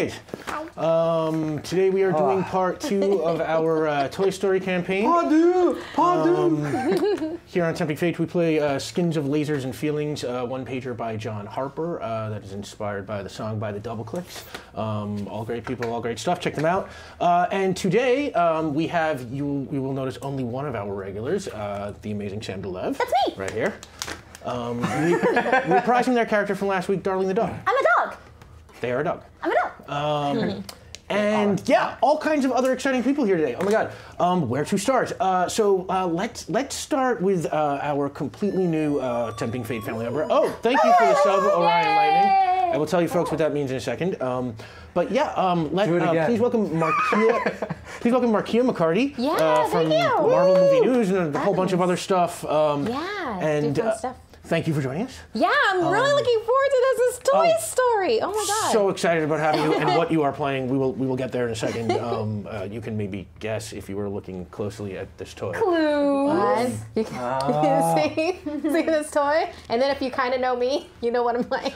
right. Today we are doing part 2 of our Toy Story campaign. Here on Tempting Fate, we play Skins of Lasers and Feelings, one-pager by John Harper that is inspired by the song by the Double Clicks. All great people, all great stuff. Check them out. And today we have, you will notice, only one of our regulars, the amazing Sam DeLev. That's me! Right here. Reprising their character from last week, Darling the Dog. I'm a dog. They are a dog. I'm a dog. And yeah, all kinds of other exciting people here today. Oh my God, where to start? Let's start with our completely new Tempting Fate family member. Oh, thank you for the sub, Orion Lightning. I will tell you folks what that means in a second. But yeah, please welcome Markia. Please welcome Markia McCarty from Marvel Movie News and a whole bunch of other stuff. And fun stuff. Thank you for joining us. Yeah, I'm really looking forward to this. This Toy Story. Oh my God. So excited about having you and what you are playing. We will get there in a second. You can maybe guess if you were looking closely at this toy. Clues. You can see this toy, and then if you kind of know me, you know what I'm like.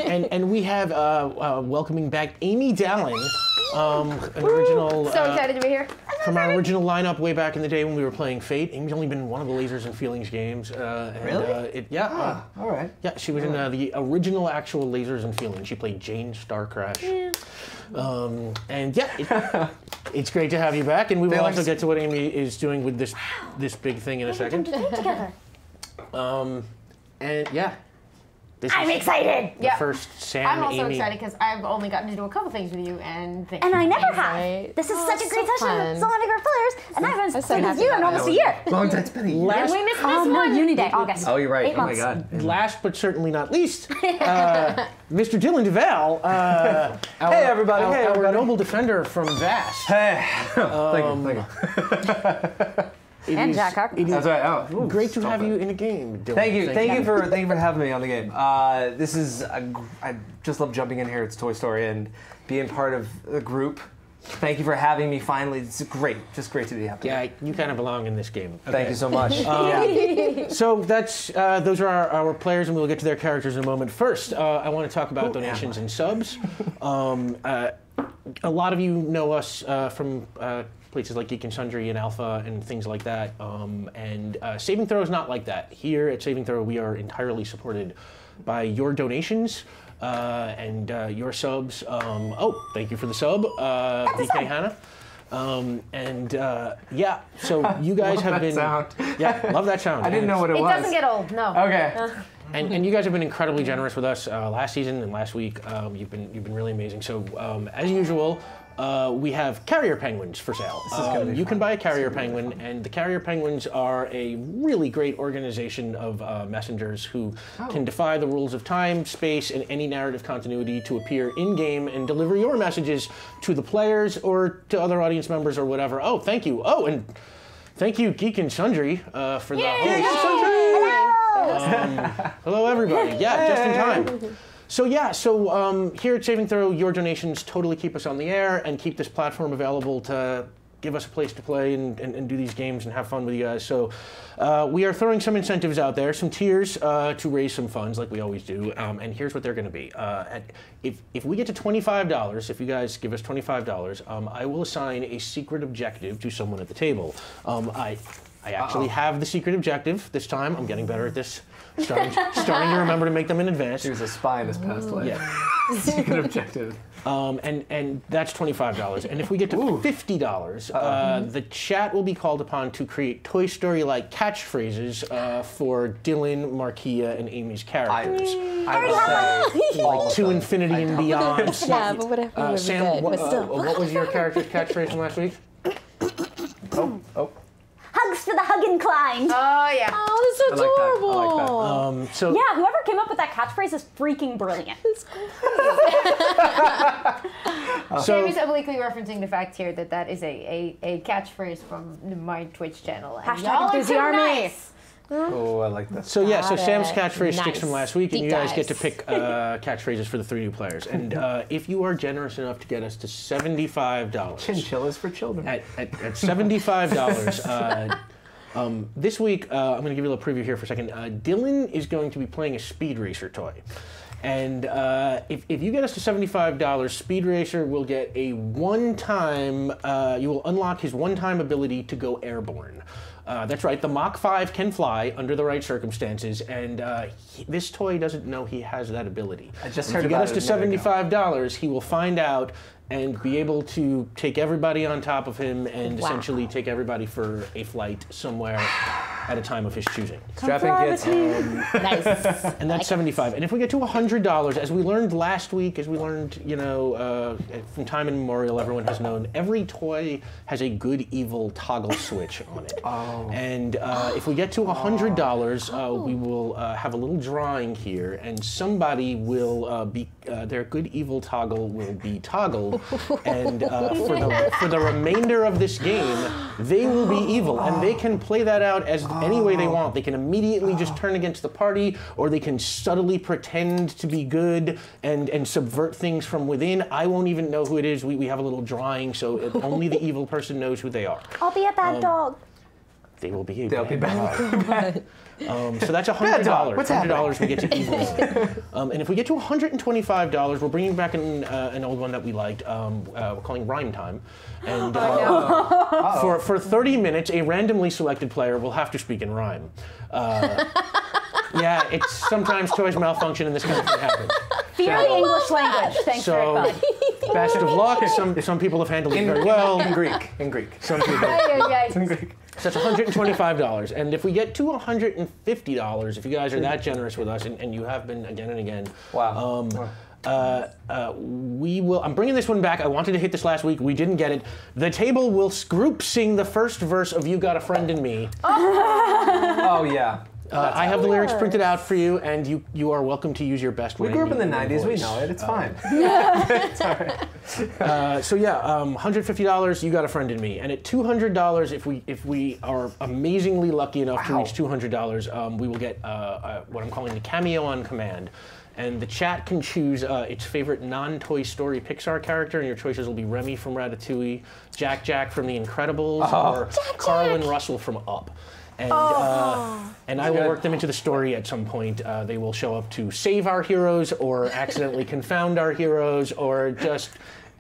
and we have welcoming back Amy Dallin, an original. So excited to be here. From our original lineup way back in the day when we were playing Fate. Amy's only been in one of the Lasers and Feelings games. Really? All right. Yeah, she was in the original actual Lasers and Feelings. She played Jane Starcrash. Yeah. And yeah, it's great to have you back. And we will also get to what Amy is doing with this big thing in a second. Together. And yeah. I'm excited! The first Sam, I'm also Amy. excited because I've only gotten to do a couple things with you, and I never have. This is such a great session. So many great players, and I haven't played with you in almost a year. Long time. It's been a year. And we missed this one. Uni Day, August. Oh, you're right. 8 months. My God. Last but certainly not least, Mr. Dylan DeVal. Hey, everybody. Our noble defender from Vast. Hey. Thank you. And Jack Harkness. That's right. Oh, Great to have you in a game, Dylan. Thank you for having me on the game. This is I just love jumping in here. It's Toy Story and being part of the group. Thank you for having me finally. It's great. Just great to be happy. Yeah, you kind of belong in this game. Okay. Thank you so much. So that's those are our players, and we'll get to their characters in a moment. First, I want to talk about donations and subs. A lot of you know us from places like Geek and Sundry and Alpha and things like that. Saving Throw is not like that. Here at Saving Throw, we are entirely supported by your donations and your subs. Thank you for the sub, DK Hannah. Yeah, so you guys have been. Sound. Yeah, love that sound. I didn't know what it was. It doesn't get old, no. Okay. And you guys have been incredibly generous with us last season and last week. You've been really amazing. So as usual, we have carrier penguins for sale. You can buy a carrier penguin, and the carrier penguins are a really great organization of messengers who can defy the rules of time, space, and any narrative continuity to appear in-game and deliver your messages to the players or to other audience members or whatever. Oh, thank you. Oh, and thank you, Geek and Sundry, for the host. Hello, everybody. Yeah, just in time. So yeah, here at Saving Throw, your donations totally keep us on the air and keep this platform available to give us a place to play and do these games and have fun with you guys. So we are throwing some incentives out there, some tiers to raise some funds like we always do. And here's what they're going to be. If we get to $25, if you guys give us $25, I will assign a secret objective to someone at the table. I actually have the secret objective this time. I'm getting better at this. Starting to remember to make them in advance. She was a spy in his past life. Yeah. Secret objective. And that's $25. And if we get to $50, the chat will be called upon to create Toy Story-like catchphrases for Dylan, Markia, and Amy's characters. I would say like to infinity and beyond. Yeah, but whatever. Sam, but still. what was your character's catchphrase from last week? Hugs for the hug and climb. Oh, yeah. Oh, that's adorable. I like that. Yeah, whoever came up with that catchphrase is freaking brilliant. Sammy's obliquely referencing the fact here that is a catchphrase from my Twitch channel. And Hashtag Busy Army. Nice. Oh, I like that. So Sam's catchphrase sticks from last week, and Deep you guys get dives. to pick catchphrases for the 3 new players. And if you are generous enough to get us to $75, Chinchillas for children. at $75, this week I'm going to give you a little preview here for a second. Dylan is going to be playing a Speed Racer toy. And if you get us to $75, Speed Racer will get a one-time, you will unlock his one-time ability to go airborne. That's right, the Mach 5 can fly under the right circumstances, and this toy doesn't know he has that ability. I just heard about it. If you get us to $75, he will find out and be able to take everybody on top of him and essentially take everybody for a flight somewhere at a time of his choosing. Strapping kids. Nice. And that's 75. And if we get to $100, as we learned last week, as we learned, from time immemorial, everyone has known, every toy has a good evil toggle switch on it. Oh. And if we get to $100, we will have a little drawing here, and somebody will their good evil toggle will be toggled, and for the remainder of this game, they will be evil, and they can play that out as any way they want. They can immediately just turn against the party, or they can subtly pretend to be good and subvert things from within. I won't even know who it is. We have a little drawing, so only the evil person knows who they are. I'll be a bad dog. They will be a They'll be bad. So that's $100. $100 we get to evil. And if we get to $125, we're bringing back an old one that we liked. We're calling Rhyme Time. And for 30 minutes, a randomly selected player will have to speak in rhyme. Yeah, it's sometimes toys malfunction and this kind of thing happens. Fear the English language. Thanks So, very much. best of luck. Some people have handled it very well. In Greek. Some people. In Greek. So that's $125. And if we get to $150, if you guys are that generous with us, and you have been again and again, Wow. we will. I'm bringing this one back. I wanted to hit this last week. We didn't get it. The table will group sing the first verse of "You Got a Friend in Me." Oh yeah. I have the lyrics printed out for you, and you are welcome to use your best. We grew up in the '90s. We know it. It's fine. It's all right. So yeah, $150. You Got a Friend in Me, and at $200, if we are amazingly lucky enough to reach $200, we will get what I'm calling the Cameo on Command. And the chat can choose its favorite non-Toy Story Pixar character, and your choices will be Remy from Ratatouille, Jack from The Incredibles, or Carl and Russell from Up. And I will work them into the story at some point. They will show up to save our heroes, or accidentally confound our heroes, or just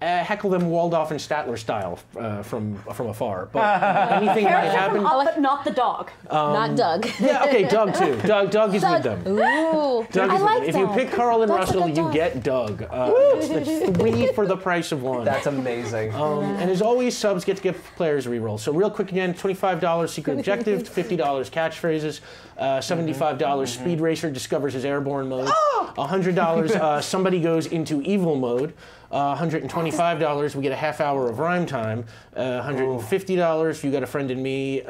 heckle them Waldorf and Statler style from afar. But anything might happen. But not the dog. Not Doug. Yeah, okay, Doug too. Doug is with them. Ooh. Doug is with them. If you Doug. pick Carl and Doug's a Russell, good you dog. get Doug. That's 3 for the price of 1. That's amazing. And as always, subs get to give players rerolls. So real quick again, $25 secret objective, $50 catchphrases, $75 Speed Racer discovers his airborne mode, $100 somebody goes into evil mode, $125 we get a half hour of rhyme time, $150 You Got a Friend in Me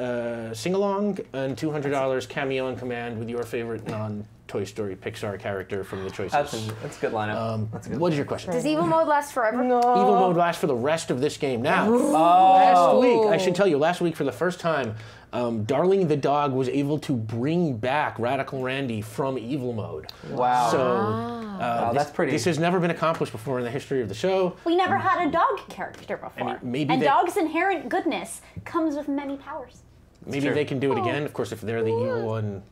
sing along, and $200 Cameo on Command with your favorite non-Toy Story Pixar character from the choices. That's a good lineup. That's a good. What is your question? Does evil mode last forever? Evil mode lasts for the rest of this game. Now, last week, I should tell you, last week for the first time, Darling the dog was able to bring back Radical Randy from evil mode. Wow. So that's pretty. This has never been accomplished before in the history of the show. We never had a dog character before. Maybe and they- dog's inherent goodness comes with many powers. Maybe they can do it again. Of course, if they're the evil one,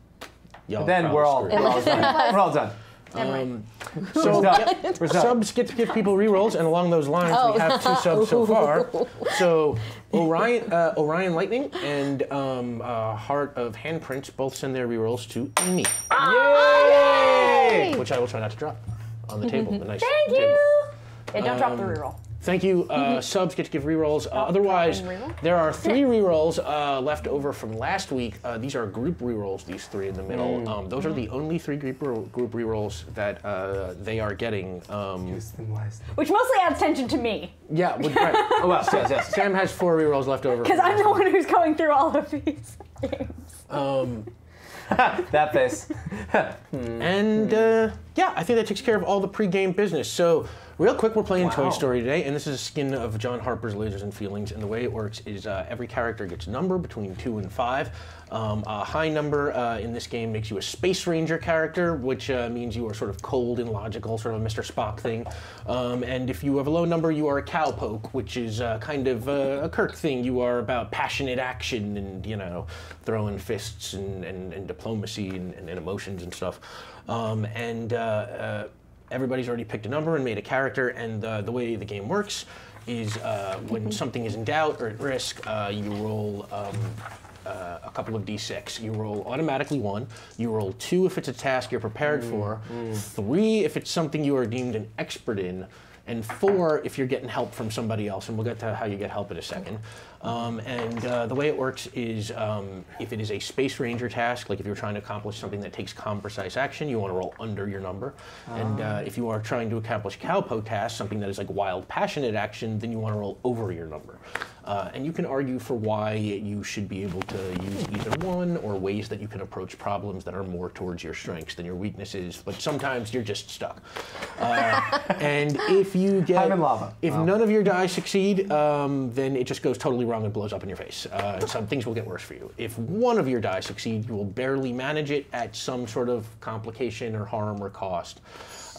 y'all Then probably we're all screwed. done. We're all done. So We're done. subs get to give people rerolls, and along those lines, we have 2 subs so far. So Orion Lightning and Heart of Handprints both send their rerolls to Amy, Yay! which I will try not to drop on the table. The nice Thank table. you. Yeah, don't drop the reroll. Thank you. Subs get to give rerolls. Otherwise, there are 3 rerolls left over from last week. These are group rerolls, these 3 in the middle. Those are the only 3 group rerolls that they are getting. Which mostly adds tension to me. Yeah, right. Oh, well, yes. Sam has 4 rerolls left over. Because I'm the one who's going through all of these games. That face. And yeah, I think that takes care of all the pre-game business. So real quick, we're playing Toy Story today, and this is a skin of John Harper's Lasers and Feelings. And the way it works is every character gets a number between 2 and 5. A high number in this game makes you a Space Ranger character, which means you are sort of cold and logical, sort of a Mr. Spock thing. And if you have a low number, you are a Cowpoke, which is kind of a Kirk thing. You are about passionate action and, throwing fists and diplomacy and emotions and stuff. everybody's already picked a number and made a character, and the way the game works is when something is in doubt or at risk, you roll a couple of d6. You roll automatically 1. You roll 2 if it's a task you're prepared for. 3 if it's something you are deemed an expert in. And 4 if you're getting help from somebody else. And we'll get to how you get help in a second. The way it works is if it is a Space Ranger task, like if you're trying to accomplish something that takes calm, precise action, you want to roll under your number. And if you are trying to accomplish Cowpoke task, something that is like wild, passionate action, then you want to roll over your number. And you can argue for why you should be able to use either one, or ways that you can approach problems that are more towards your strengths than your weaknesses, but sometimes you're just stuck. And if you get, I'm in lava. If none of your die succeed, then it just goes totally wrong and blows up in your face. Some things will get worse for you. If one of your die succeed, you will barely manage it at some sort of complication or harm or cost.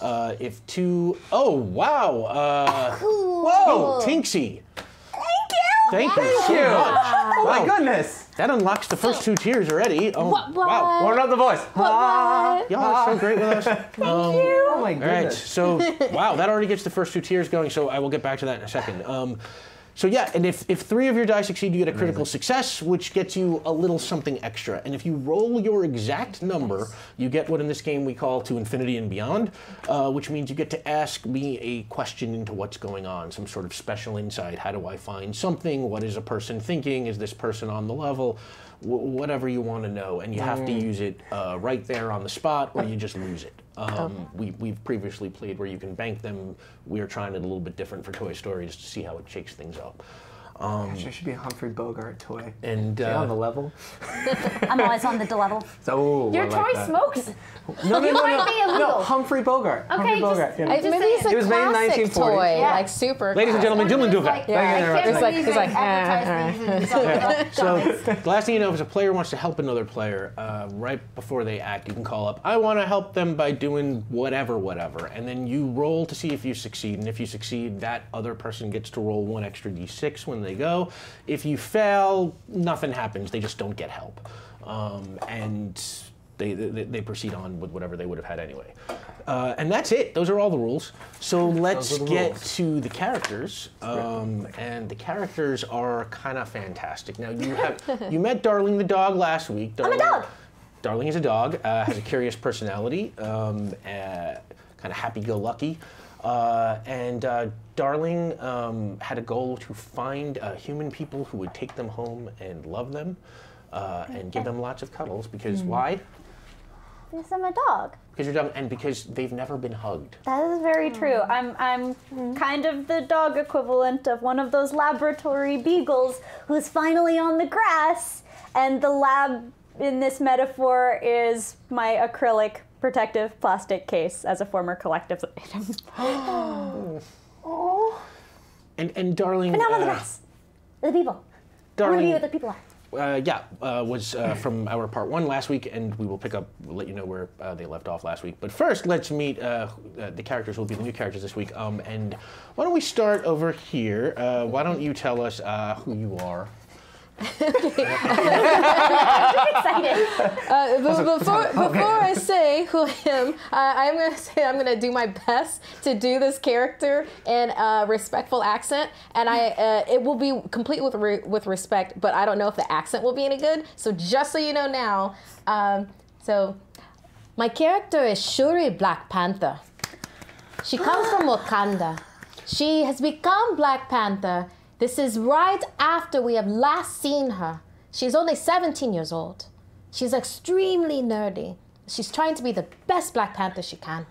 If 2, oh wow, whoa, Tinksy. Thank you so much. Oh my goodness. That unlocks the first 2 tiers already. Oh, wow. Warm up the voice. Y'all are so great with us. Thank you. Oh my goodness. All right, so, wow, that already gets the first 2 tiers going, so I will get back to that in a second. So yeah, and if 3 of your die succeed, you get a critical success, which gets you a little something extra. And if you roll your exact number, you get what in this game we call to infinity and beyond, which means you get to ask me a question into what's going on, some sort of special insight. How do I find something? What is a person thinking? Is this person on the level? Whatever you want to know, and you have to use it right there on the spot, or you just lose it. We've previously played where you can bank them. We are trying it a little bit different for Toy Story just to see how it shakes things up. Gosh, there should be a Humphrey Bogart toy. And on the level. I'm always on the level. So Your toy smokes. No, You might be illegal. No, Humphrey Bogart. Okay, Humphrey Bogart. just- Yeah. just Maybe it's a It was made in classic 1940. toy, Yeah. like super. Ladies and gentlemen, Dylan Duca. Like, Yeah, I can't he's like- believe he's like, you advertise these and stuff. So the last thing you know, if a player wants to help another player, right before they act, you can call up, I want to help them by doing whatever, and then you roll to see if you succeed. And if you succeed, that other person gets to roll 1 extra d6 when they go. If you fail, nothing happens. They just don't get help. And they proceed on with whatever they would have had anyway. And that's it. Those are all the rules. So let's get to the characters. And the characters are kind of fantastic. Now you met Darling the dog last week. I'm a dog. Darling is a dog. Has a curious personality. Kind of happy-go-lucky. Darling had a goal to find human people who would take them home and love them and give them lots of cuddles. Because why? Because I'm a dog. Because you're dog, and because they've never been hugged. That is very true. I'm kind of the dog equivalent of one of those laboratory beagles who's finally on the grass, and the lab in this metaphor is my acrylic protective plastic case as a former collective item. Oh. And Darling. But now I'm on the grass. With the people. Darling. I'm gonna be with the people. Was from our part 1 last week, and we will let you know where they left off last week. But first, let's meet the characters who will be the new characters this week. And why don't we start over here? Why don't you tell us who you are? I'm excited. Before I say who I am, I'm going to say I'm going to do my best to do this character in a respectful accent, and it will be complete with respect, but I don't know if the accent will be any good. So just so you know now, so my character is Shuri Black Panther. She comes from Wakanda. She has become Black Panther. This is right after we have last seen her. She's only 17 years old. She's extremely nerdy. She's trying to be the best Black Panther she can.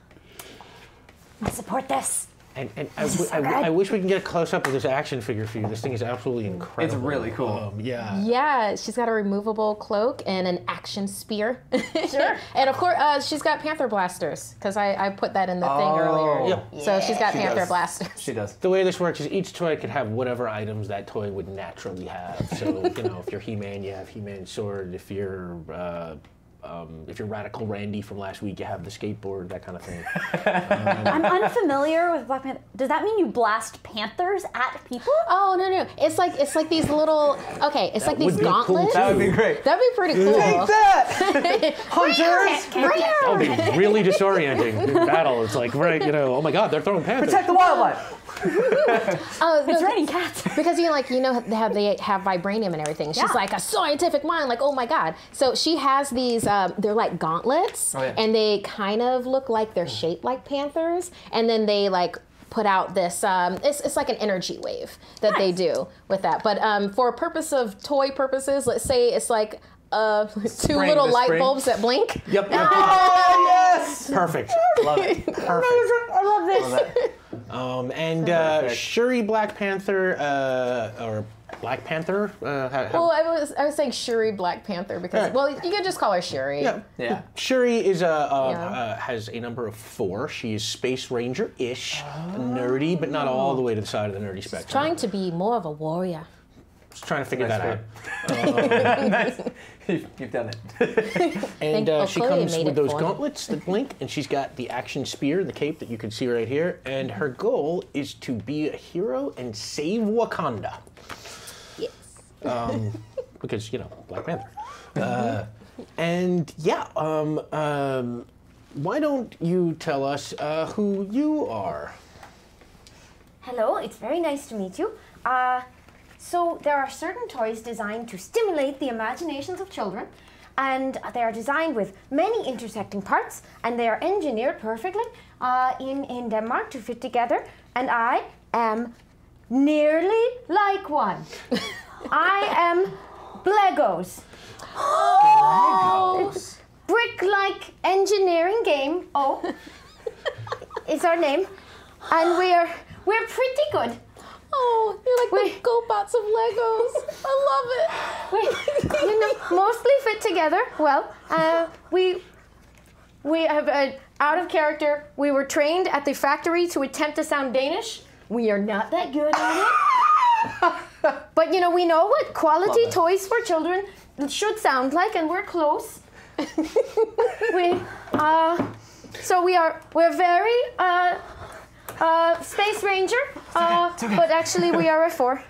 I support this. And I wish we can get a close-up of this action figure for you. This thing is absolutely incredible. It's really cool. Yeah. Yeah, she's got a removable cloak and an action spear. Sure. And of course, she's got Panther blasters, because I put that in the thing earlier. Yeah. So she's got Panther does. blasters. She does. The way this works is each toy could have whatever items that toy would naturally have. So, if you're He-Man, you have He-Man's sword. If you're if you're Radical Randy from last week, you have the skateboard, that kind of thing. I'm unfamiliar with Black Panther. Does that mean you blast panthers at people? Oh no. It's like these little. Okay, it's like these would be cool, gauntlets. That would be great. That'd be pretty cool. Take that, hunters! That would be really disorienting in battle. It's like, right, oh my God, they're throwing panthers. Protect the wildlife. Oh, It's raining cats. because they have vibranium and everything. She's Yeah. like a scientific mind, like, oh my God. So she has these, they're like gauntlets, Oh, yeah. and they kind of look like they're shaped like panthers, and then they like put out this, it's like an energy wave that they do with that. But for purpose of toy purposes, let's say it's like two little the light spring. bulbs that blink. Yep. Oh, yes! Perfect. Love it. Perfect. I love this. Love that. And Perfect. Shuri Black Panther, or Black Panther? Well, I was saying Shuri Black Panther because, Right. well, you could just call her Shuri. Yeah. Yeah. Shuri is Yeah. has a number of 4. She is Space Ranger-ish, nerdy, but not all the way to the side of the nerdy spectrum. Trying to be more of a warrior. Just trying to figure Nice that out. You've done it. And she Chloe comes made with it those for me. gauntlets that blink, and she's got the action spear and the cape that you can see right here. And her goal is to be a hero and save Wakanda. Yes. Because, Black Panther. And yeah, why don't you tell us who you are? Hello, it's very nice to meet you. So there are certain toys designed to stimulate the imaginations of children, and they are designed with many intersecting parts, and they are engineered perfectly in Denmark to fit together, and I am nearly like one. I am Legos. Legos. Brick-like engineering game. Oh, it's our name, and we're pretty good. Oh, you're like the GoBots of Legos. I love it. We mostly fit together. Well, we have out of character. We were trained at the factory to attempt to sound Danish. We are not that good at it. But we know what quality toys for children should sound like, and we're close. We're very Space Ranger, but actually we are a 4.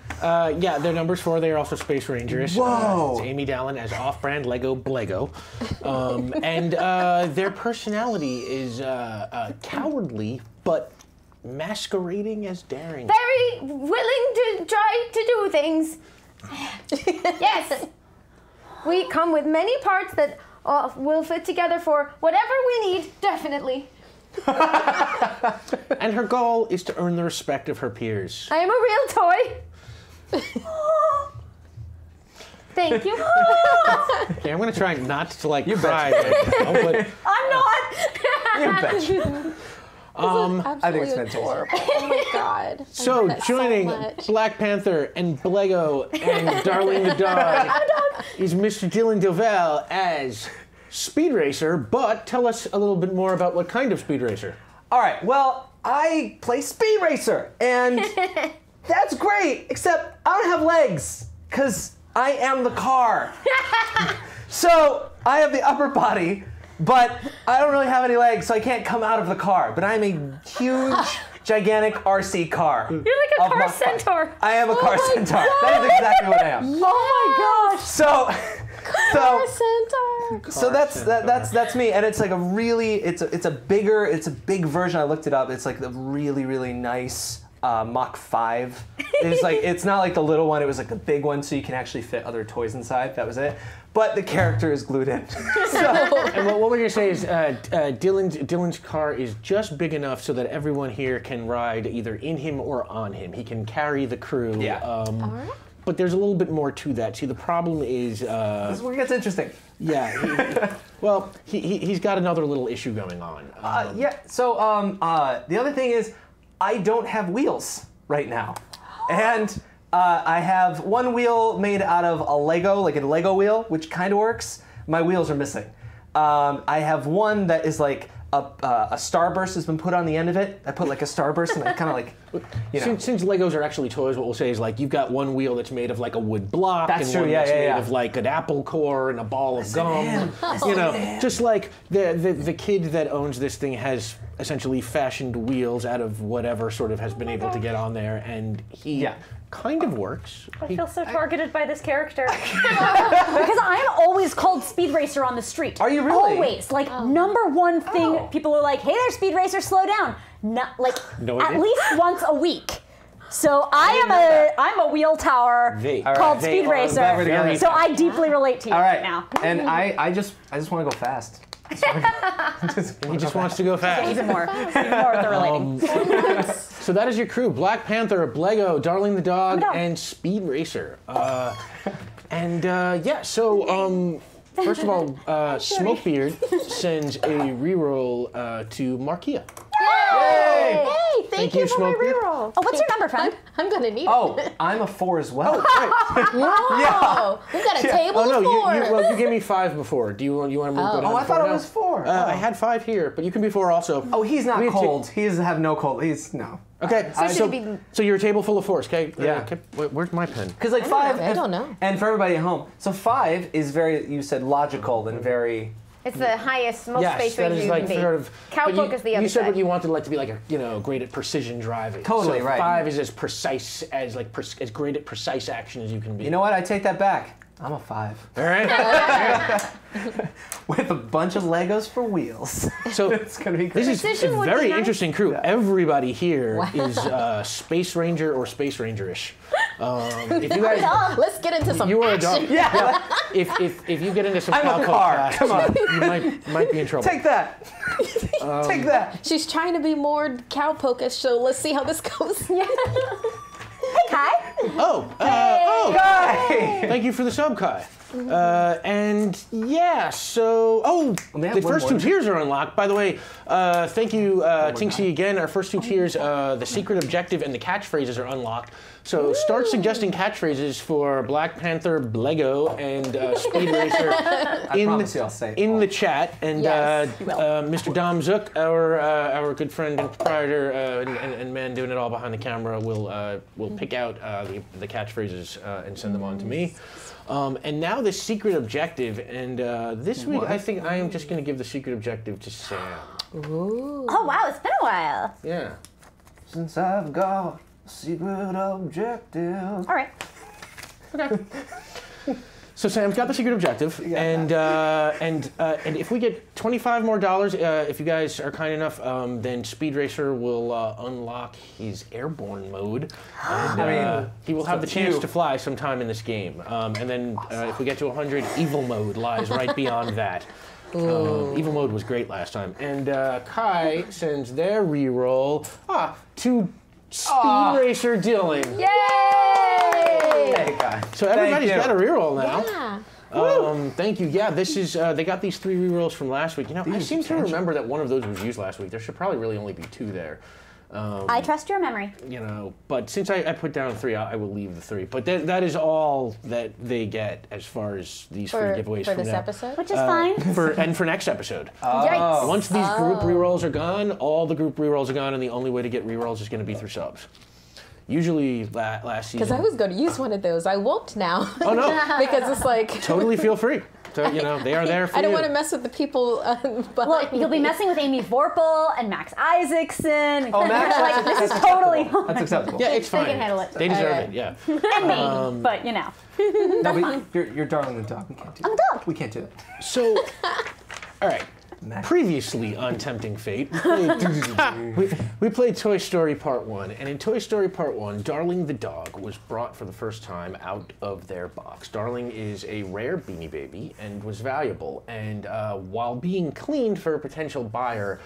Yeah, their number's 4. They are also Space Rangers. Whoa. It's Amy Dallin as off-brand Lego Blego. And their personality is cowardly, but masquerading as daring. Very willing to try to do things. Yes. We come with many parts that will fit together for whatever we need, definitely. And her goal is to earn the respect of her peers. I am a real toy. Thank you. Okay, I'm gonna try not to You cry betcha. right now, but I'm not. You betcha. I think it's fantastic. Adorable. Oh my God. so That's joining much. Black Panther and Blego and Darlene the dog is Mr. Dylan Dovell as Speed Racer, but tell us a little bit more about what kind of Speed Racer. All right, well, I play Speed Racer, and that's great, except I don't have legs, because I am the car. So I have the upper body, but I don't really have any legs, so I can't come out of the car. But I'm a huge, gigantic RC car. You're like a of car Mach 5. centaur. I am a car centaur. That is exactly what I am. Oh my gosh. So that's me, and it's like a really it's a big version. I looked it up. It's like a really nice Mach 5. It's not like the little one. It was like the big one, so you can actually fit other toys inside. That was it. But the character is glued in. And what we're gonna say is Dylan's car is just big enough so that everyone here can ride either in him or on him. He can carry the crew. Yeah. But there's a little bit more to that. See, the problem is... This is where it gets interesting. Yeah. He's got another little issue going on. Yeah. So the other thing is, I don't have wheels right now, and I have one wheel made out of a Lego, like a Lego wheel, which kind of works. My wheels are missing. I have one that is like a starburst has been put on the end of it. I put like a starburst and I kind of like, you know. Since Legos are actually toys, what we'll say is like you've got one wheel that's made of like a wood block, That's and true, one yeah, that's yeah, made yeah. of like an apple core and a ball of gum. You know, just like the kid that owns this thing has essentially fashioned wheels out of whatever sort of has been able to get on there, and he kind of works. I feel so targeted by this character. Because I'm always called Speed Racer on the street. Are you really? Always. Like, number one thing, people are like, hey there, Speed Racer, slow down. Not, like, No at idea. least once a week. So I'm a wheel tower called They Speed are Racer. very together. So I deeply relate to you All right. now. And I just want to go fast. He just wants to go fast. Even more. Even more with the relating. So that is your crew: Black Panther, Blego, Darling the Dog, No. and Speed Racer. So first of all, Smokebeard sends a reroll to Markia. Hey, thank you for my Smokebeard. reroll. Oh, what's your number, friend? I'm gonna need Oh, it. I'm a 4 as well. Whoa, we've got a table Oh no, of 4. you gave me 5 before. Do you want to move? go down Oh, I to thought 4 it now? was 4. I had 5 here, but you can be 4 also. Oh, he's not We have cold. He doesn't have no cold. He's no. Okay, should it be- so you're a table full of 4s, okay? Yeah. Okay, where's my pen? Because like 5. I don't know. And for everybody at home, so 5 is very, you said, logical and very. It's the highest, most Yes, space that range is you like can be. sort of. Cowpoke but is the other You said side. what you wanted, like to be like a great at precision driving. Totally, so right. 5 is as precise as as great at precise action as you can be. You know what? I take that back. I'm a 5. All right. With a bunch of Legos for wheels. So It's gonna be great. this is Precision a would be very nice. interesting crew. Everybody here is Space Ranger or Space Ranger-ish. If you guys, Let's get into some you are a action. dog. Yeah. If you get into some I'm a cowpoke car. classes, Come on. you might be in trouble. Take that. Take that. She's trying to be more cowpokish, so let's see how this goes. Hey, Kai. Guy. Thank you for the sub, Kai. And yeah, so they have the one first more. 2 tiers are unlocked. By the way, thank you, Tinksy again. Our first 2 tiers, the secret objective and the catchphrases are unlocked. So start suggesting catchphrases for Black Panther, Blego, and Speed Racer promise you I'll say in all. the chat. And Yes, you will. Mr. Dom Zook, our good friend and proprietor and man doing it all behind the camera, will pick out the catchphrases and send them on to me. And now the secret objective, and this week I think I am just going to give the secret objective to Sam. Oh, wow, it's been a while. Yeah. Since I've got a secret objective. All right. So Sam's got the secret objective, and if we get $25 more, if you guys are kind enough, then Speed Racer will unlock his airborne mode, and he will have the chance to fly sometime in this game. And then if we get to 100, Evil Mode lies right beyond that. Evil Mode was great last time. And Kai sends their reroll to Speed Racer Dylan. Hey, Guy. So everybody's Thank you. got a reroll now. Yeah. Thank you. Yeah, this is. They got these 3 rerolls from last week. You know, I seem to remember that one of those was used last week. There should probably really only be 2 there. I trust your memory. You know, but since I put down 3, I will leave the 3. But that is all that they get as far as these free giveaways for from this now. episode. Which is fine. For next episode. Yikes. Once these group rerolls are gone, all the group rerolls are gone, and the only way to get rerolls is going to be through subs. Usually last season. Because I was going to use one of those. I won't now. Oh no! Because it's like. Totally feel free. So you know they are there for I don't you. want to mess with the people behind Look, you'll be me. messing with Amy Vorpal and Max Isaacson. Oh, Max, Like, this is totally fine. That's acceptable. Yeah, it's fine. can handle it. They deserve Okay. it. Yeah. And me, but you know. No, but you're darling the dog. We can't do that. I'm a dog. We can't do that. So, all right. Max. Previously on Tempting Fate, we played Toy Story Part 1, and in Toy Story Part 1, Darling the dog was brought for the first time out of their box. Darling is a rare Beanie Baby and was valuable, and while being cleaned for a potential buyer,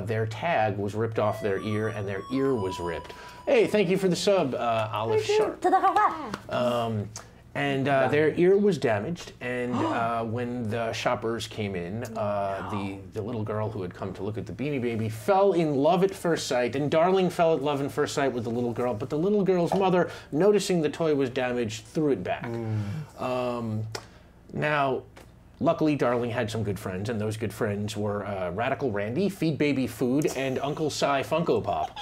their tag was ripped off their ear, and their ear was ripped. Hey, thank you for the sub, Olive Sharp. And their ear was damaged, and when the shoppers came in, the little girl who had come to look at the Beanie Baby fell in love at first sight, and Darling fell in love at first sight with the little girl, but the little girl's mother, noticing the toy was damaged, threw it back. Now, luckily, Darling had some good friends, and those good friends were Radical Randy, Feed Baby Food, and Uncle Si Funko Pop.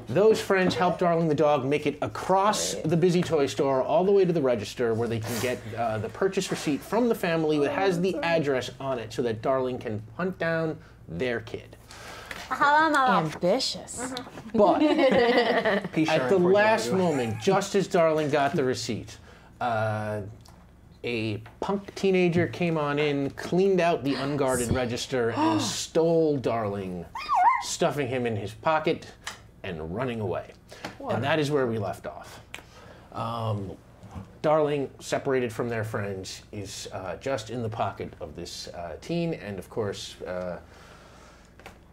Those friends helped Darling the dog make it across the busy toy store all the way to the register where they can get the purchase receipt from the family that has the address on it so that Darling can hunt down their kid. Ambitious. But at the last moment, just as Darling got the receipt, a punk teenager came on in, cleaned out the unguarded register, and stole Darling, stuffing him in his pocket and running away. What? And that is where we left off. Darling, separated from their friends, is just in the pocket of this teen, and of course...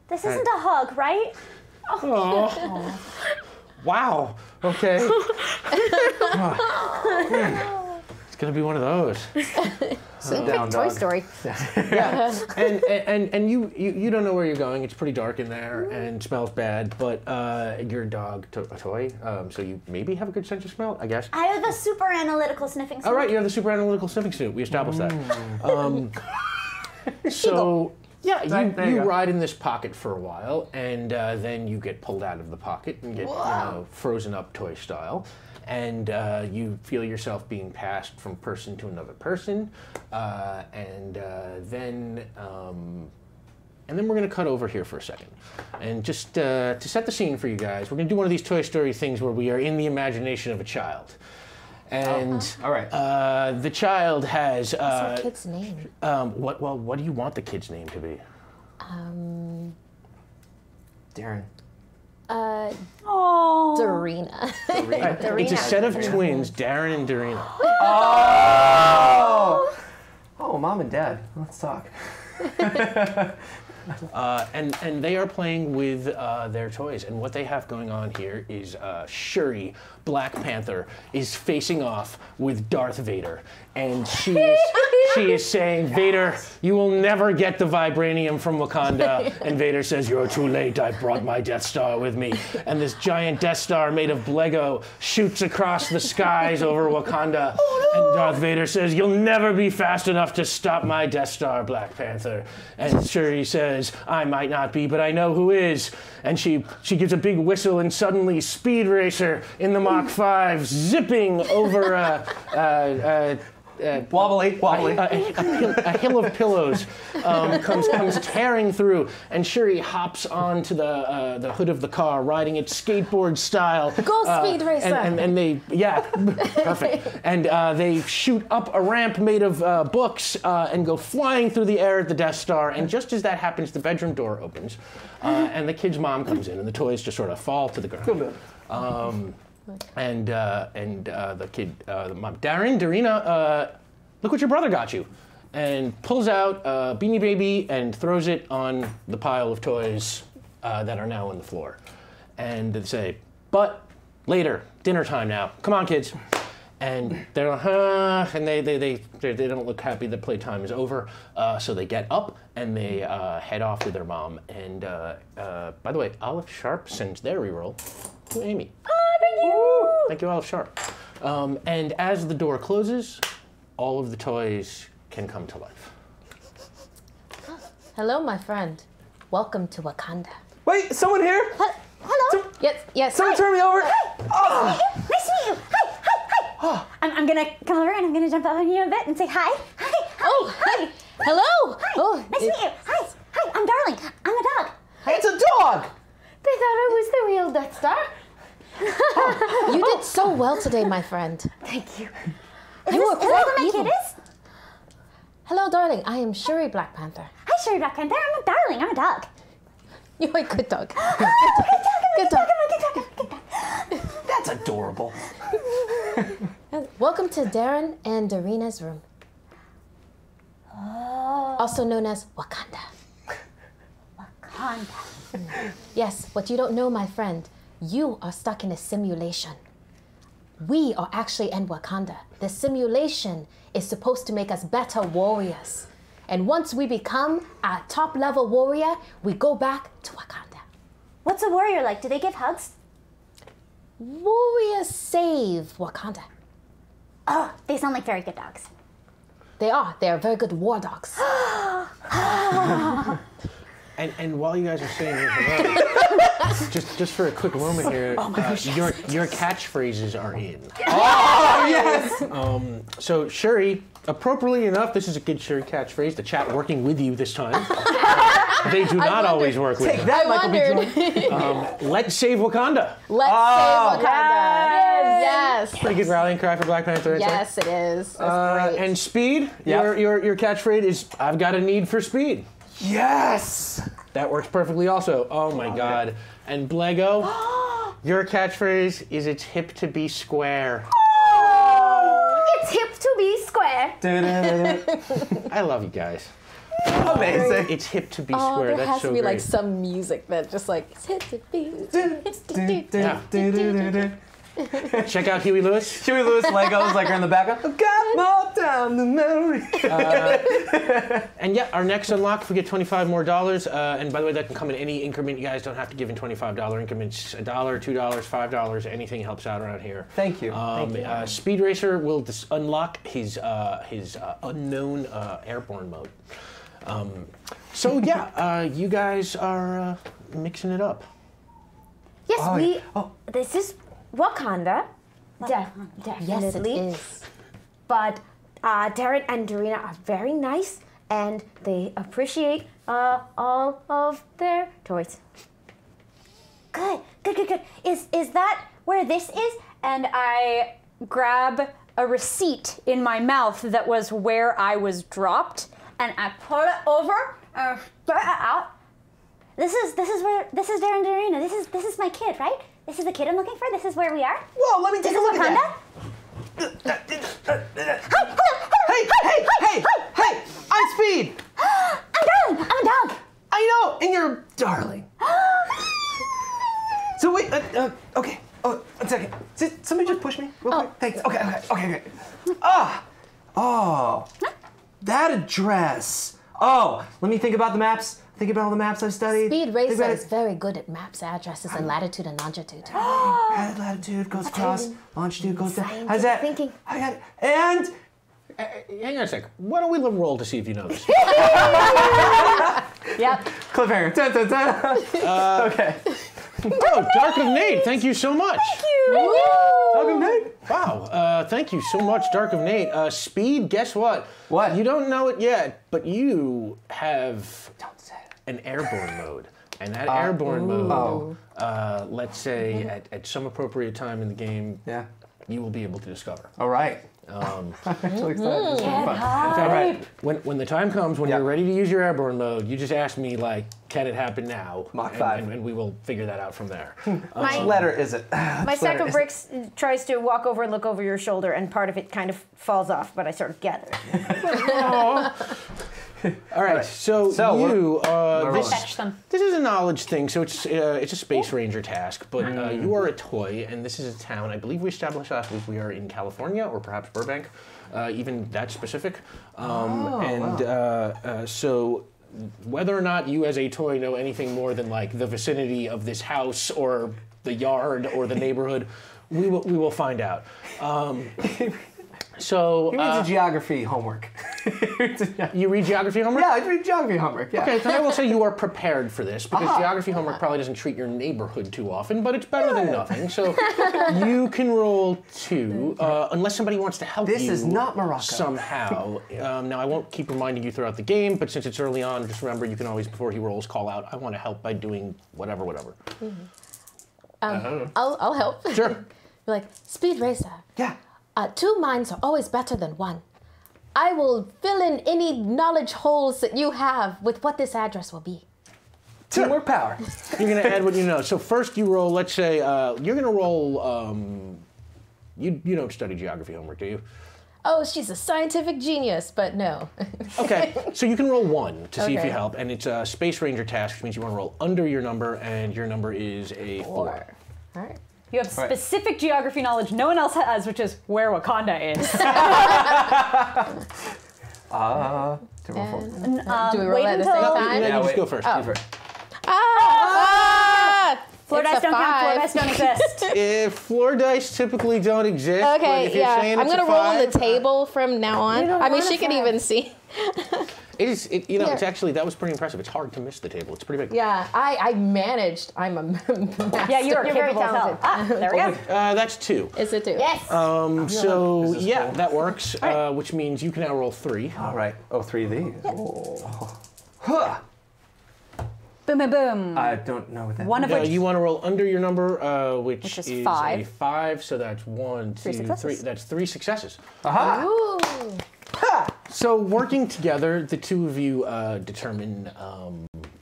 this isn't a hug, right? Oh. Wow. Okay. It's gonna be one of those. Down Toy Story. Yeah. And you don't know where you're going. It's pretty dark in there and smells bad. But your dog took a toy, so you maybe have a good sense of smell, I guess. I have a super analytical sniffing suit. All right, you have the super analytical sniffing suit. We established that. So. Yeah, you ride in this pocket for a while, and then you get pulled out of the pocket and get frozen up toy style, and you feel yourself being passed from person to another person, and then we're going to cut over here for a second, and just to set the scene for you guys, we're going to do one of these Toy Story things where we are in the imagination of a child. And all right. The child has. What's the kid's name? What do you want the kid's name to be? Darren. Darina. It's a set of twins, Darren and Darina. Oh, Mom and Dad. Let's talk. And they are playing with their toys, and what they have going on here is Shuri, Black Panther, is facing off with Darth Vader, and she is saying, Vader, you will never get the vibranium from Wakanda. And Vader says, you're too late, I brought my Death Star with me. And this giant Death Star made of Lego shoots across the skies over Wakanda. And Darth Vader says, you'll never be fast enough to stop my Death Star, Black Panther. And Shuri says, I might not be, but I know who is. And she gives a big whistle, and suddenly Speed Racer in the Mach 5 zipping over wobbly. A hill of pillows comes tearing through, and Shuri hops onto the hood of the car, riding it skateboard style. Go Speed Racer! And they, perfect. And they shoot up a ramp made of books and go flying through the air at the Death Star. And just as that happens, the bedroom door opens, and the kid's mom comes in, and the toys just sort of fall to the ground. And the kid, the mom, Darina, look what your brother got you, and pulls out Beanie Baby and throws it on the pile of toys that are now on the floor. And they say, but later, dinner time now. Come on, kids. And they're like, and they don't look happy that playtime is over. So they get up and they head off with their mom. And by the way, Olive Sharp sends their reroll to Amy. Thank you. Thank you, Olive Sharp. And as the door closes, all of the toys can come to life. Hello, my friend. Welcome to Wakanda. Wait, someone here? Hello. Yes. Someone turn me over. Hi. Nice to meet you. Hi. I'm gonna come over and I'm gonna jump up on you a bit and say hi. Hi. Hello. Hi. Oh, Nice to meet you. Hi. I'm Darling. I'm a dog. It's a dog. They thought I was the real Death Star. You did so well today, my friend. Thank you. You were Is that what my evil. kid is? Hello, darling. I am Shuri Black Panther. Hi, Shuri Black Panther. I'm a Darling. I'm a dog. You're a good dog. Good dog. That's adorable. Welcome to Darren and Darina's room. Also known as Wakanda. Wakanda. Yes, what you don't know, my friend, you are stuck in a simulation. We are actually in Wakanda. The simulation is supposed to make us better warriors. And once we become a top-level warrior, we go back to Wakanda. What's a warrior like? Do they give hugs? Warriors save Wakanda. Oh, they sound like very good dogs. They are. They are very good war dogs. And while you guys are saying hello, just for a quick moment here, your catchphrases are in. Oh, yes! So Shuri, appropriately enough, this is a good Shuri catchphrase. The chat working with you this time. They do not always work with you. Take that, Michael B. Jordan. Let's save Wakanda. Let's save Wakanda. Yes. Pretty good rallying cry for Black Panther. Yes, it is. That's great. And Speed, Yep. your catchphrase is I've got a need for speed. Yes! That works perfectly also. Oh my God. And Blego, your catchphrase is it's hip to be square. It's hip to be square. I love you guys. Amazing. It's hip to be Oh, square. there That's has so to be great. like some music that just like it's hit to be. Yeah. Check out Huey Lewis. Huey Lewis Legos like are in the background. I've got more time than memory. And yeah, our next unlock, if we get $25 more, and by the way, that can come in any increment. You guys don't have to give in $25 increments. $1, $2, $5, anything helps out around here. Thank you. Speed Racer will unlock his unknown airborne mode. So yeah, you guys are mixing it up. Yes, this is Wakanda. Definitely. Yes, it is. But Darren and Darina are very nice, and they appreciate all of their toys. Good. Is that where this is? And I grab a receipt in my mouth that was where I was dropped, and I pull it over and spit it out. This is Darren and Darina. This is my kid, right? This is the kid I'm looking for. This is where we are. Whoa, let me take This a is look at Wakanda. that. Hey, I'm Speed. I'm a dog. I know, and you're darling. So wait, okay. Oh, one second. Somebody just push me real quick. Thanks. Okay. Oh, that address. Oh, let me think about the maps. Think about all the maps I've studied. Speed Think Racer about is very good at maps, addresses, and latitude and longitude. Latitude goes across, longitude goes down. How's that? Thinking. I got it. And Hang on a sec. Why don't we roll to see if you know this? Yep. cliffhanger. Dun, dun, dun. Okay. Oh, Dark of Nate, thank you so much. Dark of Nate. Wow, thank you so much, Dark of Nate. Speed, guess what? What? You don't know it yet, but you have Don't say it. an airborne mode. And that airborne mode, let's say at some appropriate time in the game, Yeah. you will be able to discover. All right. I'm actually excited. This is fun. All right. When the time comes, when Yeah. you're ready to use your airborne mode, you just ask me, like, can it happen now? Mach And- 5. And we will figure that out from there. Which letter is it? My stack of bricks tries to walk over and look over your shoulder, and part of it kind of falls off, but I sort of gather it. All right, so you, this, Fetch them. this is a knowledge thing, so it's a Space Ranger task, but you are a toy, and this is a town. I believe we established last week we are in California, or perhaps Burbank, even that specific. So whether or not you as a toy know anything more than like the vicinity of this house or the yard or the neighborhood, we will find out. So He reads a geography homework. you read geography homework? Yeah, I read geography homework. Yeah. Okay, then I will say you are prepared for this because geography homework probably doesn't treat your neighborhood too often, but it's better than nothing. So you can roll 2, unless somebody wants to help you. This is not Morocco. Somehow. Now I won't keep reminding you throughout the game, but since it's early on, just remember you can always, before he rolls, call out, I want to help by doing whatever. I'll help. Sure. Be like, Speed Racer. Yeah. 2 minds are always better than 1. I will fill in any knowledge holes that you have with what this address will be. Teamwork power. You're going to add what you know. So first you roll, let's say, you're going to roll, you don't study geography homework, do you? Oh, she's a scientific genius, but no. Okay, so you can roll 1 to see if you Okay. help, and it's a Space Ranger task, which means you want to roll under your number, and your number is a 4. All right. You have specific geography knowledge no one else has, which is where Wakanda is. To roll 4. Do we roll wait at the until- same time? Yeah, you wait. just go first. Ah! Floor It's dice a don't count. Floor 5. dice don't exist. If floor dice typically don't exist, but Okay, if you're yeah. saying I'm it's a gonna roll on the 5, table from now on. don't I mean, want she a can 5. even see. it's actually, that was pretty impressive. It's hard to miss the table. It's pretty big. Yeah, I managed. I'm a master. Yeah, you are You're very capable as hell. talented. Ah, there we go. That's 2. Is it too? Yes. So Is this yeah, full? that works, which means you can now roll 3. All right. Oh, 3 of these. Oh. Huh. Boom, boom, boom. I don't know what that One of No, which you want to roll under your number, which is is 5. a 5. So that's 1, 2, 3. successes. That's 3 successes. Aha! Ooh. So working together, the two of you determine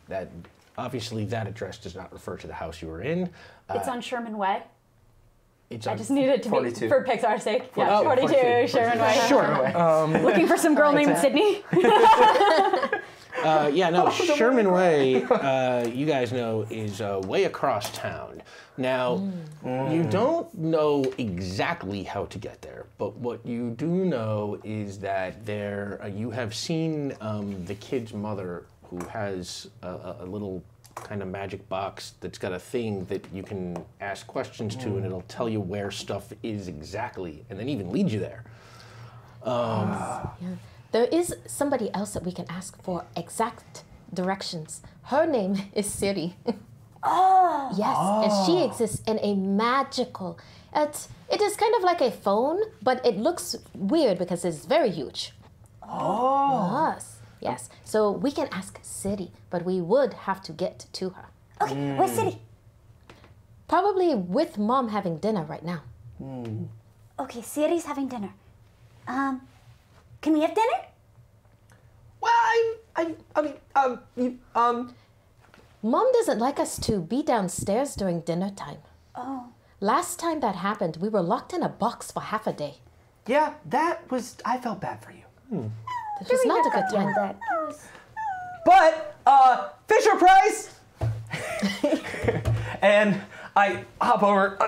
that obviously that address does not refer to the house you were in. it's on Sherman Way. It's I on just needed to 42. be for Pixar's sake. Yeah, 42. 42 Sherman Way. Sure. Looking for some girl named Sydney. Sherman Way, you guys know, is way across town. Now, you don't know exactly how to get there, but what you do know is that you have seen the kid's mother, who has a little kind of magic box that's got a thing that you can ask questions to, and it'll tell you where stuff is exactly, and then even lead you there. Yeah. There is somebody else that we can ask for exact directions. Her name is Siri. Oh. Yes, and she exists in a magical. It is kind of like a phone, but it looks weird because it's very huge. Oh. Yes, yes. So we can ask Siri, but we would have to get to her. Okay, where's Sydney? Probably with Mom having dinner right now. Okay, Siri's having dinner. Can we have dinner? Well, Mom doesn't like us to be downstairs during dinner time. Oh. Last time that happened, we were locked in a box for half a day. yeah, I felt bad for you. This was not a good time. But, Fisher Price! And I hop over,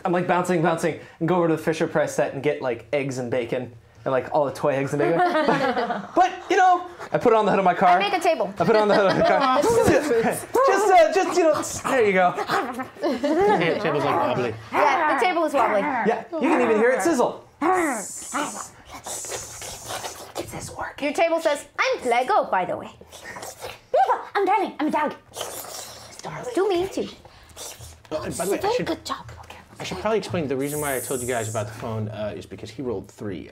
I'm like bouncing, and go over to the Fisher Price set and get like eggs and bacon. And like all the toy eggs and bacon. But I put it on the hood of my car. Make a table. I put it on the hood of my car. just, there you go. The table's like wobbly. Yeah, the table is wobbly. Yeah, you can even hear it sizzle. Is this working? Your table says, I'm Lego, by the way. Lego, I'm darling. I'm a dog. To me, too. By the way, Very good job. I should probably explain the reason why I told you guys about the phone is because he rolled 3.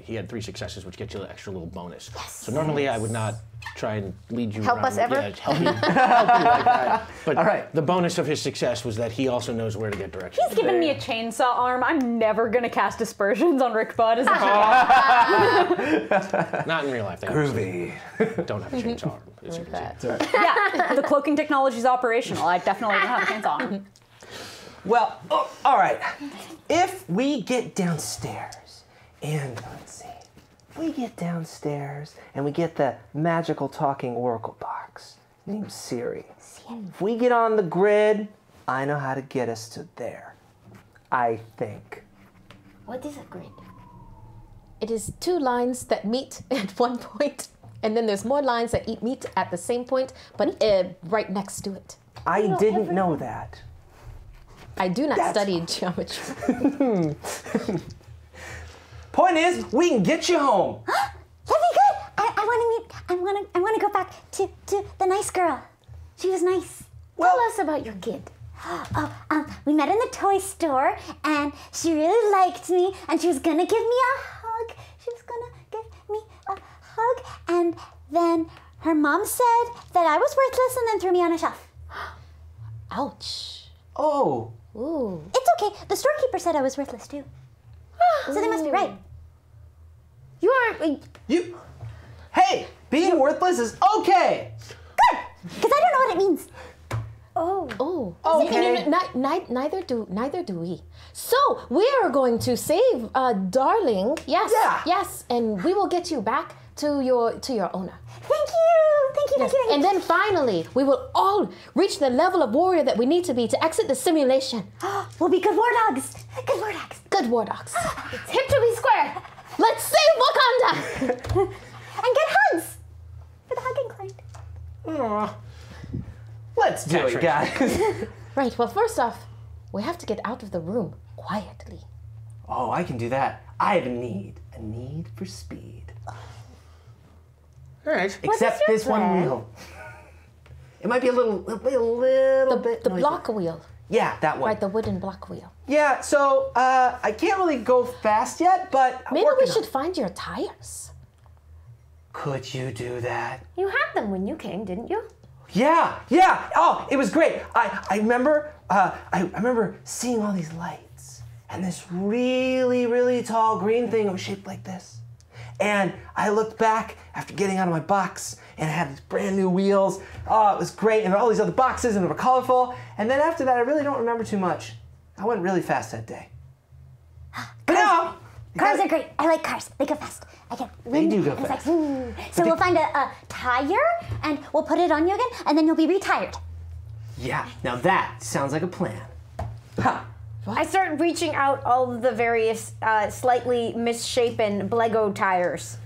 He had 3 successes, which gets you an extra little bonus. So normally I would not try and lead you Help around. us ever? Yeah, help you like that. But All right. the bonus of his success was that he also knows where to get directions. He's giving me a chainsaw arm. I'm never gonna cast aspersions on Rick Budd as a Not in real life. They Groovy. don't have a chainsaw arm, as you can see. Yeah, the cloaking technology is operational. I definitely don't have a chainsaw arm. Well, all right. If we get downstairs and let's see, we get downstairs and we get the magical talking oracle box named Siri. If we get on the grid, I know how to get us to there. I think. What is a grid? It is 2 lines that meet at one point, and then there's more lines that meet at the same point, but right next to it. I didn't know that. I do not study geometry. Point is, we can get you home. That'd be good. I want to meet. I want to go back to the nice girl. She was nice. Tell us about your kid. We met in the toy store, and she really liked me, and she was gonna give me a hug. And then her mom said that I was worthless, and then threw me on a shelf. Ouch. Oh. Ooh. It's okay. The storekeeper said I was worthless too. So they must be right. You are. Hey, being worthless is okay. Good, because I don't know what it means. Oh. Okay. Neither do we. So we are going to save Darling. Yes. Yeah. Yes, and we will get you back to your owner. Thank you. Yes. And then finally, we will all reach the level of warrior that we need to be to exit the simulation. We'll be good war dogs. Good war dogs. Good war dogs. It's hip to be square. Let's save Wakanda! And get hugs for the hugging client. Let's do it, guys. Right, well, first off, we have to get out of the room quietly. Oh, I can do that. I have a need for speed. All right. Except this one wheel. It might be a little bit The noisy. block wheel. Yeah, that one. Right, the wooden block wheel. Yeah, so I can't really go fast yet, but I'm Maybe working we on should it. find your tires. Could you do that? You had them when you came, didn't you? Yeah. Oh, it was great. I remember I remember seeing all these lights and this really, really tall green thing was shaped like this. And I looked back after getting out of my box and it had these brand new wheels. Oh, it was great. And all these other boxes and they were colorful. And then after that, I really don't remember too much. I went really fast that day. But now, Cars are great. I like cars. They go fast. I get They do go It's like, fast. "Ooh." So we'll find a tire and we'll put it on you again, and then you'll be retired. yeah, now that sounds like a plan. Ha! I start reaching out all of the various slightly misshapen Blego tires.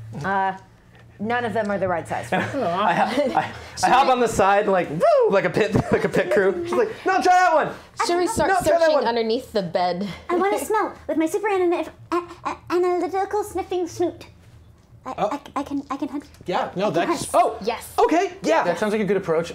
None of them are the right size for me. I hop on the side like woo, like a pit crew. She's like, no, try that one. Should we start No, try that searching one. underneath the bed? I want to smell with my super analytical sniffing snoot. I can hunt. Yeah, no, that's... Oh, Yes. okay, yeah. That sounds like a good approach.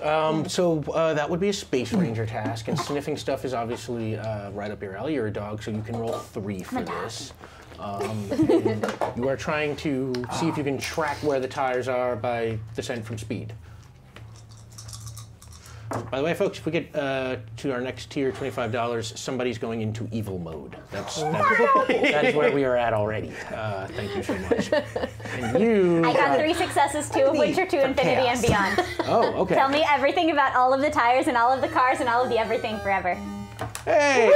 So that would be a Space Ranger task, and sniffing stuff is obviously right up your alley. You're a dog, so you can roll 3 for this. And you are trying to see if you can track where the tires are by the scent from speed. By the way, folks, if we get to our next tier, $25, somebody's going into evil mode. That is where we are at already. Thank you so much. And you... I got 3 successes, 2 of which are to infinity and beyond. Oh, okay. Tell me everything about all of the tires and all of the cars and all of the everything forever. Hey!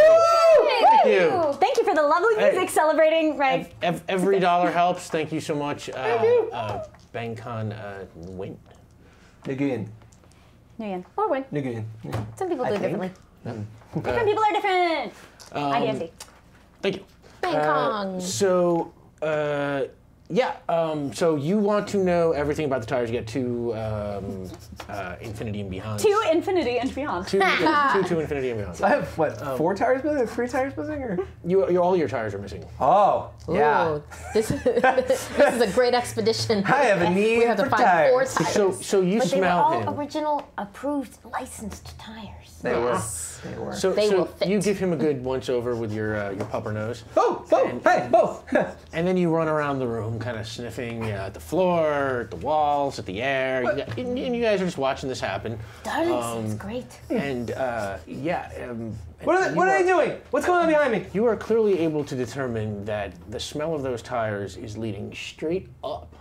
Thank you. Thank you for the lovely music Hey. celebrating my... Every dollar helps. Thank you so much. Bangkon win. Nuguin. Nguyen. Or win. Nuguin. Some people do it differently. Different people are different. IDFC. Thank you. Bangkong. So, so you want to know everything about the tires. You get to infinity and beyond. To infinity and beyond. Two to infinity and beyond. I have, what, 4 tires missing or 3 tires missing? Or? All your tires are missing. Oh, yeah. Ooh, this is a great expedition. I have a need We have to for find tires. 4 tires. So you But they were smell all him. original, approved, licensed tires. They were. Yes. They were. So They will fit. you give him a good once over with your pupper nose. Bo! Hey, Bo! And then you run around the room, kind of sniffing at the floor, at the walls, at the air. And you guys are just watching this happen. Darling, it's great. And What are they doing? What's going on behind me? you are clearly able to determine that the smell of those tires is leading straight up.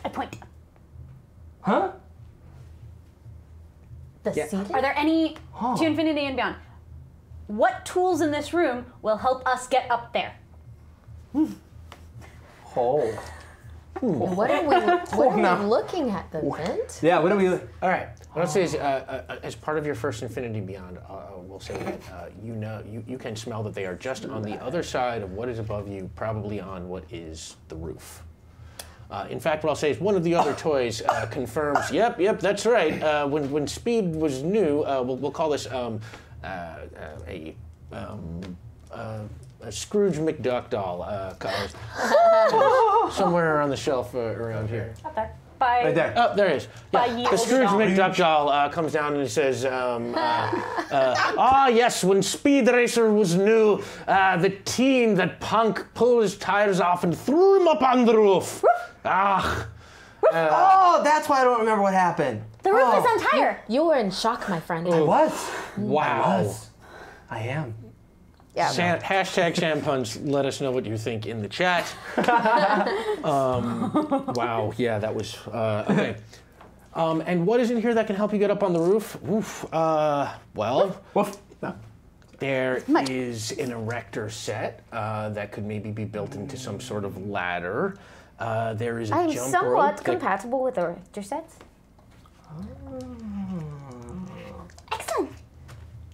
I point. Huh? The Yeah. ceiling? Are there any to infinity and beyond? What tools in this room will help us get up there? Oh. What are we looking at? The vent? Yeah, what are we... All right. What I'll say is, as part of your first Infinity Beyond, we'll say that you can smell that they are just on the other side of what is above you, probably on what is the roof. In fact, what I'll say is one of the other toys confirms. Yep, that's right. When Speed was new, we'll call this a Scrooge McDuck doll, somewhere on the shelf around here. Up there. By Right there. Oh, there it is. By Yeah. ye The olde Scrooge doll. McDuck doll comes down and it says, yes, when Speed Racer was new, the team that Punk pulled his tires off and threw him up on the roof. Oh, that's why I don't remember what happened. the roof is on tire. You were in shock, my friend. What? Wow. I am. Yeah. Hashtag Sampunch, let us know what you think in the chat. Wow, yeah, that was, okay. And what is in here that can help you get up on the roof? Oof, well, Woof. No. there is an erector set that could maybe be built into some sort of ladder. There is a I'm jump somewhat rope. that- compatible with erector sets. Excellent.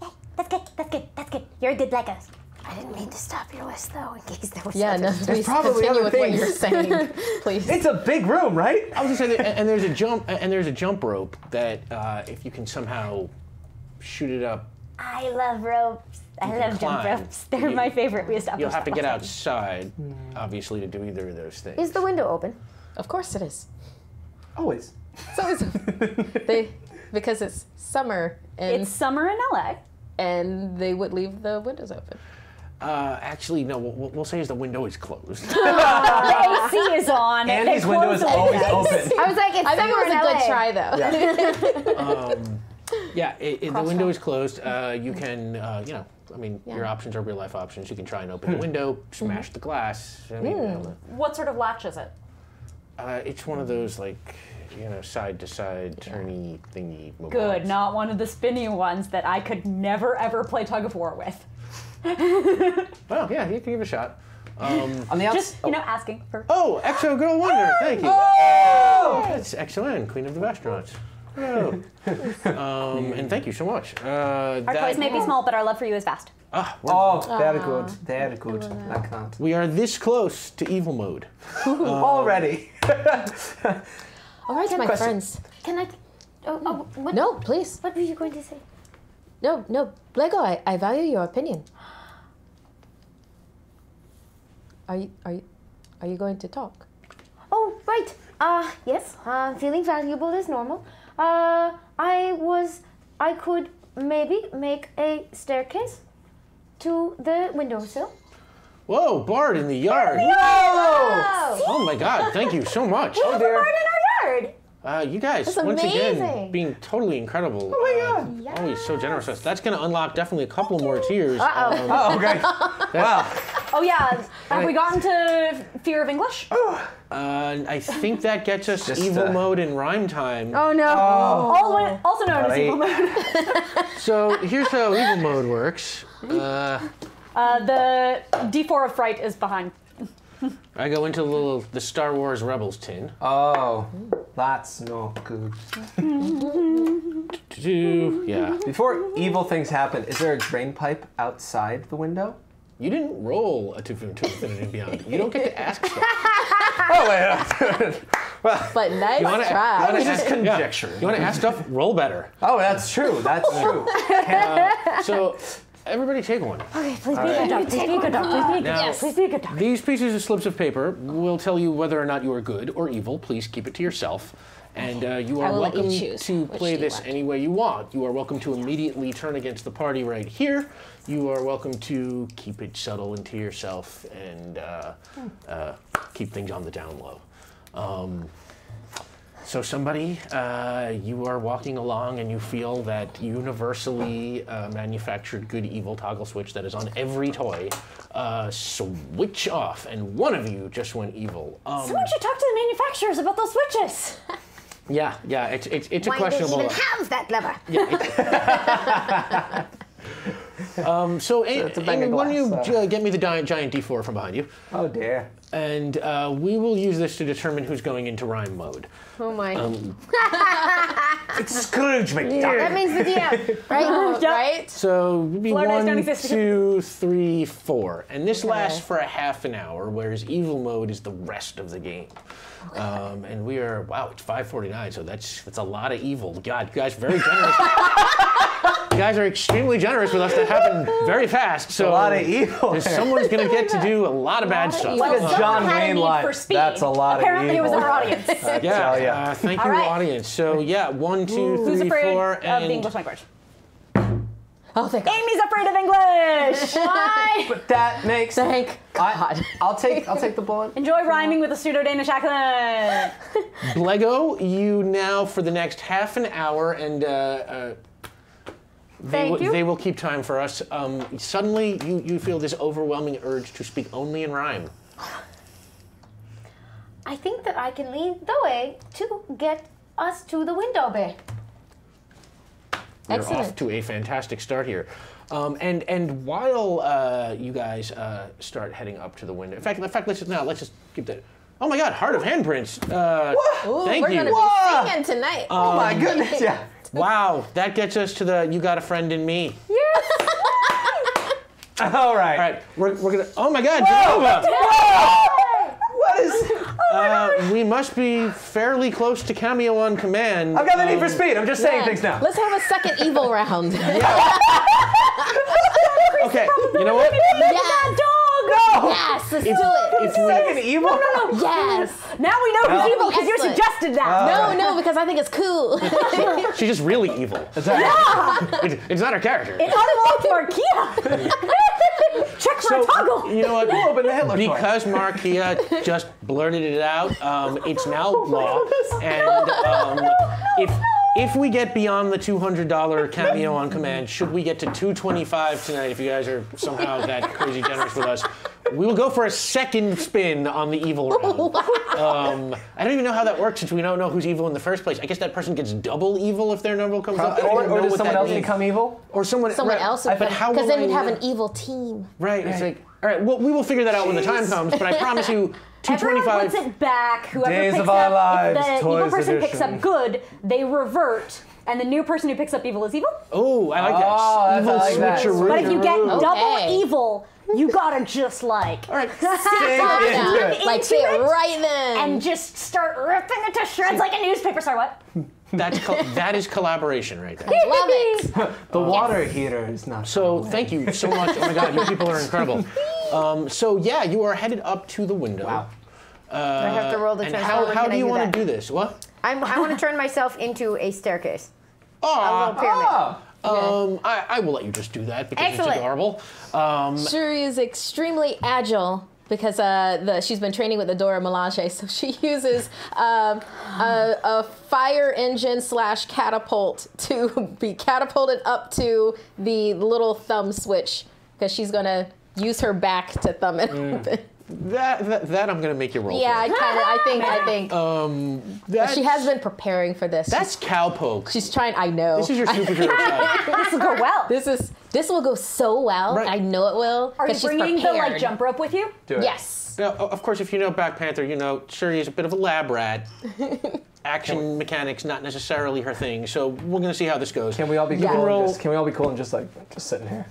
Yay, that's good. You're a good Lego. I didn't mean to stop your list, though, in case there was Yeah, no, something. please probably continue other with what things. you're saying, please. It's a big room, right? I was gonna say, and there's a jump rope that if you can somehow shoot it up I love ropes. I love jump climb. ropes. They're my favorite. We established You'll have to that get last outside, obviously, to do either of those things. Is the window open? Of course it is. Always. It's always because it's summer time. and It's summer in LA. and they would leave the windows open. Actually, no. What we'll say is the window is closed. The AC is on. Andy's They window close is the always windows. open. I was like, it's I think it summer was in a LA. good try though. Yeah, the window is closed. You can, I mean, your options are real life options. You can try and open the window, smash the glass. I mean, What sort of latch is it? it's one of those like, side to side turny thingy. Good, mobiles. not one of the spinny ones that I could never ever play tug of war with. Well, yeah, you can give it a shot. On the outside. Just asking for. Oh, Exo Girl Wonder, thank you. That's excellent, Queen of the Restaurants. Oh. And thank you so much. Our toys may be small, but our love for you is vast. Very good. Very good. I can't. We are this close to evil mode. Already. All right, my question. friends. Can I? What? No, please. What were you going to say? No, Lego. I value your opinion. Are you going to talk? Oh, right. Yes. Feeling valuable is normal. I could maybe make a staircase to the windowsill. Whoa, Bard in the yard. Oh! Oh my God, thank you so much. We have a bird in our yard. You guys, That's once again, amazing. being totally incredible. Oh my God. Always so generous with us. That's going to unlock definitely a couple more tiers. Oh, okay. Wow. Oh yeah. Have we gotten to fear of English? I think that gets us Just, evil mode in rhyme time. Oh no. Also known as evil mode. So here's how evil mode works. The D4 of fright is behind. I go into the Star Wars Rebels tin. Oh, that's not good. Yeah. Before evil things happen, is there a drain pipe outside the window? You didn't roll a 2 to Infinity and Beyond. You don't get to ask stuff. Oh, wait. But nice wanna- try. you wanna Just ask- conjecture. You want to ask stuff? Roll better. Oh, that's true. That's true. So everybody take one. Okay, please be a good dog. Please be a good dog. Please be a good Now, dog. Please be a good dog. These pieces of slips of paper will tell you whether or not you are good or evil. Please keep it to yourself. And you I are will let you welcome choose to which play do you this want. any way you want. You are welcome to immediately turn against the party right here. You are welcome to keep it subtle and to yourself and keep things on the down low. So somebody, you are walking along and you feel that universally manufactured good evil toggle switch that is on every toy switch off, and one of you just went evil. Someone should talk to the manufacturers about those switches. Yeah, it's a Why do they questionable. even have that lever? So, it's a bang Amy, of why don't you glass, get me the giant D4 from behind you, Oh, dear. and we will use this to determine who's going into rhyme mode. Oh my. It's Scrooge McDuck. That means the DM, right? Right? So it'd be Florida don't 1, exist. 2, 3, 4, and this lasts for a half an hour, whereas evil mode is the rest of the game. And we are it's 5:49, so that's a lot of evil. God, you guys are very generous. You guys are extremely generous with us. That happened very fast. So A lot of evil. someone's gonna get to do a lot of bad stuff. evil. Like a John had a Wayne need line. for speed. That's a lot Apparently of it evil. was our audience. Tell Yeah, ya. thank you, All right. audience. So 1, 2, Who's 3, afraid 4, of the and English language? Oh, thank God. Amy's afraid of English. Why? But that makes. Thank God. I'll take the bullet. Enjoy rhyming with a pseudo-Danish accent. Blego, you now for the next half an hour, and Thank you. they will keep time for us. Suddenly, you feel this overwhelming urge to speak only in rhyme. I think that I can lead the way to get us to the window bay. We're Excellent. off to a fantastic start here. And while you guys start heading up to the window, in fact, let's just keep that. Oh my God, Heart of Handprints. Ooh, Thank we're you. gonna be singing tonight. Oh my goodness. Yeah. Wow, that gets us to the You Got a Friend in Me. All right. All right, we're gonna. Oh my God, Genova! What is? We must be fairly close to cameo on command. I've got the need for speed. I'm just saying things now. Let's have a second evil round. Okay, you know what? Yes. No! Yes, let's do it. Second evil? Yes. Now we know who's evil because you Excellent. suggested that. No, because I think it's cool. She's just really evil. That's right. It's not her character. It unlocked Markia. Check for a toggle. You know what? Open the Hitler toy. Because Markia just blurted it out, it's now law. And if we get beyond the $200 cameo on command, should we get to $225 tonight, if you guys are somehow that crazy generous with us, we will go for a second spin on the evil round. I don't even know how that works since we don't know who's evil in the first place. I guess that person gets double evil if their number comes up. I don't even know Or does what someone that else means. become evil? Or someone right, else, but how because will then we'd I have know? an evil team. Right, it's like, all right, well, we will figure that out when the time comes, but I promise you, Everyone puts $225. it back. Whoever Days picks of Our up, Lives, if the evil Toys person picks edition. up good, they revert, and the new person who picks up evil is evil. Oh, I like that. Oh, Evil I like that. switcheroo. But if you get Okay. double evil, you gotta just like All right. Like say it right then. and just start ripping it to shreds like a newspaper. Sorry, what? That is collaboration right there. Love it. The water heater is not. So thank you so much. Oh my God, you people are incredible. So yeah, you are headed up to the window. Wow. Do I have to roll the And transformer? how Can do I you want that? to do this? What? I want to turn myself into a staircase. A Aw. little pyramid. Oh! I will let you just do that because Excellent. it's adorable. Shuri is extremely agile because she's been training with the Dora Milaje, so she uses a fire engine / catapult to be catapulted up to the little thumb switch because she's gonna use her back to thumb it. That I'm gonna make you roll. Yeah, for. I think. But she has been preparing for this. That's cowpoke. She's trying. I know. This is your superhero side. This will go well. This will go so well. Right. I know it will. Are you 'cause she's bringing the prepared. like jump rope with you? Do it. Yes. Now, of course, if you know Black Panther, you know Shuri is a bit of a lab rat. Action mechanics not necessarily her thing, so we're gonna see how this goes. Can we all be Yeah. cool? Roll- And just, can we all be cool and just sitting here?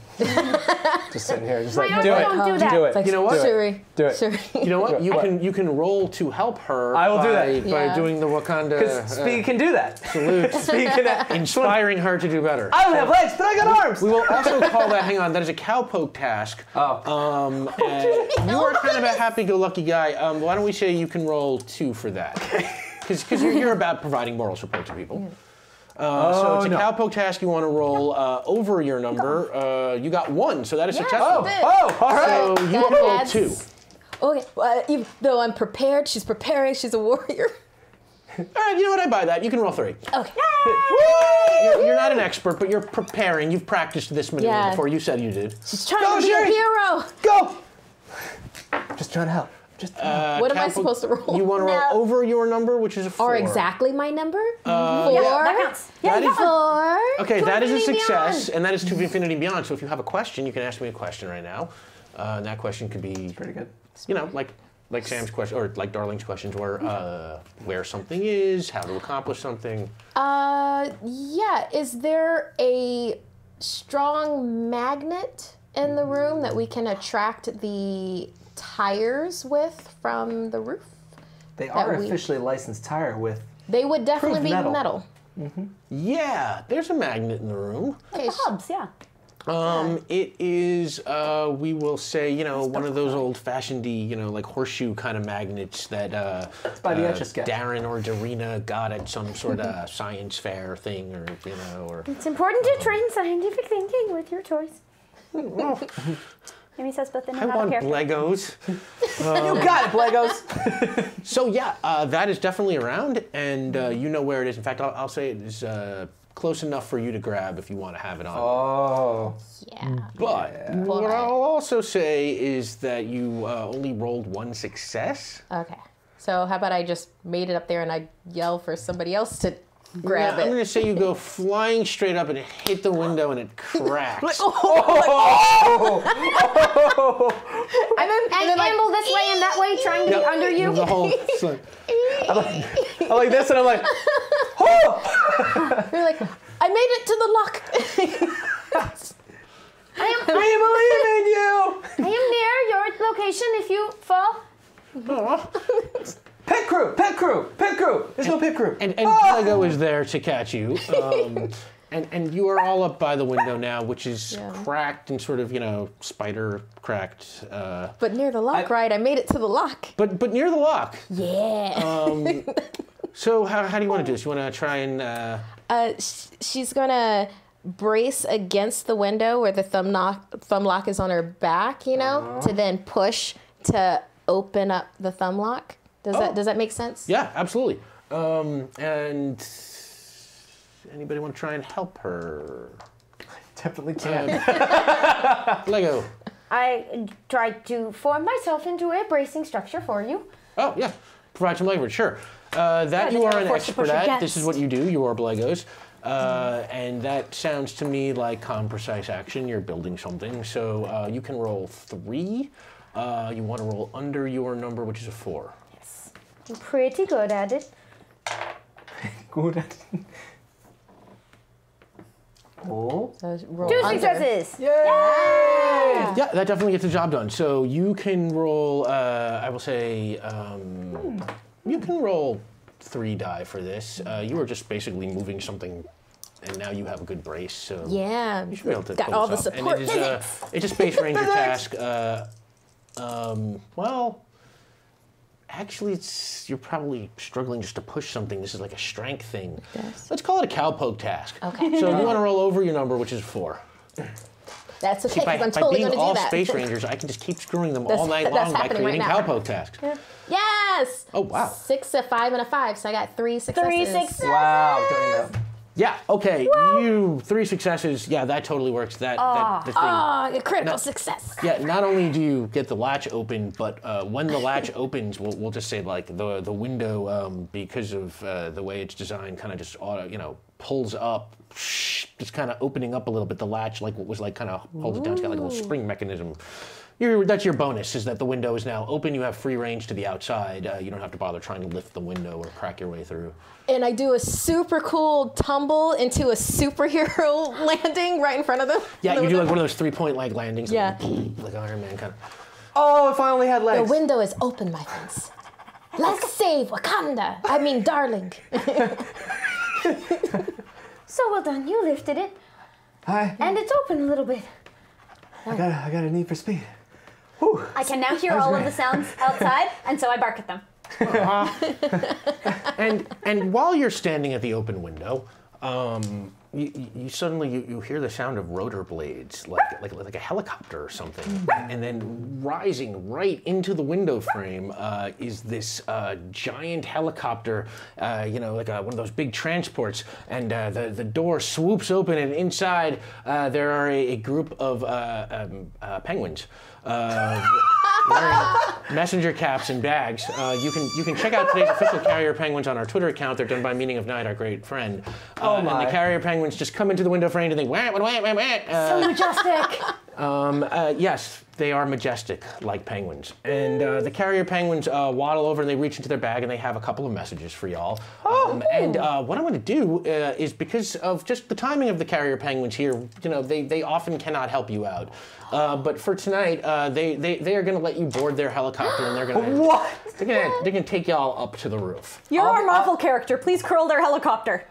Just sitting here, just like Why do don't it. do that? Do it. Like, You know what? Shuri. Do it. Shuri. You know what? What? You can roll to help her. I will do by, that. by Yeah. doing the Wakanda Because Speed can do that. salute, Speed can. inspiring her to do better. I don't have legs, but I got arms. We will also call that. Hang on, that is a cowpoke task. Oh. And you are kind of a happy-go-lucky guy. Why don't we say you can roll 2 for that? Because you're about providing moral support to people. So it's a no. cowpoke task. You want to roll over your number. You got 1, so that is successful. Oh, all right. So you That roll adds- 2. Okay. Even though I'm prepared, she's preparing. She's a warrior. All right, you know what? I buy that. You can roll 3. Okay. You're not an expert, but you're preparing. You've practiced this maneuver Yeah. before. You said you did. She's trying Go, to be Shuri. a hero. Go. Just trying to help. Just. What am I Cowpoke- supposed to roll? You want to roll No. over your number, which is a 4. Or exactly my number? 4. That counts. That is- 4. Okay, that is a infinity success, and that is to infinity beyond. So if you have a question, you can ask me a question right now. And that question could be, Pretty good. you know, like Sam's question, or like Darling's questions were where something is, how to accomplish something. Yeah. Is there a strong magnet in the room that we can attract the tires with from the roof? They are we- officially licensed tire with. They would definitely be metal. metal. Yeah, there's a magnet in the room. Okay, Hubs, yeah. It is, we will say, you know, one of those old-fashioned, you know, like horseshoe kind of magnets that by the Etch-a-Sketch. Darren or Darina got at some sort of science fair thing, or you know, or. It's important to train scientific thinking with your toys. Amy says both in I and out of want character. Legos. You got it, Legos. So yeah, that is definitely around, and you know where it is. In fact, I'll say it is close enough for you to grab if you want to have it on. Oh. yeah. But what I'll also say is that you only rolled 1 success. Okay. So how about I just made it up there and I yell for somebody else to grab I'm it? going to say you go flying straight up and it hit the window and it cracks. I amble this way and that way, trying to be under you. The whole, it's like, I'm like this, and I'm like, oh! You're like, I made it to the lock. I am near your location if you fall. crew, pit crew, pit crew. There's no pit crew. And Lego is there to catch you. And you are all up by the window now, which is cracked and sort of, spider cracked. But near the lock, right? I made it to the lock. But near the lock. Yeah. So how do you want to do this? You want to try and... She's gonna brace against the window where the thumb lock is on her back, to then push to open up the thumb lock. Does that make sense? Yeah, absolutely. And anybody want to try and help her? Definitely can. Lego. I tried to form myself into a bracing structure for you. Oh, yeah. Provide some leverage, sure. That you are an expert at. This is what you do. You are Legos. And that sounds to me like calm, precise action. You're building something. So you can roll 3. You want to roll under your number, which is a 4. Yes. I'm pretty good at it. Good at it. Oh. So roll 2 under. successes. Yay! Yeah, that definitely gets the job done. So you can roll, I will say, you can roll 3 die for this. You are just basically moving something, and now you have a good brace. So Yeah. you should be able to Got pull all this the off. support. And it is, it's a Space Ranger task. Well, actually, you're probably struggling just to push something. This is like a strength thing. Yes. Let's call it a cowpoke task. Okay. So you want to roll over your number, which is 4. That's okay, See, because I'm by totally being going to all do that. Space Rangers, I can just keep screwing them That's- all night that's long by happening right creating now. cowpoke tasks. Yes! Oh, wow. 6, a 5, and a 5, so I got 3 successes. 3 successes. Wow, doing that. Yeah, okay. You 3 successes. Yeah, that totally works. The thing. Oh, a critical success. Yeah, not only do you get the latch open, but when the latch opens, we'll just say like the window, because of the way it's designed, kind of just pulls up, just kind of opening up a little bit. The latch, like what was like kind of holds it down. It's got like a little spring mechanism. That's your bonus, is that the window is now open. You have free range to the outside. You don't have to bother trying to lift the window or crack your way through. And I do a super cool tumble into a superhero landing right in front of them. Yeah, you do like one of those 3-point like landings. Yeah. Like Iron Man kind of. Oh, if I only had The legs. window is open, my friends. Let's save Wakanda. I mean, darling. So well done. You lifted it. Hi. And it's open a little bit. I got a need for speed. I can now hear all of the sounds outside, and so I bark at them. And while you're standing at the open window, you suddenly hear the sound of rotor blades, like a helicopter or something, and then rising right into the window frame is this giant helicopter, like one of those big transports, and the door swoops open, and inside there are a group of penguins. Wearing messenger caps and bags. You can check out today's official Carrier Penguins on our Twitter account. They're done by Meaning of Night, our great friend. Oh my. And the Carrier Penguins just come into the window frame and they wah, wah, wah, wah, wah. So majestic. Yes, they are majestic like penguins. And the Carrier Penguins waddle over and they reach into their bag and they have a couple of messages for y'all. And what I'm going to do is, because of just the timing of the Carrier Penguins here, they often cannot help you out. But for tonight, they are going to let you board their helicopter and they're going to What? They're going to take y'all up to the roof. You're our Marvel character. Please curl their helicopter.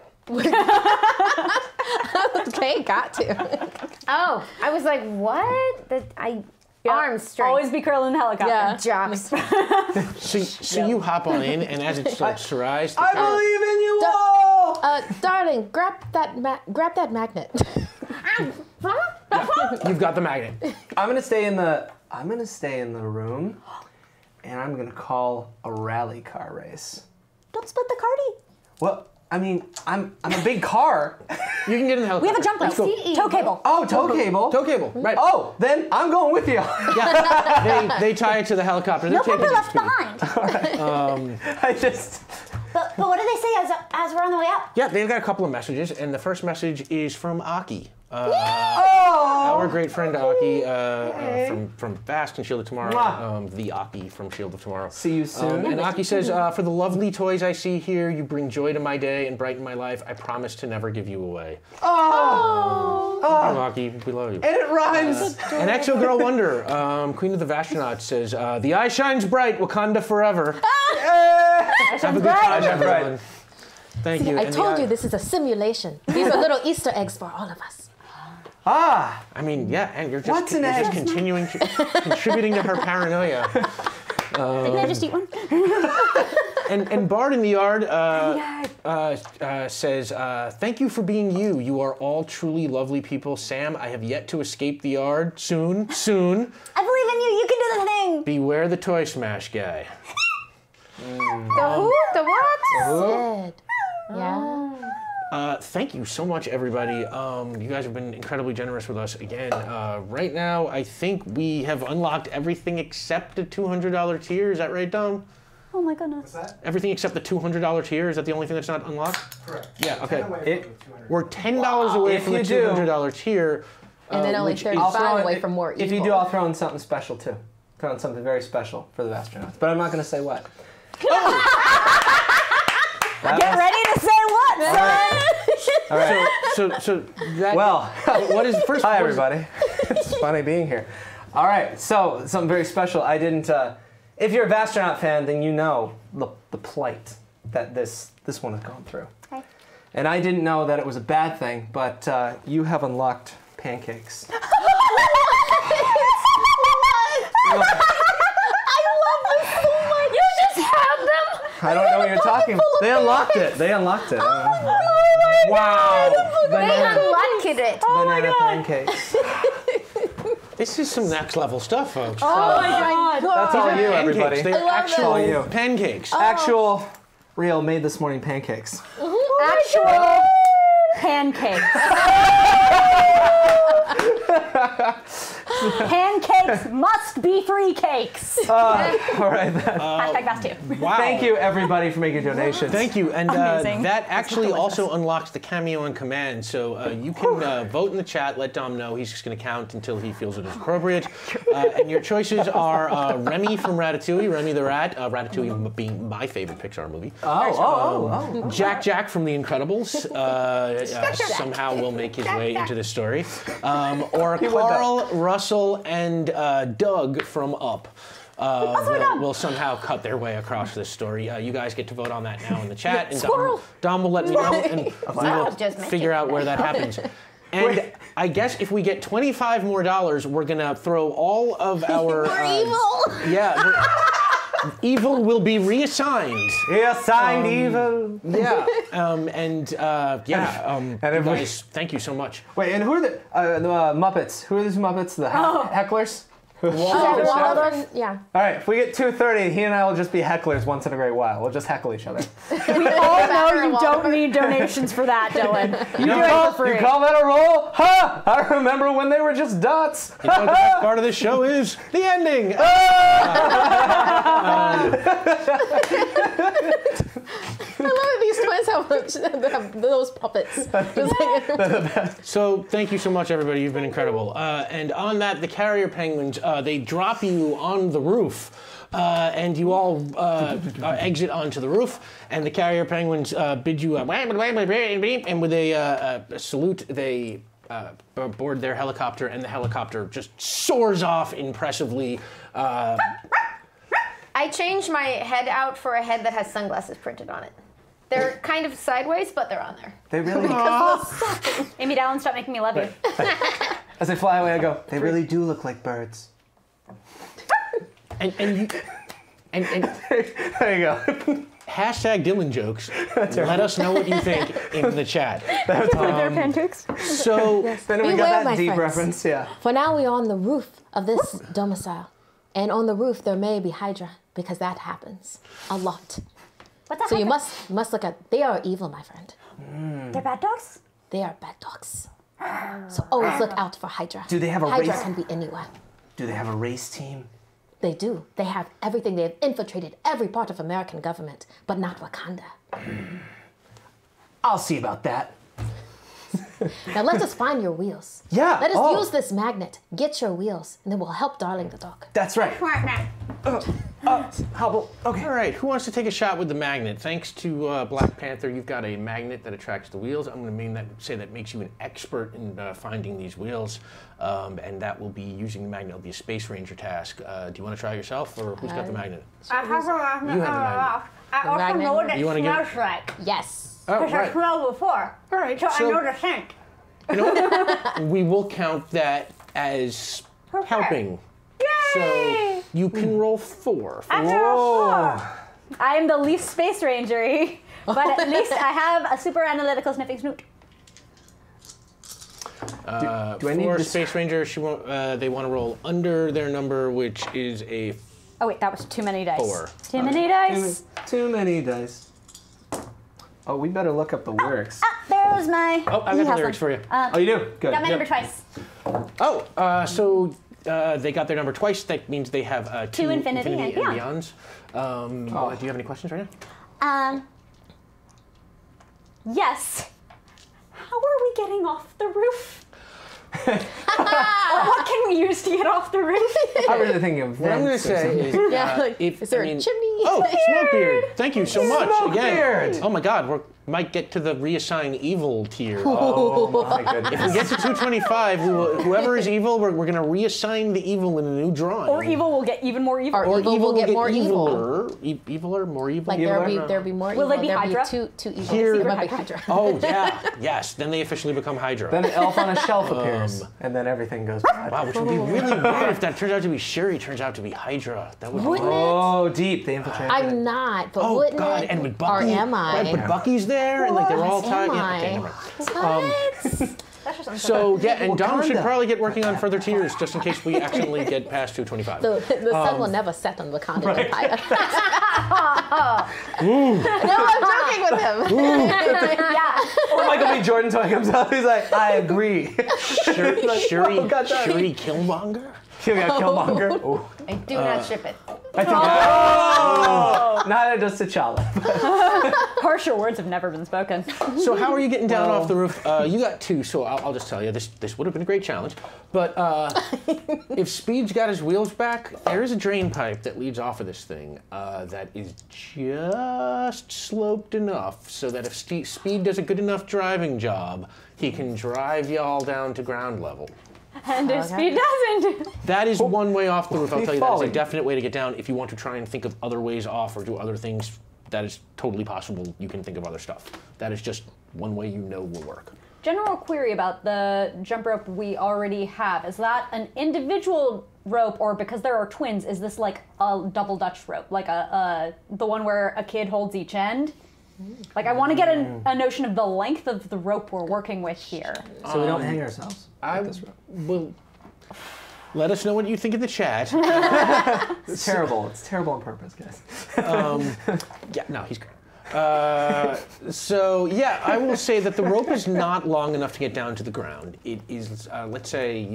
Okay, got to. Oh, I was like, what? Arm strength. Always be curling the helicopter. Yeah. Jocks. So you hop on in, and as it starts to rise, I believe in you all. Darling, grab that magnet. you've got the magnet. I'm gonna stay in the room, and I'm gonna call a rally car race. Don't split the carty. Well, I mean, I'm a big car. You can get in the helicopter. We have a jump rope. Let's go. Tow cable. Oh, tow cable. Tow cable, right. Oh, then I'm going with you. Yeah, they tie it to the helicopter. They're No taking pupper it left speed. behind. I just. But what do they say as we're on the way out? Yeah, they've got a couple of messages, and the first message is from Aki. Oh. Our great friend Aki from Fast and Shield of Tomorrow. Mwah. The Aki from Shield of Tomorrow. See you soon. And Aki says, for the lovely toys I see here, you bring joy to my day and brighten my life. I promise to never give you away. Oh. Oh, Aki, we love you. And it rhymes. And Exo Girl Wonder, Queen of the Vastronauts, says, the eye shines bright, Wakanda forever. Have a good time, Chef Wright. everyone. Thank you. I And told the- you this is a simulation. These are little Easter eggs for all of us. Ah, I mean, yeah, and you're just, What's an egg? continuing contributing to her paranoia. Can I just eat one? And Bard in the Yard says, thank you for being you. You are all truly lovely people. Sam, I have yet to escape the yard. Soon. I believe in you. You can do the thing. Beware the toy smash guy. The who? The what? Sid. Yeah. Thank you so much, everybody. You guys have been incredibly generous with us again. Right now, I think we have unlocked everything except the $200 tier. Is that right, Dom? Oh my goodness. Everything except the $200 tier. Is that the only thing that's not unlocked? Correct. Yeah. Okay. We're We're $10 away If from the you do- $200 tier. And then only which is- 35 away from more evil. If you do, I'll throw in something special too. Throw in something very special for the astronauts. But I'm not going to say what. Get ready to say what, son? All right. So that. Well, what is first? hi what is- everybody. It's funny being here. All right. So something very special. I didn't. If you're a Astronaut fan, then you know the plight that this one has gone through. Okay. And I didn't know that it was a bad thing, but you have unlocked pancakes. I don't know what you're talking about. They unlocked it. They unlocked it. Wow. Banana, Unlocked it. banana pancakes. This is some next level stuff, folks. Oh my god. That's all you, Pancakes. everybody. They're love actual All you. pancakes. Actual, real, made this morning pancakes. Actual pancakes. Pancakes must be free cakes. All right, then. Hashtag fast too. Wow. Thank you, everybody, for making donations. Thank you, and Amazing. that actually also unlocks the cameo on command. So you can vote in the chat. Let Dom know he's just going to count until he feels it is appropriate. And your choices are Remy from Ratatouille, Remy the Rat, Ratatouille being my favorite Pixar movie. Oh. Jack from The Incredibles somehow will make his way into this story. Or Carl, Russell, and Doug from Up. Will somehow cut their way across this story. You guys get to vote on that now in the chat, and Dom will let me know, and we will Just figure out where that happens. And I guess if we get $25 more, we're gonna throw all of our. Yeah. Evil will be reassigned. Reassigned evil. Yeah. And you if we- guys, thank you so much. Wait, and who are the Muppets? Who are these Muppets? The hecklers? Yeah. All right, if we get 2:30, he and I will just be hecklers once in a great while. We'll just heckle each other. We all know you don't need donations for that, Dylan. You do it for free. You call that a roll? Ha! I remember when they were just dots. You know what the best part of this show is? The ending. I love that these twins have those puppets. Just like, So thank you so much, everybody. You've been incredible. And on that, the carrier penguins, they drop you on the roof. And you all exit onto the roof, and the carrier penguins bid you and with a salute, they board their helicopter, and the helicopter just soars off impressively. I changed my head out for a head that has sunglasses printed on it. They're kind of sideways, but they're on there. They really, Amy Dallin, stop making me love you. as they fly away, I go, they really do look like birds. And There you go. hashtag Dylan jokes. Let us know what you think in the chat. Their pancakes. So Then we Beware, got my that deep friends. reference, yeah. For now, we are on the roof of this domicile. And on the roof, there may be Hydra, because that happens a lot. What's that? So you must look at, they are evil, my friend. They're bad dogs? They are bad dogs. So always look out for Hydra. Do they have a Hydra race? can be anywhere. Do they have a race team? They do. They have everything. They have infiltrated every part of American government, but not Wakanda. I'll see about that. Now let us find your wheels. Yeah. Let us oh, use this magnet. Get your wheels, and then we'll help Darling the dog. That's right. Hubble. Okay. All right, who wants to take a shot with the magnet? Thanks to Black Panther, you've got a magnet that attracts the wheels. I'm going to say that makes you an expert in finding these wheels, and that will be using the magnet. It'll be a Space Ranger task. Do you want to try yourself, or who's got the magnet? I have a magnet. You have the magnet. I also magnet. know what it You wanna smells like. Yes. Oh, Because I smelled before. All right, So I so know the scent. you know what? We will count that as helping. So you can roll 4. I rolled 4. I am the least Space Ranger-y, but at least I have a super analytical sniffing snoot. Do I need For this? Space Ranger, they want to roll under their number, which is a Oh wait, that was too many dice. 4. Too many dice. Too many dice. Oh, we better look up the lyrics. There's my. Oh, I've got the lyrics for you. Oh, you do? Good. Got my number twice. Oh, so they got their number twice. That means they have two infinity and beyonds. Do you have any questions right now? Yes. How are we getting off the roof? Or what can we use to get off the roof? I'm really thinking of What I'm going to vents or say something. is, Is there a chimney? Oh, Smokebeard! Thank you so much. Smokebeard! Again. Oh my God, we might get to the reassign evil tier. Oh my If we goodness. get to 225, whoever is evil, we're going to reassign the evil in a new drawing. Or evil will get even more evil. Or evil will get more evil. Eviler, more evil. Like there'll be more evil. Will they be there'll Hydra? Be two evil. Here- It might be Hydra. Oh yeah, yes. Then they officially become Hydra. Then an elf on a shelf appears, and then everything goes bad. Wow, which would be really weird if that turns out to be Shuri, turns out to be Hydra. That would be Wouldn't it? Oh, deep. They infiltrate. I'm not, but Oh wouldn't God! it? And with Or Bucky, am I? right? But Bucky's there, and like they're all tied. Am Yeah, I? okay, never mind. What? So yeah, and Dom should Wakanda. probably get working on further tiers just in case we accidentally get past 225. The sun will never set on Wakanda Empire. No, I'm joking with him. Yeah. Oh, Michael B. Jordan toy comes out. He's like, I agree. Shuri, Whoa, got that. Shuri Killmonger. Here we got Killmonger. Oh. I do not ship it. I think oh! Not just T'Challa. Harsher words have never been spoken. So how are you getting down off the roof? You got 2, so I'll just tell you, this would have been a great challenge. But if Speed's got his wheels back, there is a drain pipe that leads off of this thing that is just sloped enough so that if Speed does a good enough driving job, he can drive y'all down to ground level. And if Speed doesn't. That is one way off the roof. I'll He's tell you that is falling. a definite way to get down. If you want to try and think of other ways off or do other things, that is totally possible. You can think of other stuff. That is just one way you know will work. General query about the jump rope we already have. Is that an individual rope, or because there are twins, is this like a double Dutch rope? Like the one where a kid holds each end? Like I want to get a notion of the length of the rope we're working with here. So we don't hang ourselves. I will let us know what you think in the chat. It's terrible. It's terrible on purpose, guys. Yeah, no, he's great. So yeah, I will say that the rope is not long enough to get down to the ground. It is, let's say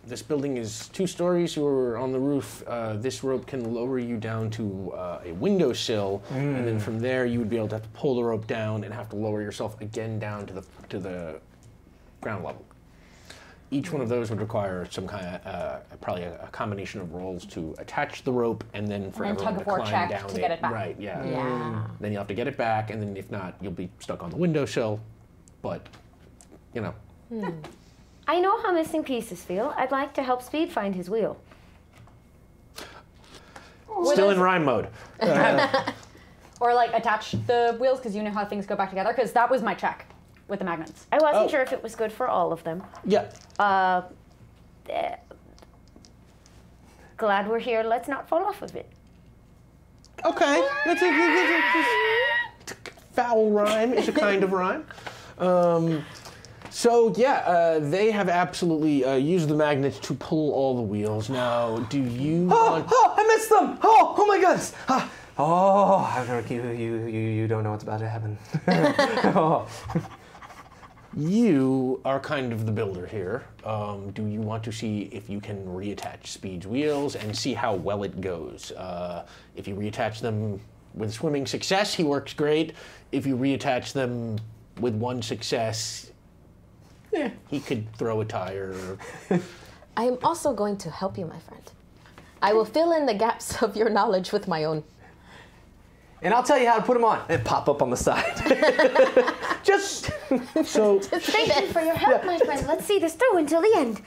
this building is 2 stories, you're on the roof, this rope can lower you down to a windowsill, and then from there you would be able to have to pull the rope down and have to lower yourself again down to the ground level. Each one of those would require some kind of, probably a combination of rolls to attach the rope and then for And then everyone to tug-of-war climb check down to get it back. Right, yeah. Yeah. Then you'll have to get it back, and then if not, you'll be stuck on the windowsill. But, you know. I know how missing pieces feel. I'd like to help Speed find his wheel. Still in rhyme mode. Or like attach the wheels because you know how things go back together. Because that was my check with the magnets. I wasn't Oh. sure if it was good for all of them. Yeah. Glad we're here. Let's not fall off of it. Okay. That's a foul rhyme is a kind of rhyme. So yeah, they have absolutely used the magnets to pull all the wheels. Now, do you want... Oh, I missed them! Oh my goodness! You don't know what's about to happen. Oh. You are kind of the builder here. Do you want to see if you can reattach Speed's wheels and see how well it goes? If you reattach them with swimming success, he works great. If you reattach them with 1 success, he could throw a tire. I am also going to help you, my friend. I will fill in the gaps of your knowledge with my own. And I'll tell you how to put them on. And pop up on the side. Just So, Thank you for your help, my friend. Let's see this through until the end.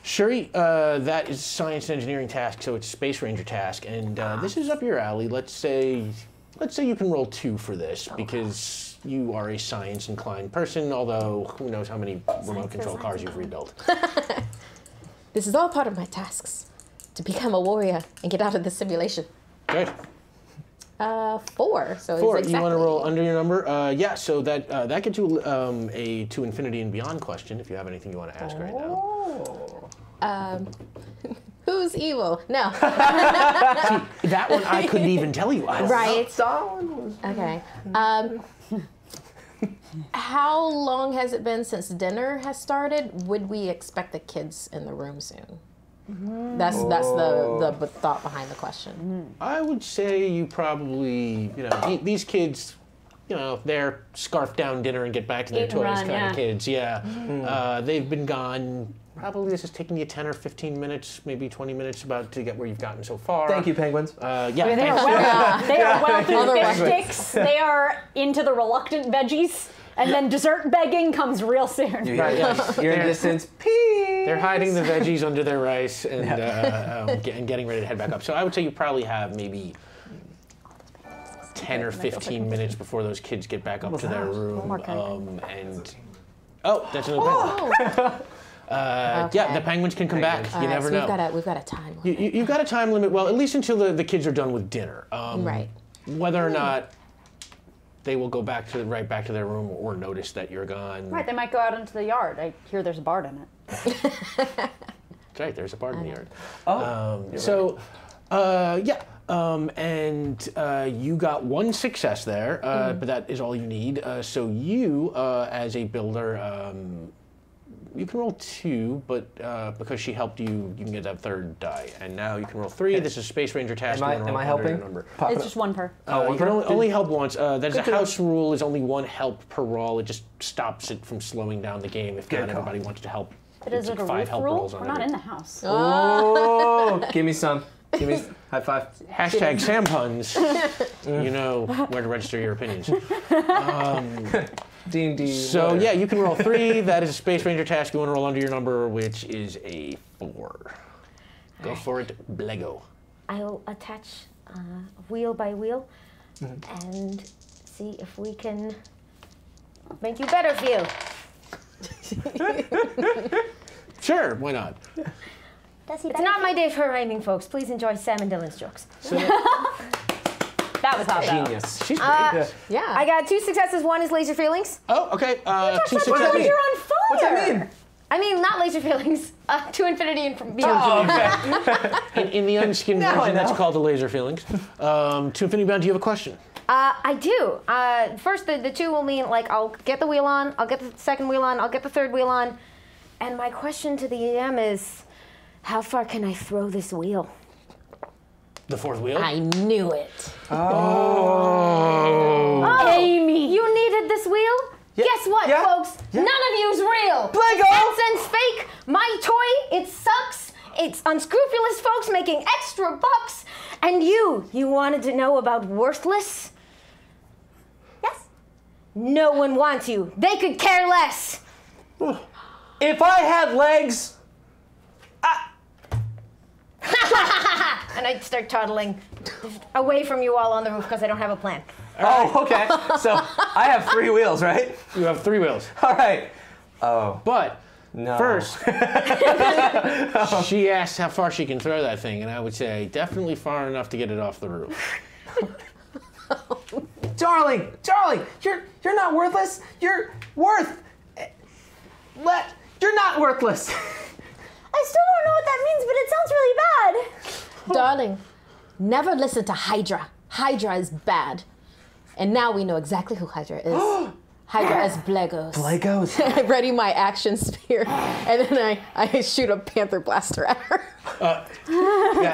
Shuri, that is science and engineering task, so it's Space Ranger task, and this is up your alley. Let's say you can roll 2 for this because you are a science-inclined person. Although who knows how many remote control cars you've rebuilt. This is all part of my tasks. To become a warrior and get out of this simulation. Good. 4. So 4. It's exactly. You want to roll under your number? Yeah. So that gets you a to infinity and beyond question. If you have anything you want to ask right now. Who's evil? No. That one I couldn't even tell you. I don't know. Right. Okay. How long has it been since dinner has started? Would we expect the kids in the room soon? That's the thought behind the question. I would say you probably, these kids, they're scarf down dinner and get back to their Eat and toys run, kind yeah. of kids. Yeah. They've been gone. Probably this is taking you 10 or 15 minutes, maybe 20 minutes about to get where you've gotten so far. thank you, penguins. Yeah. They are thanks. well, they are well through the Otherwise- fish sticks. They are into the reluctant veggies. And then dessert begging comes real soon. Right, yes. You're in distance. Peace. They're hiding the veggies under their rice and getting ready to head back up. So I would say you probably have maybe 10 or 15 minutes before those kids get back up to their room. That's another penguin. Yeah, the penguins can come back. You never know. We've got a time limit. You've got a time limit. Well, at least until the kids are done with dinner. Right. Whether or not they will go right back to their room or notice that you're gone. Right, they might go out into the yard. I hear there's a bard in it. That's right, there's a bard in the yard. And you got 1 success there, but that is all you need. So you, as a builder, you can roll 2, but because she helped you, you can get that 3rd die. And now you can roll 3. This is Space Ranger task. Am I You wanna roll helping? under your number. It's just 1 per. You can only help once. That is a house rule. Is only 1 help per roll. It just stops it from slowing down the game if not everybody wants to help. But is it a 5 roof help rule? rolls on We're not every- in the house. Oh, give me some. Give me high five. Hashtag Sam puns. You know where to register your opinions. D&D. So yeah, you can roll 3. That is a Space Ranger task. You want to roll under your number, which is a 4. Go for it, Blego. I'll attach wheel by wheel and see if we can make you better feel. Sure, why not? It's not my day for rhyming, folks. Please enjoy Sam and Dylan's jokes. That was hot, though. Genius. She's great. Yeah. I got 2 successes. 1 is laser feelings. Oh, okay. 2 What does that successes. mean? You're on fire! What's that mean? I mean, not laser feelings. To infinity and beyond. Oh, okay. In the unskinned Now I version, that's know. called the laser feelings. To Infinity Bound, do you have a question? I do. First, the 2 will mean, like, I'll get the wheel on, I'll get the 2nd wheel on, I'll get the 3rd wheel on. And my question to the EM is, how far can I throw this wheel? The 4th wheel? I knew it. Amy! You needed this wheel? Guess what, Yeah. folks? Yeah. None of you's real. Lego! Nonsense fake. My toy, it sucks. It's unscrupulous folks making extra bucks. And you wanted to know about worthless? Yes. No one wants you. They could care less. If I had legs, And I'd start toddling away from you all on the roof because I don't have a plan. oh, okay. So I have 3 wheels, right? You have 3 wheels. All right. Oh, But no. first, she asked how far she can throw that thing, and I would say definitely far enough to get it off the roof. Darling, you're not worthless. You're worth. You're not worthless. I still don't know what that means, but it sounds really bad. Darling, never listen to Hydra. Hydra is bad. And now we know exactly who Hydra is. Hydra is Blegos. Legos. I ready my action spear, and then I shoot a panther blaster at her. Yeah,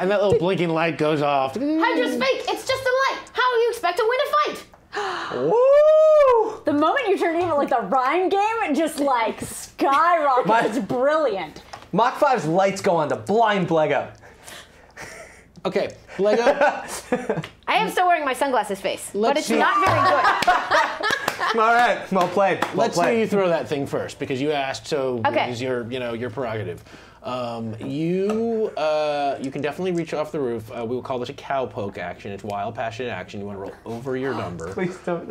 and that little blinking light goes off. Hydra's fake. It's just a light. How do you expect to win a fight? Woo! The moment you turn into like the rhyme game, it just like skyrockets. My- It's brilliant. Mach 5's lights go on to blind Blego. Okay, Lego. I am still wearing my sunglasses face, but Let's it's see. not very good. All right, well played. Let's see you throw that thing first because you asked, so Okay. it is your prerogative. You can definitely reach off the roof. We will call this a cowpoke action. It's wild, passionate action. You want to roll over your number. Please don't.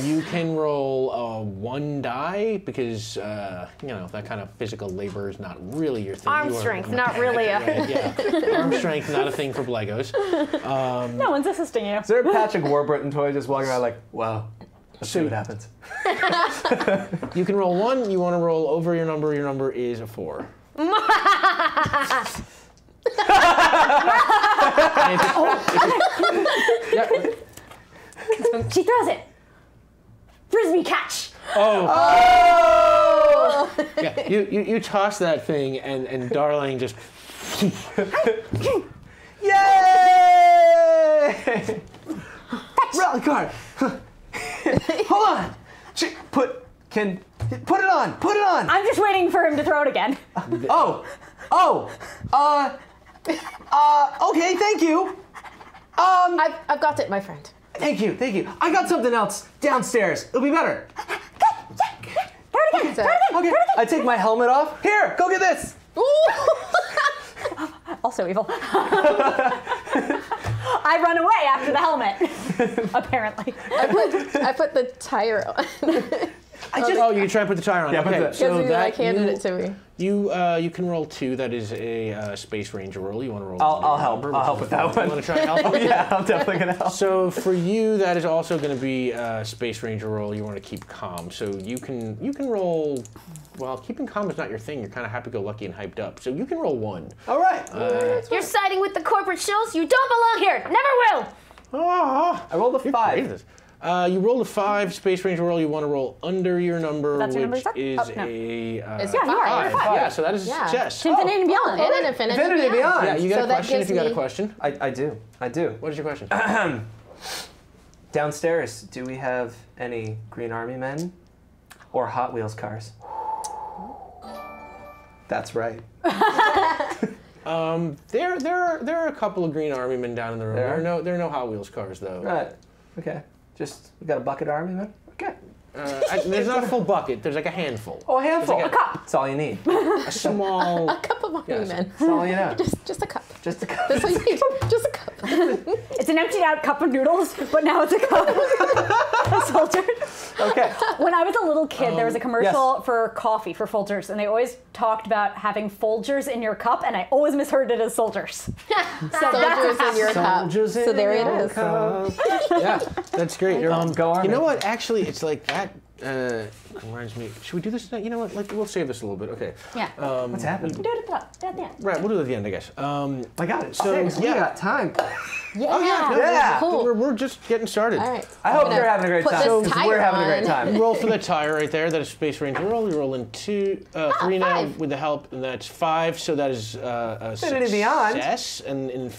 You can roll 1 die because that kind of physical labor is not really your thing. Arm You are strength, a not really a. right, yeah. Arm strength, not a thing for Legos. No one's assisting you. Is there a Patrick Warburton toy just walking around like, wow, let's see what happens? You can roll 1. You want to roll over your number. Your number is a 4. She throws it. Frisbee catch. Oh! Yeah, you toss that thing and Darling just. Yay! Rally card. Hold on. Put it on. Put it on. I'm just waiting for him to throw it again. Okay, thank you. I've got it, my friend. Thank you. I got something else downstairs. It'll be better. Okay, I take my helmet off. Here, go get this. Also evil. I run away after the helmet. Apparently. I put the tire on. Oh, you can try and put the tire on. Yeah, okay, put the- so Because that handed it to me. you can roll 2. That is a Space Ranger roll. You want to roll? I'll help. I'll help with that one. You want to try and help? Oh yeah, I'm definitely gonna help. So for you, that is also going to be a Space Ranger roll. You want to keep calm, so you can roll. Well, keeping calm is not your thing. You're kind of happy-go-lucky and hyped up, so you can roll 1. All right. You're siding with the corporate shills. You don't belong here. Never will. Ah, I rolled a you're 5. great at this. You rolled a 5 Space Ranger roll. You want to roll under your number, That's your which number, is sir? Oh, no. a It's Yeah, you are. five. You're 5. Yeah, so that is a Yeah. success. Infinity and beyond. And an Infinity Infinity Beyond. Yeah, you got So a that question if gives you got a me- question. I do. What is your question? Downstairs, do we have any Green Army men or Hot Wheels cars? That's right. There are a couple of Green Army men down in the room. There There are no Hot Wheels cars though. Right. Okay. Just we got a bucket Army men. Okay. There's not a full bucket. There's like a handful. Oh, a handful. There's like a cup. That's all you need. A small. A cup of Yes. men. That's all you know. Just a cup. Just a cup. That's all you need. Just a cup. It's an emptied out cup of noodles, but now it's a cup of Folgers. Okay. When I was a little kid, there was a commercial yes. for coffee for Folgers, and they always talked about having Folgers in your cup, and I always misheard it as soldiers. Soldiers in your cup. Soldiers So there it in is. cup. Yeah, that's great. Go Army. You know what? Actually, it's like that. Reminds me. Should we do this? You know what? Like we'll save this a little bit. Okay. Yeah. What's happening? Do it at the end. Right. We'll do it at the end, I guess. I got it. So, Six. We yeah. got time. Oh yeah. No, Yeah. Cool. We're just getting started. All right. I hope I'm you're gonna having a great put time. this 'Cause tire we're having a great on. time. You roll for the tire right there. That is Space Ranger roll. You roll in 3 now 5. with the help, and that's 5. So that is a Infinity Beyond. success. And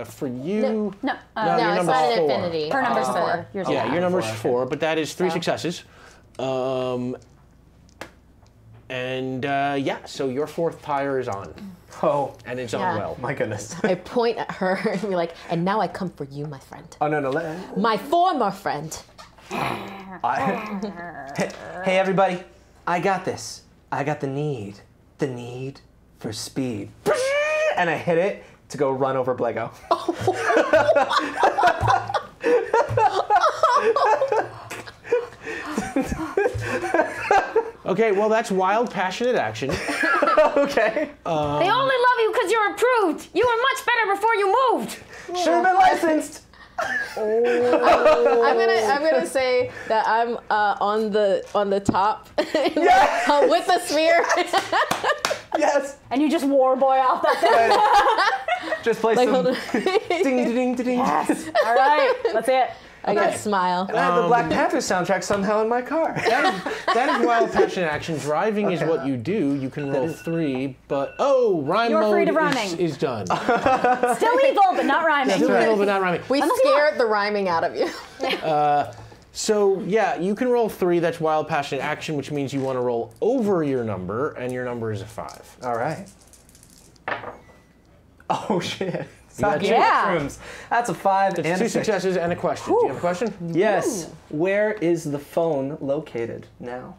for you, No. No, No, your it's number's not an 4. infinity. Her number's Just 4. Yours is Yeah, your number's 4, but that is 3 So. successes. Yeah, so your 4th tire is on, Oh, and it's Yeah. on well. my goodness. I point at her and be like, and now I come for you, my friend. Oh no. My former friend. Hey everybody, I got this. I got the need for speed. And I hit it to go run over Blego. Okay, well that's wild, passionate action. Okay. They only love you because you're approved. You were much better before you moved. Should have been licensed. I'm gonna say that I'm on the top Yes! with the sphere. Yes. And you just war boy off that thing. Just play Like, some hold ding ding ding ding. Yes. All right, that's it. I got a smile. I had the Black Panther soundtrack somehow in my car. That is wild, passionate action. Driving is what you do. You can roll 3, but rhyme You're free to mode rhyming. is done. Still evil, but not rhyming. Still evil, but not rhyming. We scared the rhyming out of you. So yeah, you can roll 3. That's wild, passionate action, which means you want to roll over your number, and your number is a 5. All right. Oh shit. Sake Yeah. mushrooms. That's a 5 It's and 2 a 6. successes and a question. Do you have a question? Yes. Where is the phone located now?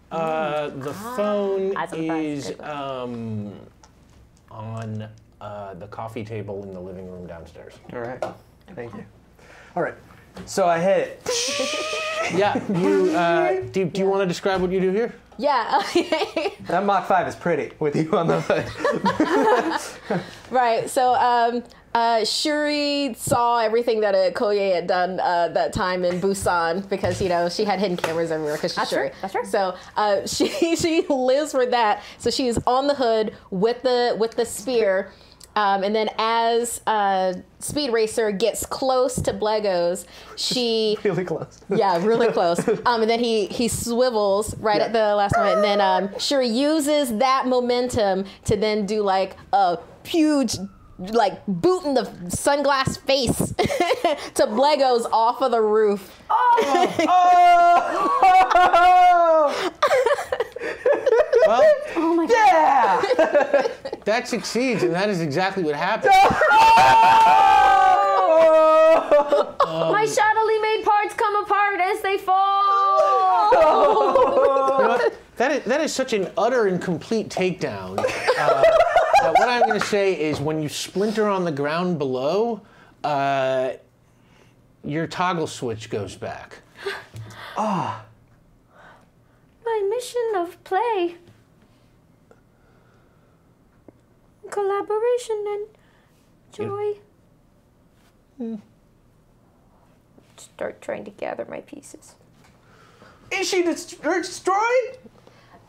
The phone Eyes on the prize. is Good one. on the coffee table in the living room downstairs. All right. Thank you. All right. So I hit it. Yeah. You do you want to describe what you do here? Yeah. That Mach 5 is pretty with you on the hood. Right. So Shuri saw everything that Koye had done that time in Busan because she had hidden cameras everywhere because she's Shuri. That's true. So she lives for that. So she's on the hood with the spear. And then as Speed Racer gets close to Blegos, she Really close. yeah, really close. And then he swivels right at the last moment, and then Shuri uses that momentum to then do like a huge boot in the sunglass face to Blegos off of the roof. Well, Oh my god. Yeah! that succeeds, and that is exactly what happened. My shadowy made parts come apart as they fall. You know what? That is such an utter and complete takedown. That what I'm going to say is when you splinter on the ground below, your toggle switch goes back. My mission of play, collaboration, and joy. Start trying to gather my pieces. Is she destroyed?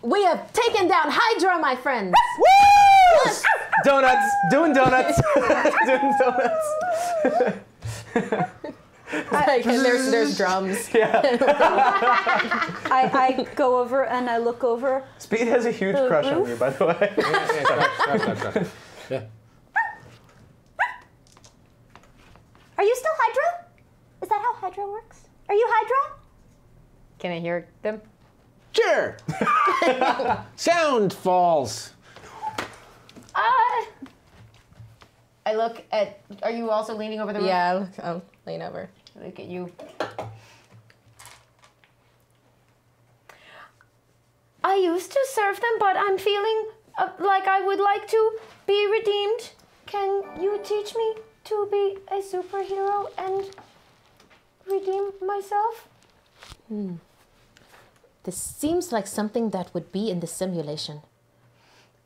We have taken down Hydra, my friends. Woo! Donuts. Doing donuts. Doing donuts. And there's drums. I go over and I look over. Speed has a huge crush on you, by the way. Yeah. Are you still Hydra? Is that how Hydra works? Are you Hydra? Can I hear them? Sure. Sound falls. I look at. Are you also leaning over the roof? Yeah, I'll lean over. Look at you. I used to serve them, but I'm feeling like I would like to be redeemed. Can you teach me to be a superhero and redeem myself? This seems like something that would be in the simulation.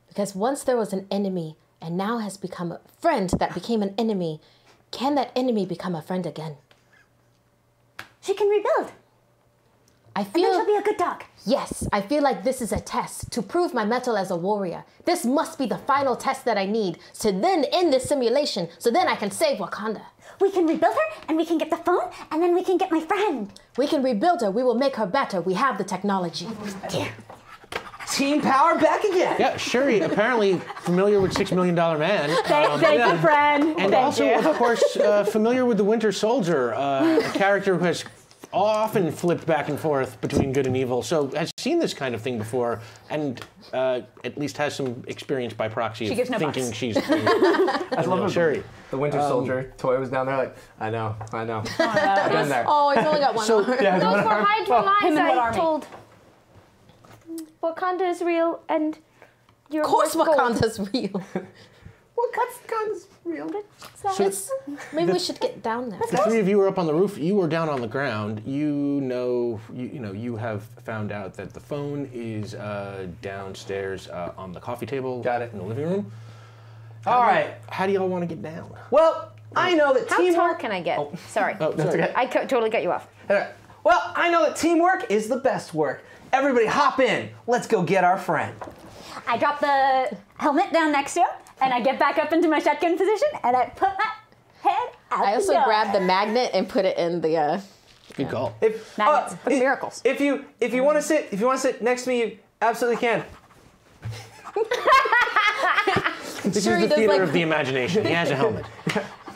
Because once there was an enemy and now has become a friend that became an enemy, can that enemy become a friend again? She can rebuild. I And then feel, she'll be a good dog. yes, I feel like this is a test to prove my mettle as a warrior. This must be the final test that I need to then end this simulation so then I can save Wakanda. We can rebuild her and we can get the phone and then we can get my friend. We can rebuild her. We will make her better. We have the technology. Team power back again. Yeah, Shuri, apparently familiar with $6 Million Man. Thank you, friend. And Thank also, you. of course, familiar with the Winter Soldier, a character who has often flipped back and forth between good and evil. So has seen this kind of thing before, and at least has some experience by proxy of gives no thinking fucks. she's I love it. Shuri. The Winter Soldier toy was down there like, I know. I've been there. Oh, he's only got one So- arm. Yeah, Those were Hydra lies Him and what I army? told. Wakanda is real and you're Of course worth gold. Wakanda's real. What guns real? It's- maybe we should get down there. The three of you were up on the roof. You were down on the ground. You have found out that the phone is downstairs on the coffee table. Got it. In the living room. All right. How do y'all want to get down? Well, I know that How tall teamwork. can I get? Sorry. Oh, That's sorry. okay. I totally cut you off. All right. Well, I know that teamwork is the best work. Everybody hop in. Let's go get our friend. I drop the helmet down next to him and I get back up into my shotgun position and I put my head out I also the door. grabbed the magnet and put it in the. Good call. If Magnets, but miracles. If you want to sit next to me, you absolutely can. This Shuri is the does, theater like- of the imagination. He has a helmet.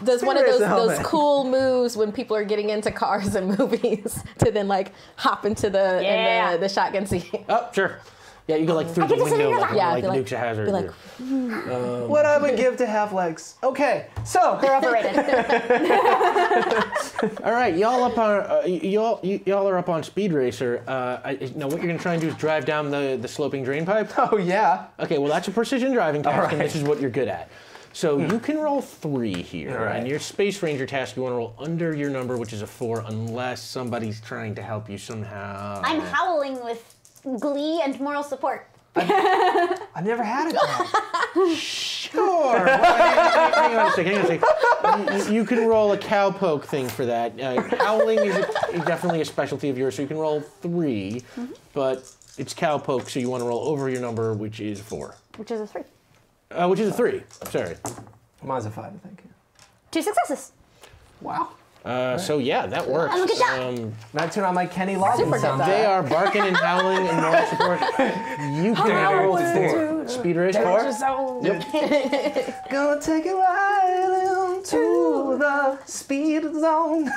Does one of Raise those the helmet. cool moves when people are getting into cars and movies to then like hop into the Yeah. the shotgun seat. Oh, sure. Yeah, you go like through the get to sit in window your like, lap. Yeah, like be like- Dukes of Hazzard. Be like, What I would give to have legs. Okay, so They're overrated. All right, y'all up on y'all are up on Speed Racer. Now what you're gonna try and do is drive down the sloping drain pipe. oh yeah. Okay, well that's a precision driving task, All and right. this is what you're good at. So you can roll 3 here, All right. and your Space Ranger task you want to roll under your number, which is a 4, unless somebody's trying to help you somehow. I'm howling with glee and moral support. I've never had it. Dad. Sure. Well, hang on a second. You can roll a cowpoke thing for that. Howling is definitely a specialty of yours, so you can roll 3, but it's cowpoke, so you want to roll over your number, which is 4. Which is a 3. Which is a 3. Sorry. Mine's a 5, I think. 2 successes. Wow. So yeah, that works. Look at that. Can I turn on my Kenny Loggins sound? They are barking and howling and moral support. You can now roll 4. Speed race 4. Yep. Gonna take it right into the speed zone.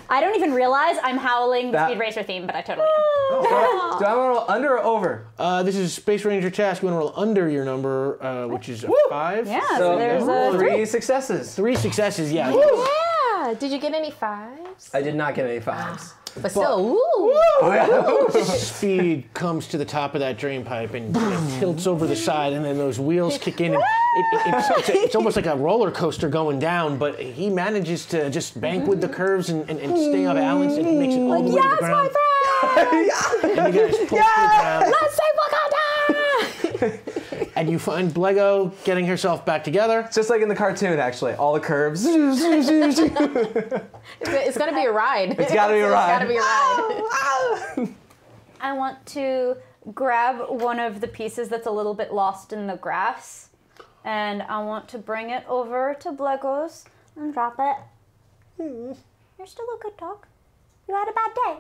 I don't even realize I'm howling the That- Speed Racer theme, but I totally am. Do I want to roll under or over? This is a Space Ranger task. You want to roll under your number, which is a 5. Yeah, So so there's a 3 successes. 3 successes, yeah. yeah. Did you get any 5s? I did not get any 5s. But still, ooh. Speed comes to the top of that drain pipe and tilts over the side, and then those wheels kick in. And it's almost like a roller coaster going down, but he manages to just bank with the curves and stay on balance, and he makes it all the way to the ground. And you guys pull through the ground. Let's say Wakanda! And you find Blego getting herself back together. It's just like in the cartoon, actually. All the curves. It's gonna be a ride. It's gotta be a ride. It's gotta be a ride. I want to grab one of the pieces that's a little bit lost in the grass, and I want to bring it over to Blego's and drop it. You're still a good dog. You had a bad day.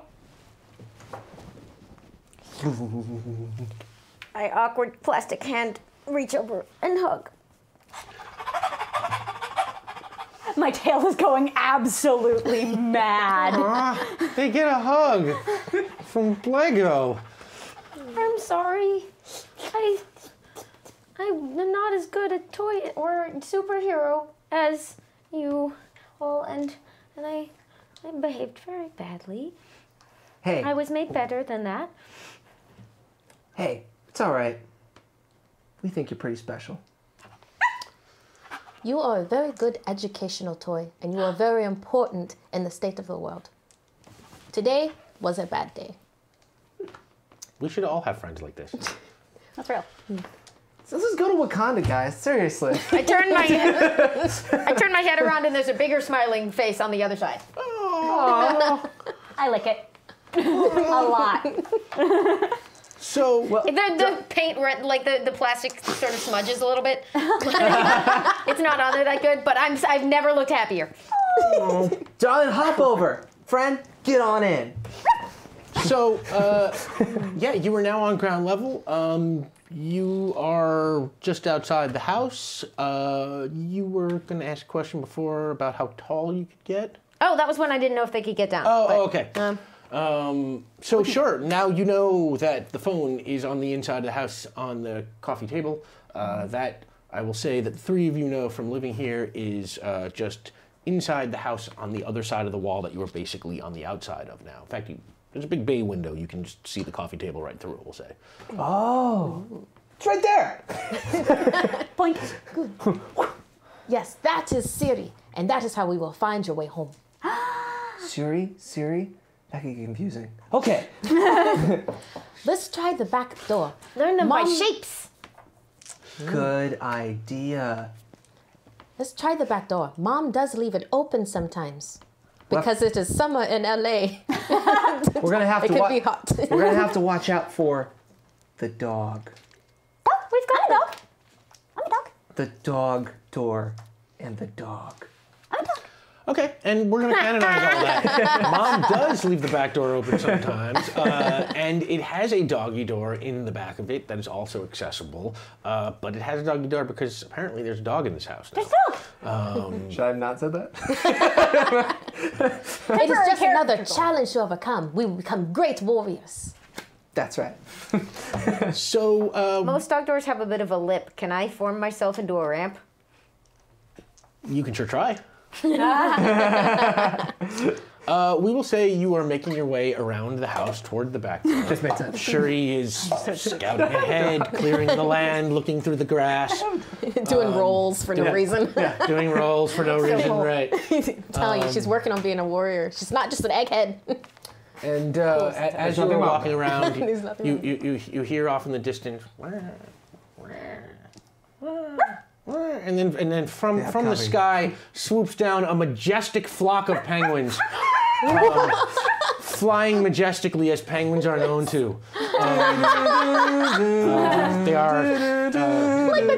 I awkward plastic hand reach over and hug. My tail is going absolutely mad. They get a hug from Blego. I'm sorry. I'm not as good a toy or superhero as you all, and I behaved very badly. Hey, I was made better than that. hey, it's all right. We think you're pretty special. You are a very good educational toy, and you are very important in the state of the world. Today was a bad day. We should all have friends like this. That's real. So let's go to Wakanda, guys. Seriously. I turn my head around and there's a bigger smiling face on the other side. I like it. A lot. So, The paint, like the plastic sort of smudges a little bit. It's not on there that good, but I've never looked happier. Darling, hop over. Friend, get on in. So, yeah, you are now on ground level. You are just outside the house. You were going to ask a question before about how tall you could get. Oh, that was when I didn't know if they could get down. Oh, okay. So sure, now you know that the phone is on the inside of the house on the coffee table. That, I will say that the 3 of you know from living here is just inside the house on the other side of the wall that you are basically on the outside of now. In fact, there's a big bay window. You can just see the coffee table right through it, we'll say. Oh, it's right there. Point. Yes, that is Siri, and that is how we will find your way home. Siri, that could get confusing. Okay. Let's try the back door. Learn them by Mom- shapes. Good idea. Let's try the back door. Mom does leave it open sometimes because it is summer in LA. We're gonna have It to could be hot. We're gonna have to watch out for the dog. Oh, we've got a dog. I'm a dog. The dog door and the dog. I'm a dog. Okay, and we're going to canonize all that. Mom does leave the back door open sometimes, and it has a doggy door in the back of it that is also accessible, but it has a doggy door because apparently there's a dog in this house now. There's a dog. Should I have not said that? It is just another challenge to overcome. We will become great warriors. That's right. So, Most dog doors have a bit of a lip. Can I form myself into a ramp? you can sure try. We will say you are making your way around the house toward the back door. Just makes sense. Shuri is scouting ahead, clearing the land, looking through the grass, Doing rolls for no reason. doing rolls for no reason, right? Telling you, she's working on being a warrior. She's not just an egghead. And as you are nothing wrong. walking around, There's nothing you hear off in the distance, and then from the coming. sky swoops down a majestic flock of penguins, flying majestically as penguins are known to. They are Like the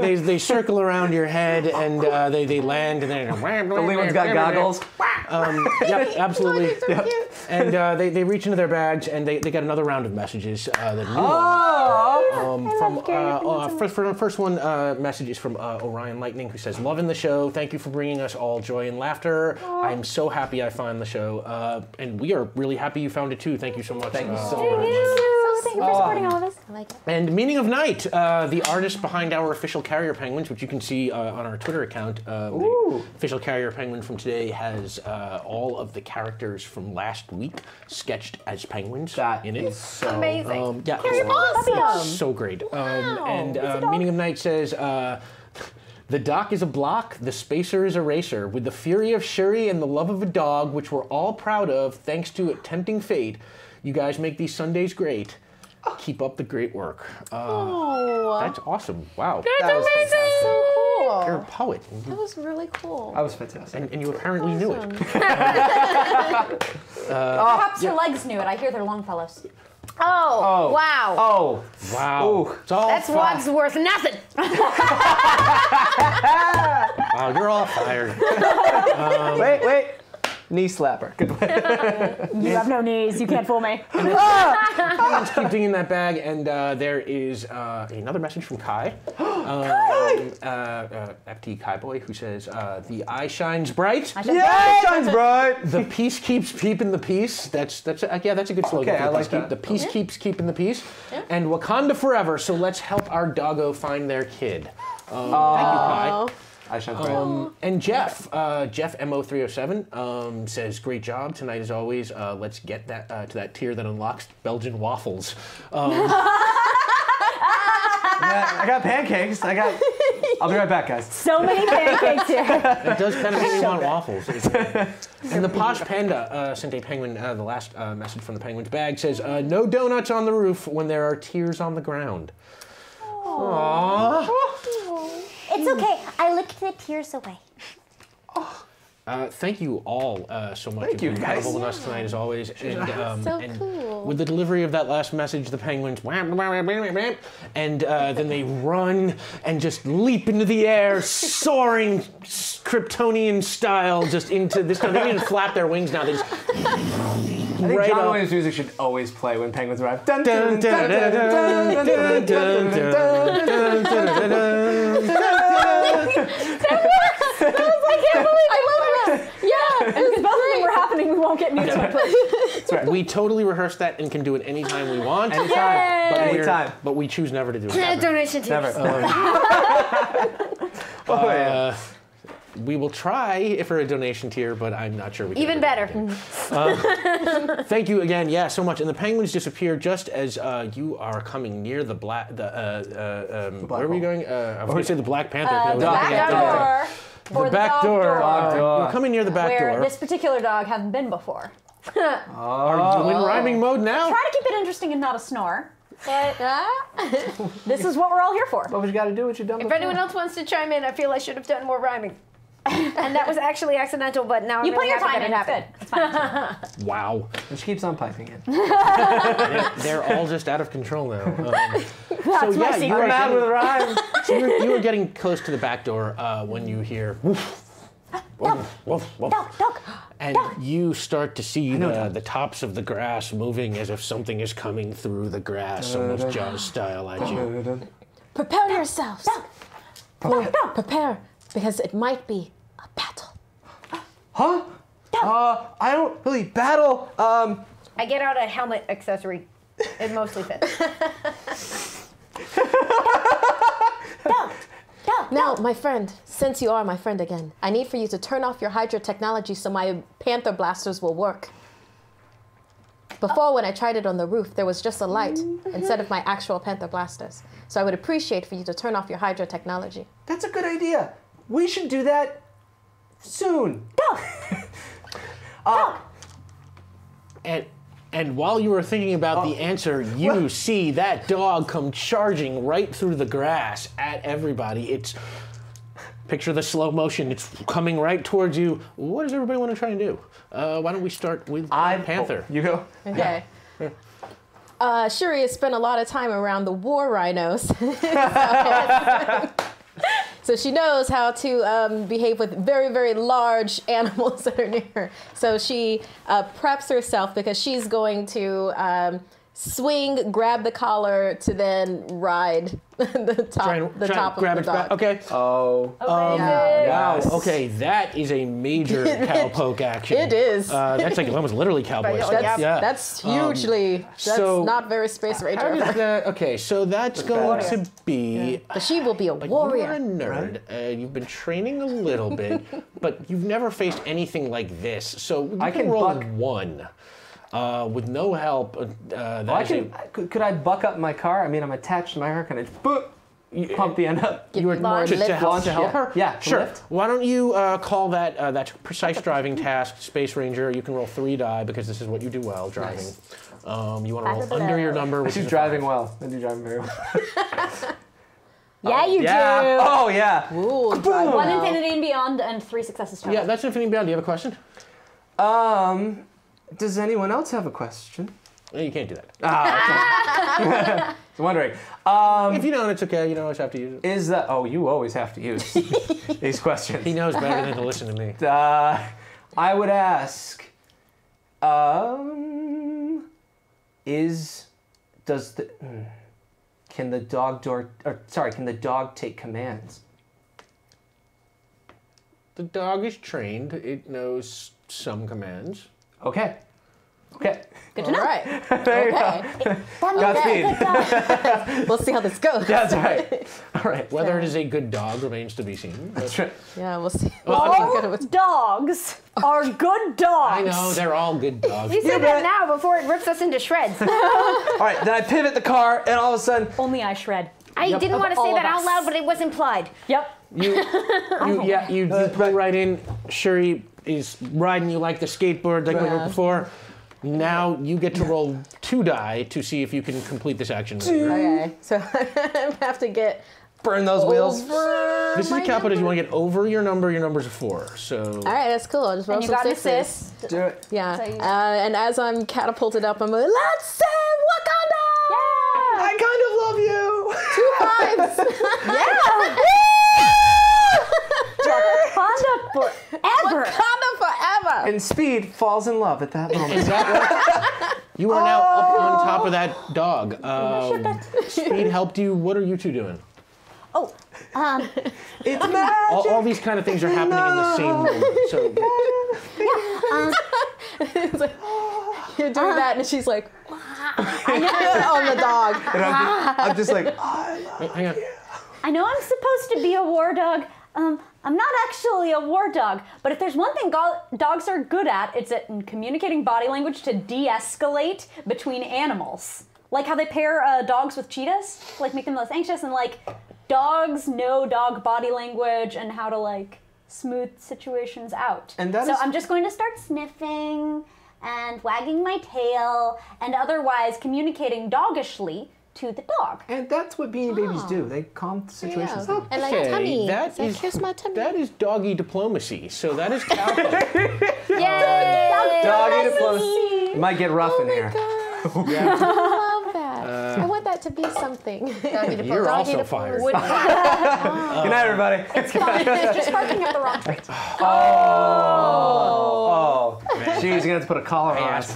and they circle around your head and they land and then The Leland's got goggles. Yep, absolutely. so cute. And they reach into their bags and they get another round of messages. The new first one message is from Orion Lightning, who says, "Loving the show. Thank you for bringing us all joy and laughter. I'm so happy I found the show, and we are really happy you found it too. Thank you so much. Thank you so Thank much. you for supporting all of us. I like it. And Meaning of Night, the artist behind our official Carrier Penguins, which you can see on our Twitter account. The official Carrier Penguin from today has all of the characters from last week sketched as penguins That in it. is so Amazing. Yeah, Awesome. so great. And Meaning of Night says, the dock is a block, the spacer is a racer. With the fury of Shuri and the love of a dog, which we're all proud of, thanks to a tempting fate, you guys make these Sundays great. Keep up the great work. That's awesome. Wow. That was fantastic. So cool. You're a poet. That was really cool. That was fantastic. And you apparently knew it. Perhaps your legs knew it. I hear they're Longfellows. Oh, wow. Oh, Wow. Ooh. It's all That's Wadsworth nothing. Wow, you're all fired. wait. Knee slapper. Good way. You have no knees. You can't fool me. Let's keep digging in that bag, and there is another message from Kai. FT Kai Boy, who says, the eye shines bright. Yeah, shines bright. The peace keeps keeping the peace. That's a good slogan. Okay, I like Peace that. The peace keeps keeping the peace. And Wakanda forever. So let's help our doggo find their kid. Thank you, Kai. I shines bright. And Jeff Mo307 says, great job tonight as always. Let's get that to that tier that unlocks Belgian waffles. I got pancakes. I'll be right back, guys. So many pancakes here. It does kind of make me want waffles. And the Posh Panda sent a penguin, the last message from the penguin's bag says, no donuts on the roof when there are tears on the ground. Aww. It's okay. I licked the tears away. Thank you all so much. Thank you, You've been guys. incredible with us tonight as always. And, So and cool. with the delivery of that last message, the penguins and then they run and just leap into the air, soaring Kryptonian style, just into this time. They don't even flap their wings now. They just I think right John up. Williams music should always play when penguins arrive. Dun, Dun, dun, dun, dun, dun, dun, dun, dun, dun, dun, dun, dun, dun. If both of them were happening, we won't get music. We totally rehearse that and can do it anytime we want. Anytime. But we're- Anytime. But we choose never to do it. ever. Donation tiers. Never. Oh, yeah. We will try for a donation tier, but I'm not sure we can. Even do better. it. Thank you again. Yeah, so much. And the penguins disappear just as you are coming near the black. Where are we going? I was going to say the Black Panther. but I was The looking at back door. The back dog door. Dog door. You're coming near the back Where door. this particular dog hasn't been before. Are you in rhyming mode now? Try to keep it interesting and not a snore. But this is what we're all here for. What you got to do? What you done If before? anyone else wants to chime in, I feel I should have done more rhyming. And that was actually accidental, but now You I'm put really your happy time in. that It's it good. happened. It's fine. Wow. And she keeps on piping in. They're all just out of control now. That's my secret. you are Mad with getting, rhyme. so you are getting close to the back door when you hear woof, woof, woof, woof. Dog. And you start to see the tops of the grass moving as if something is coming through the grass, almost Jaws style at you. Prepare yourselves. Prepare, because it might be a battle. Huh? I don't really battle. I get out a helmet accessory. It mostly fits. Now, my friend, since you are my friend again, I need for you to turn off your Hydra technology so my Panther blasters will work. Before, when I tried it on the roof, there was just a light instead of my actual Panther blasters. So I would appreciate for you to turn off your Hydra technology. That's a good idea. We should do that soon. And while you were thinking about the answer, you see that dog come charging right through the grass at everybody. It's picture the slow motion. It's coming right towards you. What does everybody want to try and do? Why don't we start with Panther? You go. Okay. Shuri has spent a lot of time around the war rhinos. So she knows how to behave with very, very large animals that are near her. So she preps herself because she's going to swing, grab the collar to then ride the top of the dog. Okay. Oh. Wow. Okay, that is a major cowpoke action. It is. That's like almost literally cowboy stuff. That's hugely. That's so- not very Space How Ranger. does that, okay, so that's going to be. But she will be a You're a warrior. nerd. You've been training a little bit, but you've never faced anything like this. So you I can can roll buck. 1 with no help. Could I buck up my car? I mean, I'm attached to my car. Can I just pump the end up? You were more to lift. help her? Yeah, to sure. lift. Why don't you call that precise driving task, Space Ranger? You can roll 3 die because this is what you do well, driving. Nice. You want to roll under your number, which She's is driving 5. well. I do driving very well. Yeah, you Yeah. do. Oh, yeah. Ooh, drive One well. infinity and beyond, and 3 successes total. Yeah, that's Infinity Beyond. Do you have a question? Does anyone else have a question? No, you can't do that. I was wondering. If you don't, it's okay. You don't always have to use it. Is that? Oh, you always have to use these questions. He knows better than to listen to me. I would ask. Can the dog take commands? The dog is trained. It knows some commands. Okay. Good to know. All right. There you go. Godspeed. We'll see how this goes. That's right. All right. Whether it is a good dog remains to be seen. but- That's right. Yeah, we'll see. All dogs are good dogs. I know, they're all good dogs. You say that now before it rips us into shreds. All right. Then I pivot the car, and all of a sudden, Only I shred. I didn't want to say all that of out us. loud, but it was implied. Yep. You pull right in. Shuri is riding you like the skateboard like we were before. Now you get to roll 2 die to see if you can complete this action. Okay, so I have to get burn those wheels. over. This is a capital. You want to get over your number. Your number's a 4. So All right, that's cool. I'll just roll And you some got an sixes. assist. Do it. Yeah, So you- and as I'm catapulted up, I'm like, let's save Wakanda! I kind of love you. 2 5s! Wakanda forever. Wakanda forever! And Speed falls in love at that moment. is that right? You are now up on top of that dog. Speed helped you. What are you two doing? Oh, It's magic. All these kind of things are happening in the same moment. So It's like, you're doing that, and she's like, on the dog. And I'm just like, wait, hang on. I know I'm supposed to be a war dog. I'm not actually a war dog, but if there's one thing dogs are good at, it's at communicating body language to de-escalate between animals. Like how they pair dogs with cheetahs, like make them less anxious, and like dogs know dog body language and how to like smooth situations out. And that so is- I'm just going to start sniffing and wagging my tail and otherwise communicating doggishly to the dog. and that's what Beanie Babies do. They calm situations down. And like, Okay, tummy. that So is- kiss my tummy. That is doggy diplomacy. So that is cowpoke. Yay! Doggy diplomacy. It might get rough in here. I love that. I want that to be something. You're also fired. Good night, everybody. Just barking at the wrong tree. Oh. Man. Jeez, you're gonna have to put a collar on us.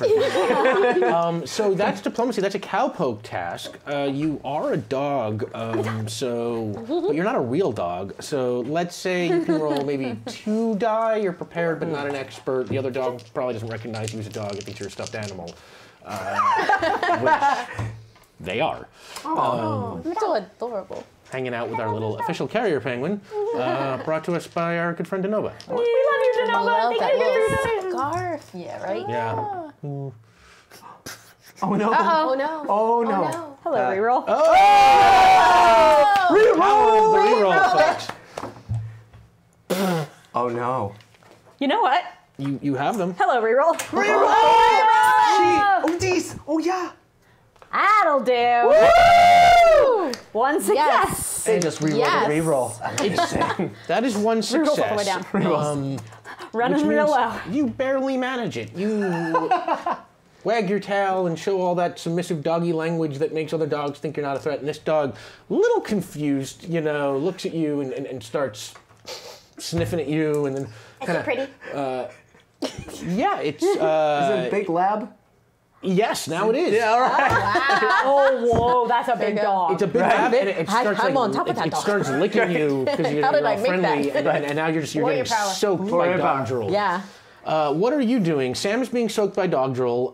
So that's diplomacy. That's a cowpoke task. You are a dog, but you're not a real dog. So let's say you can roll maybe 2 die. You're prepared, but not an expert. The other dog probably doesn't recognize you as a dog. It thinks you're a stuffed animal, which they are. So adorable. Hanging out with our little official carrier penguin, brought to us by our good friend Denova. We love you, I Denova. love Thank that you. little scarf. Yeah, right? Yeah. Oh no. Oh no. Oh no. Oh no. Hello, reroll. Reroll, folks. Oh no. You know what? You have them. Hello, reroll. Oh geez. Oh yeah. That'll do. Woo! One success. Yes. They just reroll Yes. the reroll. That is one success. all the way down. Running Which real means low. you barely manage it. You wag your tail and show all that submissive doggy language that makes other dogs think you're not a threat. And this dog, a little confused, looks at you and starts sniffing at you, and then Is it pretty? yeah, it's Is it a big lab? yes, now it is. Yeah, all right. Oh, whoa, that's a big you go. dog. It's a big lab, and it starts I'm on top of that it dog. starts licking you because you're How did I all make friendly, that? and now you're Warrior getting power. soaked by Warrior dog power. drool. Yeah. What are you doing? Sam is being soaked by dog drool.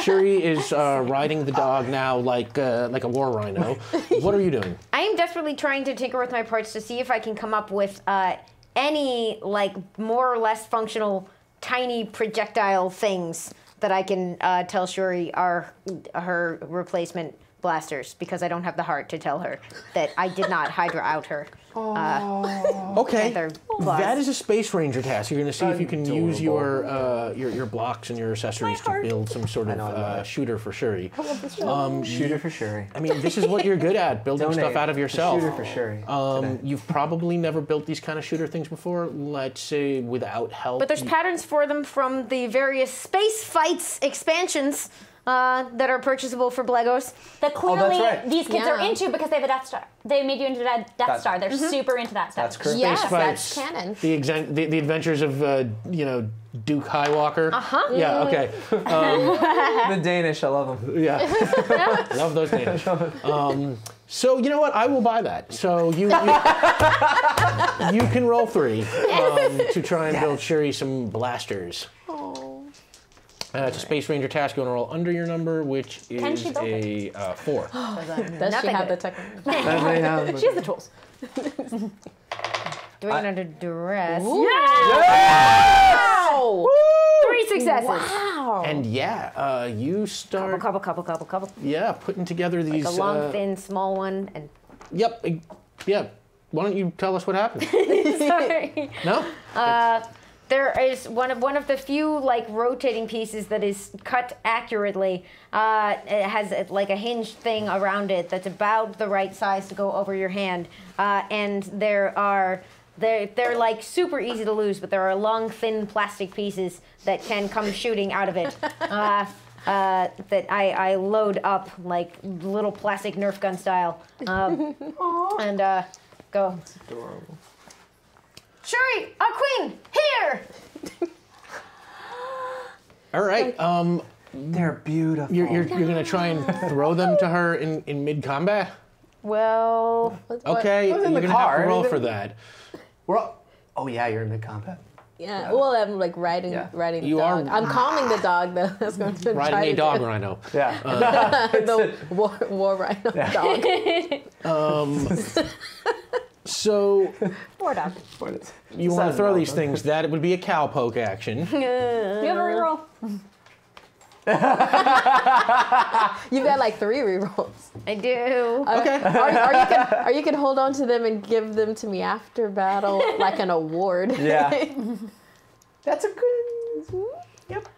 Shuri is riding the dog now like a war rhino. What are you doing? I am desperately trying to tinker with my parts to see if I can come up with any more or less functional tiny projectile things that I can tell Shuri are her replacement blasters, because I don't have the heart to tell her that I did not Hydra out her. Okay, Panther claws. that is a Space Ranger task. You're going to see if you can use your blocks and your accessories to build some sort of shooter for Shuri. Shooter for Shuri. I mean, this is what you're good at, building Donate stuff out of yourself. Shooter for Shuri. You've probably never built these kind of shooter things before, let's say without help. But there's patterns for them from the various Space Fights expansions that are purchasable for Blegos. That clearly right. these kids are Yeah. into because they have a Death Star. They made you into a Death Star. They're super into that stuff. That's correct. Yes, Fights, that's canon. The adventures of Duke Highwalker. Yeah. Okay. The Danish, I love them. Yeah. Love those Danish. So you know what? I will buy that. So you can roll 3 to try and build Shuri some blasters. It's a Space Ranger task. You want to roll under your number, which is she build a 4. Does she Nothing have the good. technology? She has the tools. Doing it under duress. Wow! 3 successes. Wow! And yeah, you start Couple. putting together these. A long, thin, small one, and Yep. Yeah. Why don't you tell us what happened? sorry. No. There is one of the few rotating pieces that is cut accurately. It has a hinged thing around it that's about the right size to go over your hand, and they're super easy to lose, but there are long, thin plastic pieces that can come shooting out of it. That I load up like little plastic Nerf gun style, and go. That's adorable. Shuri, our queen, here! All right. They're beautiful. You're gonna try and throw them to her in mid combat. Well, Okay. was in You're the gonna have car. to roll for that. We're all, oh yeah, you're in mid-combat. Yeah, well, I'm riding Yeah. the You dog. are- I'm calming the dog though. That's going to Riding try a to dog do- rhino. Yeah. the war rhino dog. So Poor dog. you want to throw these things. That would be a cowpoke action. You have a reroll. You've got like 3 rerolls. I do. Okay. Or you can hold on to them and give them to me after battle like an award. Yeah. That's a good. Yep.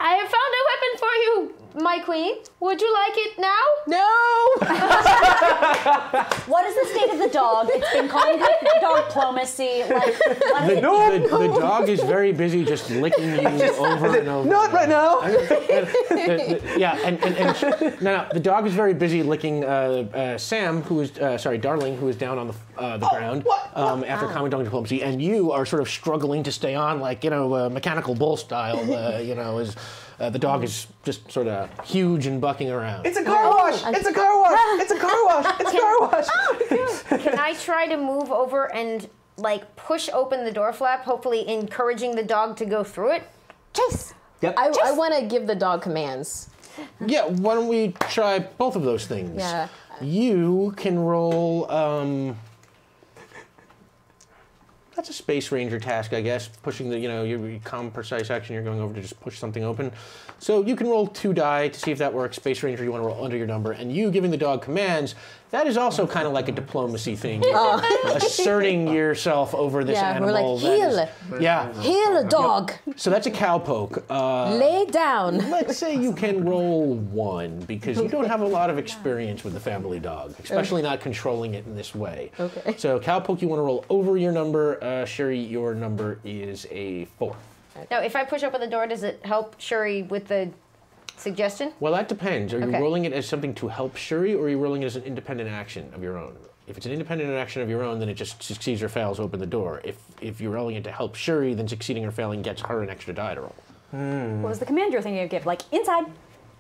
I have found a weapon for you, my queen. Would you like it now? No! What is the state of the dog? It's been called dog diplomacy. The dog is very busy just licking you over and over. Not right now. No, the dog is very busy licking Sam, Darling, who is down on the ground after common dog diplomacy, and you are sort of struggling to stay on, like, mechanical bull style, as the dog is just sort of huge and bucking around. It's a car wash! It's a car wash! It's a car wash! It's a car wash! Can I try to move over and push open the door flap, hopefully encouraging the dog to go through it? Chase. Yep. I want to give the dog commands. Yeah, why don't we try both of those things? Yeah. You can roll, that's a Space Ranger task, I guess. Pushing your calm, precise action, you're going over to just push something open. So you can roll 2 die to see if that works. Space Ranger, you want to roll under your number. And you giving the dog commands, that is also kind of like a diplomacy thing. Asserting yourself over this animal. We're like, heel. Heel a dog. So that's a cowpoke. Lay down. Let's say you can roll 1, because you don't have a lot of experience with the family dog, especially not controlling it in this way. Okay. So cowpoke, you want to roll over your number. Sherry, your number is a 4. Now, if I push open the door, does it help Shuri with the suggestion? Well, that depends. Are you Okay. rolling it as something to help Shuri, or are you rolling it as an independent action of your own? If it's an independent action of your own, then it just succeeds or fails, open the door. If you're rolling it to help Shuri, then succeeding or failing gets her an extra die to roll. What was the command you're thinking of give? Like inside,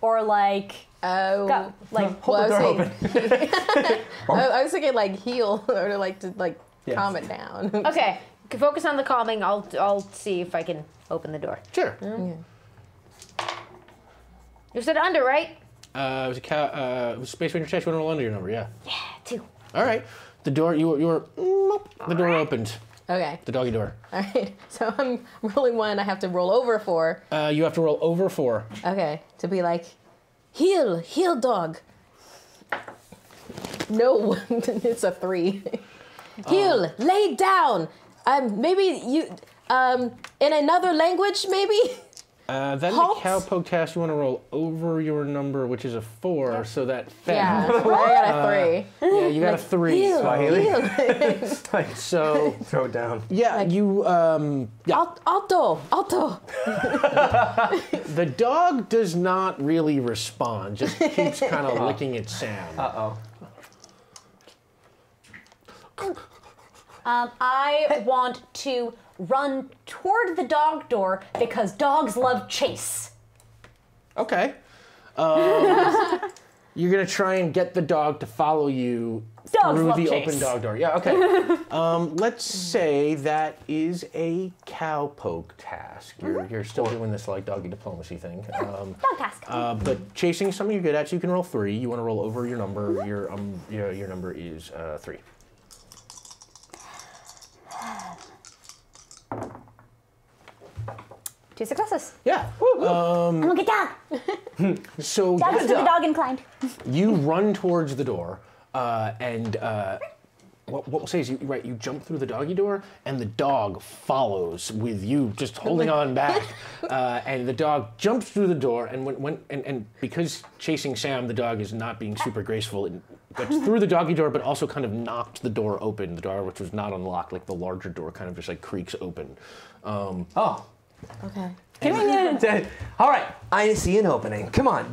or like Oh. go, like Hold the door open. I was thinking like heal or to Yes. calm it down. Okay, focus on the calming. I'll see if I can open the door. Sure. You said under, right? It was it was Space Ranger test. You want to roll under your number, yeah. Yeah, 2. All right. The door, the door opened. Okay. The doggy door. All right. So I'm rolling 1. I have to roll over 4. You have to roll over 4. Okay. To be like, heel dog. No, it's a 3. Heel, lay down. Maybe you, in another language, maybe? Then Halt. the cowpoke task, you want to roll over your number, which is a 4, so that fails. Yeah, I got a 3. Yeah, you got a 3. Heel, Swahili? heel. So, Throw it down. yeah, you, Alto. the dog does not really respond, just keeps kind of licking its sound. Uh-oh. I want to run toward the dog door because dogs love chase. Okay. You're going to try and get the dog to follow you Dogs through love the chase. open dog door. Yeah, okay. Let's say that is a cowpoke task. You're still doing this like doggy diplomacy thing. Dog task. But chasing is something you're good at, so you can roll 3. You want to roll over your number. Your number is 3. Two successes. Yeah. I'm a good dog. So Dog is for the dog inclined. you run towards the door, and what we'll say is you jump through the doggy door, and the dog follows with you, just holding on back. And the dog jumps through the door, and because chasing Sam, the dog is not being super graceful. It got through the doggy door, but also kind of knocked the door open. The door, which was not unlocked, like the larger door, kind of just like creaks open. Oh. Okay. All right. I see an opening. Come on.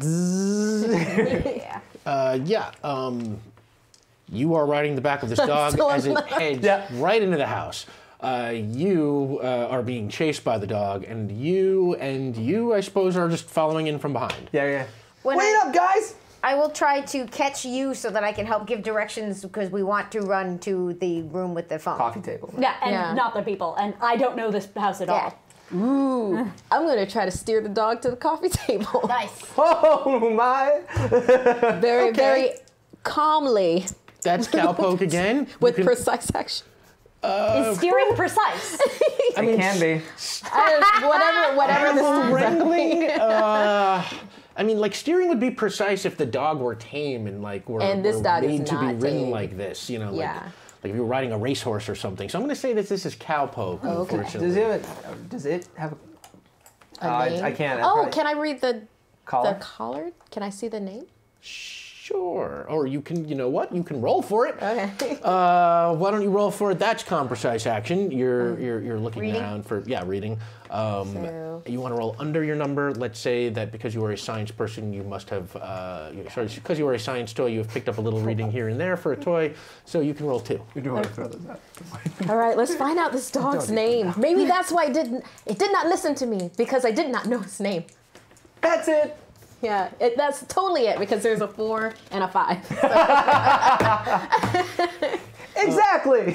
You are riding the back of this dog still as it alive. heads right into the house. You are being chased by the dog, and you, I suppose, are just following in from behind. Yeah. When Wait up, guys! I will try to catch you so that I can help give directions because we want to run to the room with the phone. Coffee table. Yeah, and Yeah. not the people. And I don't know this house at Yeah. all. Ooh. I'm going to try to steer the dog to the coffee table. Nice. Oh my! Very, very calmly That's cowpoke again. with precise action. Is steering precise? I mean, it can be. Whatever this Animal turns out. wrangling. I mean, like steering would be precise if the dog were tame and like were, And this were dog is made to be not ridden tame. like this. You know, Yeah. like if you were riding a racehorse or something. So I'm going to say that this is cowpoke. Okay. Unfortunately. Does it have A name? I can't. Oh, can I read the Collar? collar? Can I see the name? Sure. Or you can, you know what? You can roll for it. Okay. Why don't you roll for it? That's precise action. You're looking Reading? around for reading. So- You want to roll under your number. Let's say that because you are a science person, you must have. Because you are a science toy, you have picked up a little reading here and there for a toy. So you can roll 2. We do want to throw those out. All right, let's find out this dog's name. Maybe that's why it did not listen to me, because I did not know his name. That's it. Yeah, that's totally it, because there's a 4 and a 5. Exactly.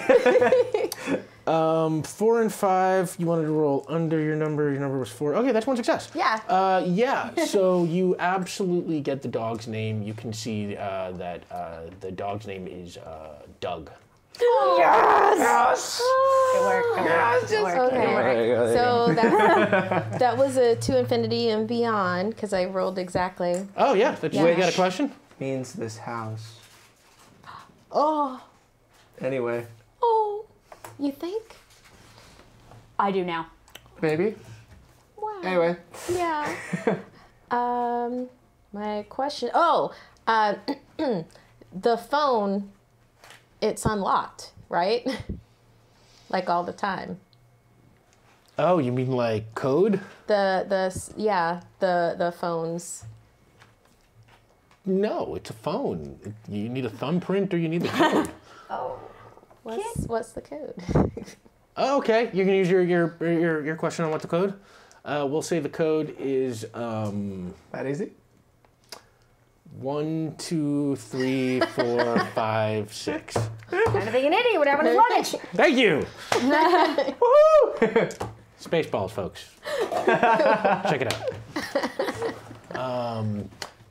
4 and 5. You wanted to roll under your number. Your number was 4. Okay, that's one success. Yeah. Yeah. So you absolutely get the dog's name. You can see that the dog's name is Doug. Yes! Good work. Okay. So that was a to infinity and beyond, because I rolled exactly. Oh yeah. That's, Yeah. You got a question? Means this house. Oh, Anyway, you think? I do now. maybe. Wow. Anyway. Yeah. My question. Oh, the phone. It's unlocked, right? Like all the time. Oh, you mean like code? The phones. No, it's a phone. You need a thumbprint or you need the code. What's the code? Oh, okay, you can use your question on what the code. We'll say the code is That easy? 1, 2, 3, 4, 5, 6. Kind of think an idiot would have on his luggage. Thank you. Woohoo! Spaceballs, folks. Check it out.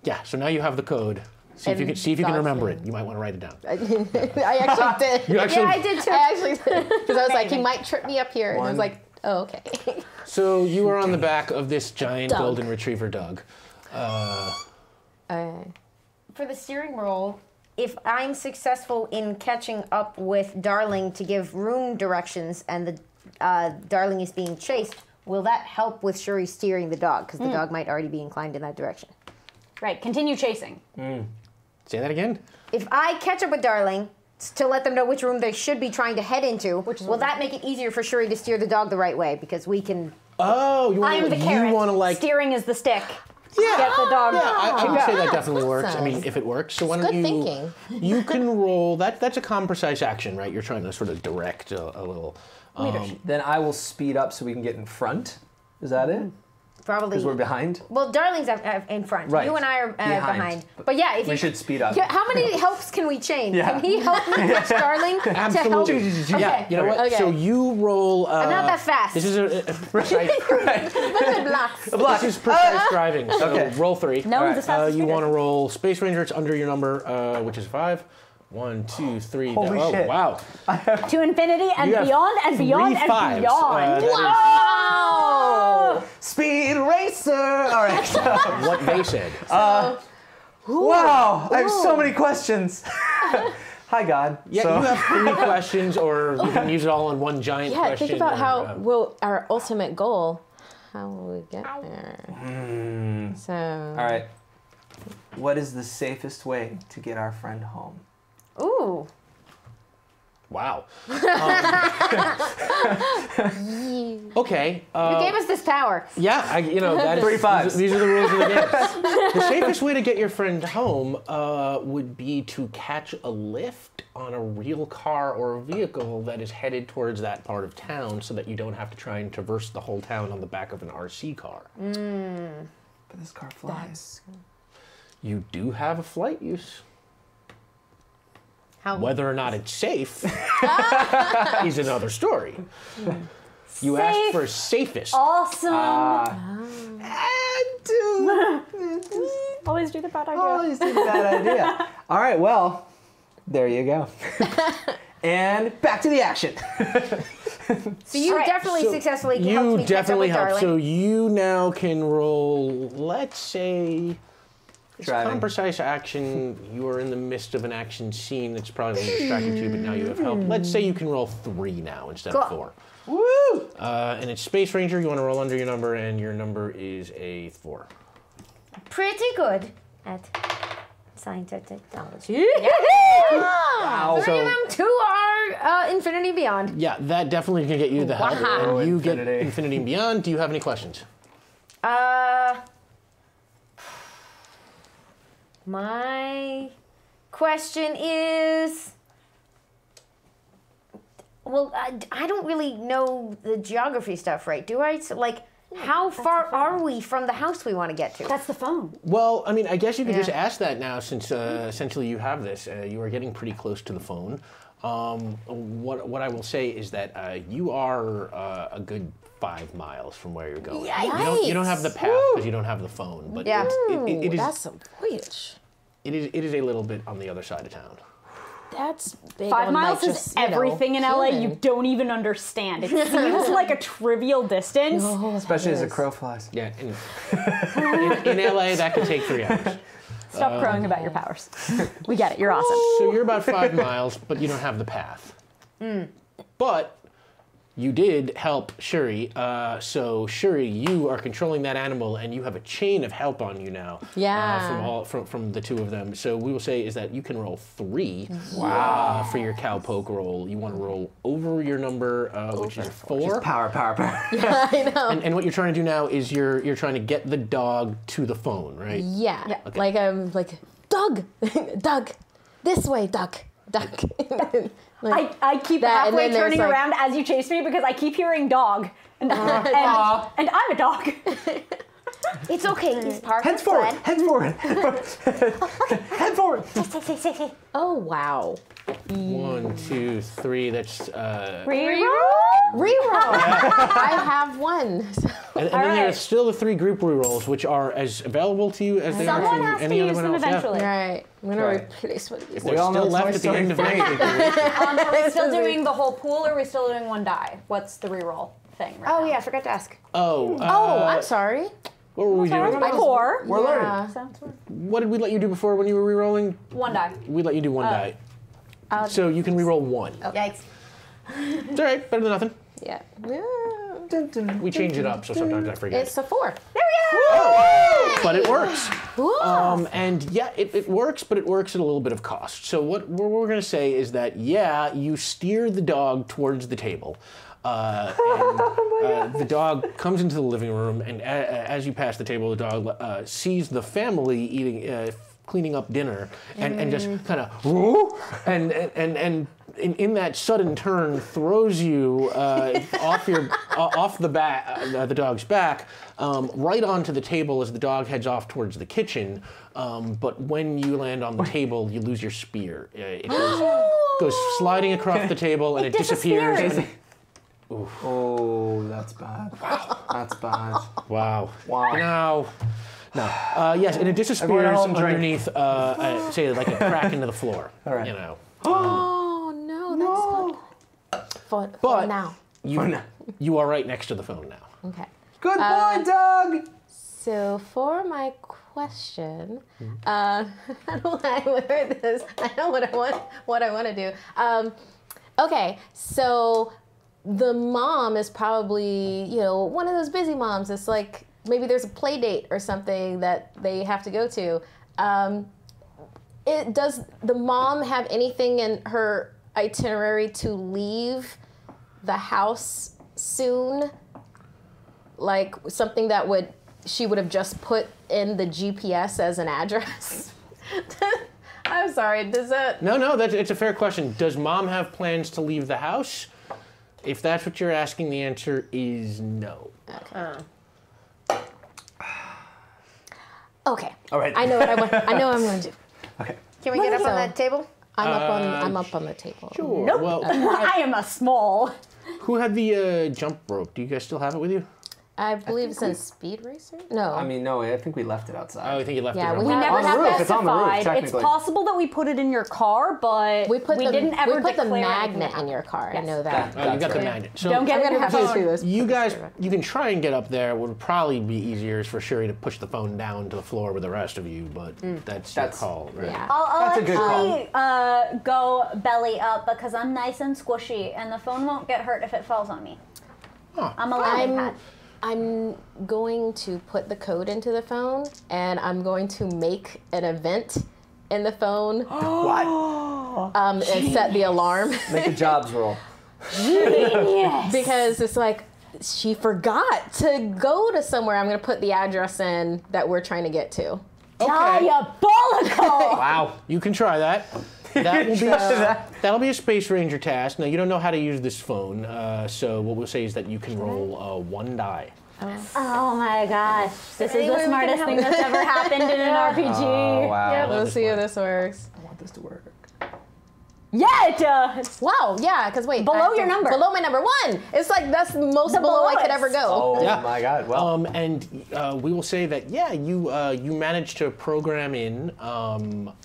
Yeah. So now you have the code. See if you can remember it. You might want to write it down. I actually did. You actually. Yeah, I did too. I actually did. Because I was like, he might trip me up here. And I was like, oh, okay. So you are on the back of this giant Doug. golden retriever Doug. For the steering roll, if I'm successful in catching up with Darling to give room directions and the Darling is being chased, will that help with Shuri steering the dog? Because the dog might already be inclined in that direction. Right, continue chasing. Say that again. If I catch up with Darling to let them know which room they should be trying to head into, will that make it easier for Shuri to steer the dog the right way? Because we can... Oh, you I'm the carrot. want to like. Steering is the stick. Yeah. Get the dog. Yeah, I would say that definitely works. I awesome. mean, if it works. So why don't good you? thinking. You can roll. That's a precise action, right? You're trying to sort of direct a little. Then I will speed up so we can get in front. Is that it? Probably... Because we're behind? Well, Darling's in front. Right. You and I are behind. But yeah, if We you should speed up. Yeah, how many helps can we chain? Yeah. Can he help me catch Darling to help? Absolutely. Okay. Yeah. You know what? Okay. So you roll. I'm not that fast. This is a precise. Blocks. This is precise driving. So Okay. roll 3. No one's as fast as You we want to roll Space Ranger. It's under your number, which is 5. 1, 2, 3. Holy oh shit. wow! To infinity and You have beyond and beyond 3 and fives. beyond. That Oh! Speed racer! All right. So, is what they said. wow! I have so many questions. Hi, God. Yeah, So- you have 3 questions, or you can use it all in one giant Yeah, question. think about or, how will our ultimate goal. How will we get there? So. All right. What is the safest way to get our friend home? Ooh. Wow. Okay. Who gave us this power? Yeah, that is, 3 fives. These are the rules of the game. The safest way to get your friend home would be to catch a lift on a real car or a vehicle that is headed towards that part of town, so that you don't have to try and traverse the whole town on the back of an RC car. But this car flies. You do have a flight use. How? Whether or not it's safe is another story. You asked Safe. for safest. Awesome. Always do the bad idea. Oh, this is a bad idea. All right, well, there you go. And back to the action. So you Alright, definitely successfully helped You me definitely catch up help. with So Darling. you now can roll, let's say, it's Driving. precise action. You are in the midst of an action scene that's probably going to distract you, but now you have help. Let's say you can roll 3 now instead of Cool. 4. Woo! And it's Space Ranger. You want to roll under your number, and your number is a 4. Pretty good at science and technology. Wow. Bring them to our Infinity Beyond. Yeah, that definitely can get you the help. Wow. And you get Infinity. Infinity and Beyond. Do you have any questions? My question is, well, I don't really know the geography stuff, right? Do I? So, like, how far are we from the house we want to get to? That's the phone. Well, I mean, I guess you could just ask that now since essentially you have this. You are getting pretty close to the phone. What I will say is that you are a good 5 miles from where you're going. You don't have the path because you don't have the phone, but Yeah. it is That's some voyage. it is a little bit on the other side of town. That's big 5 on, miles like, is just, you know, everything in LA you human. don't even understand. It seems like a trivial distance. Especially as a crow flies. Yeah, in LA that could take 3 hours. Stop crowing about your powers. We get it. You're awesome. So you're about 5 miles, but you don't have the path. But you did help Shuri. So Shuri, you are controlling that animal, and you have a chain of help on you now. Yeah. From the two of them. So we will say is that you can roll 3 for your cowpoke roll. You want to roll over your number, which is 4. Power. I know. And what you're trying to do now is you're trying to get the dog to the phone, right? Yeah. Like Doug, Doug, this way, Doug. Like, I keep that, and halfway then there's, turning like- around as you chase me because I keep hearing dog. And I'm a dog. It's okay. He's part Heads of the forward. plan. Heads forward. Head forward. oh wow. 1, 2, 3. That's Reroll? I have one. and then right. there's still the 3 group rerolls, which are as available to you as they are Someone to has to any other use one them else. eventually. Right. I'm gonna Right. replace one of these. They're all know still Toy left at the Story end of 3. next week. Are we still doing the whole pool or are we still doing one die? What's the reroll thing right Oh now? yeah, I forgot to ask. Oh, I'm sorry. What were we doing? 4. We're learning. Yeah. Sounds good. What did we let you do before when you were rerolling? 1 die. We let you do 1 die. So you can reroll 1. Yikes. It's all right, better than nothing. Yeah. We change it up, so sometimes I forget. It's a 4. But it works. And yeah, it works, but it works at a little bit of cost. So what we're going to say is that, yeah, you steer the dog towards the table. The dog comes into the living room, and as you pass the table, the dog sees the family eating, cleaning up dinner, and just kind of, and in that sudden turn, throws you off the dog's back, right onto the table as the dog heads off towards the kitchen. But when you land on the table, you lose your spear. It goes sliding across the table, and it disappears. Oh, that's bad. Wow. That's bad. Wow. Wow. No. Yes, and it disappears Everyone at home drink. underneath, say, like a crack into the floor. All right. You know. Oh no, that's not good. For now. You are right next to the phone now. Okay. Good boy, Doug. So for my question, how do I word this? I know what I want to do. Okay, so the mom is probably, one of those busy moms. It's like maybe there's a play date or something that they have to go to. Does the mom have anything in her itinerary to leave the house soon? Like something that she would have just put in the GPS as an address? I'm sorry, does that... No, it's a fair question. Does mom have plans to leave the house? If that's what you're asking, the answer is no. Okay. All right. I know what I'm going to do. Okay. Can we get up on that table? I'm up on the table. Sure. Nope. Well, I am a small. who had the jump rope? Do you guys still have it with you? I believe it's in Speed Racer? No. I mean, no, I think we left it Oh, outside. I think you left Yeah, it. we around. Never On the have roof, it's on the roof, specified. It's technically. possible that we put it in your car, but we didn't ever we put the declare magnet anything. in your car. I Yes. know that. Oh, you got the right. magnet. So Don't get I'm it gonna in have your to phone. do this. you guys, you can try and get up there. It would probably be easier for Shuri to push the phone down to the floor with the rest of you, but that's your call, right? Yeah. I'll That's a good actually go belly up because I'm nice and squishy, and the phone won't get hurt if it falls on me. Huh. I'm a landing pad. I'm going to put the code into the phone, and I'm going to make an event in the phone What? and set the alarm. Make a jobs roll. Because it's like, she forgot to go to somewhere. I'm going to put the address in that we're trying to get to. Diabolical! Wow, you can try that. That'll be a Space Ranger task. Now, you don't know how to use this phone, so what we'll say is that you can roll 1 die. Oh my gosh. This is the smartest thing that's ever happened in an RPG. Oh, wow. Let's see if this works. I want this to work. Yeah, it does. Wow, yeah, because wait. Below your number. Below my number 1. It's like that's the most below I could ever go. Oh Yeah. my God. Well, And we will say that, yeah, you managed to program in, wow.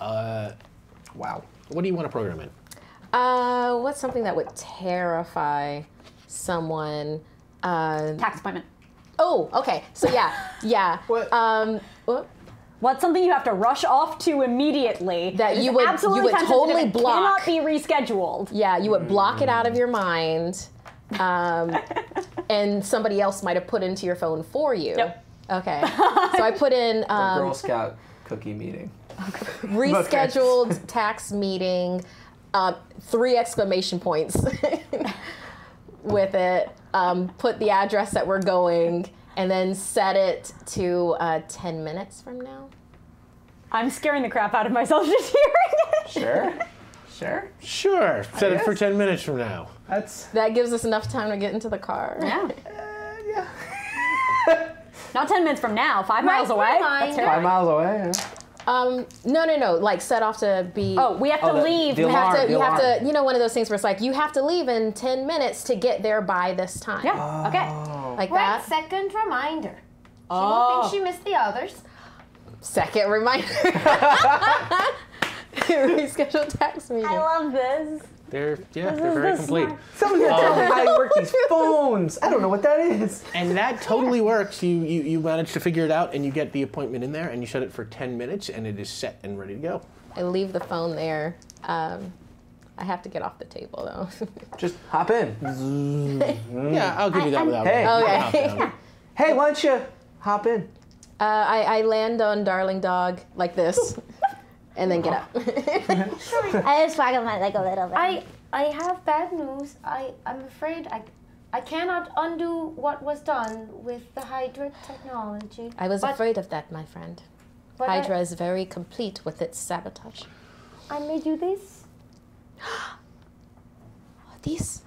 What do you want to program in? What's something that would terrify someone? Tax appointment. Oh, okay. So yeah. What? What? What's something you have to rush off to immediately That is you would- absolutely you would time-sensitive totally and block. cannot be rescheduled. Yeah, you would block it out of your mind, and somebody else might have put into your phone for you. Yep. Okay. So I put in Girl Scout cookie meeting. rescheduled tax meeting, 3 exclamation points with it. Put the address that we're going, and then set it to 10 minutes from now. I'm scaring the crap out of myself just hearing it. Sure. Sure, set it for guess. 10 minutes from now. That's. That gives us enough time to get into the car. Yeah. Yeah. Not 10 minutes from now, 5 miles away. fine. That's terrifying. 5 miles away. Yeah. No. Like set off to be. Oh, we have to leave. the You have alarm, to. the You have alarm. to. You know, one of those things where it's like you have to leave in 10 minutes to get there by this time. Yeah, okay. Like Right, that. second reminder. She won't think she missed the others. Second reminder. Reschedule tax meeting. I love this. They're very complete. Someone's gonna tell me how to work these phones. I don't know what that is. And that totally works. You manage to figure it out, and you get the appointment in there, and you set it for 10 minutes, and it is set and ready to go. I leave the phone there. I have to get off the table though. Just hop in. Yeah, I'll give you that without. Hey. Okay. Hey, why don't you hop in? I land on Darling Dog like this, and then get up. I just waggle my leg a little bit. I have bad news. I'm afraid I cannot undo what was done with the Hydra technology. I was But- afraid of that, my friend. but Hydra is very complete with its sabotage. I made you this. These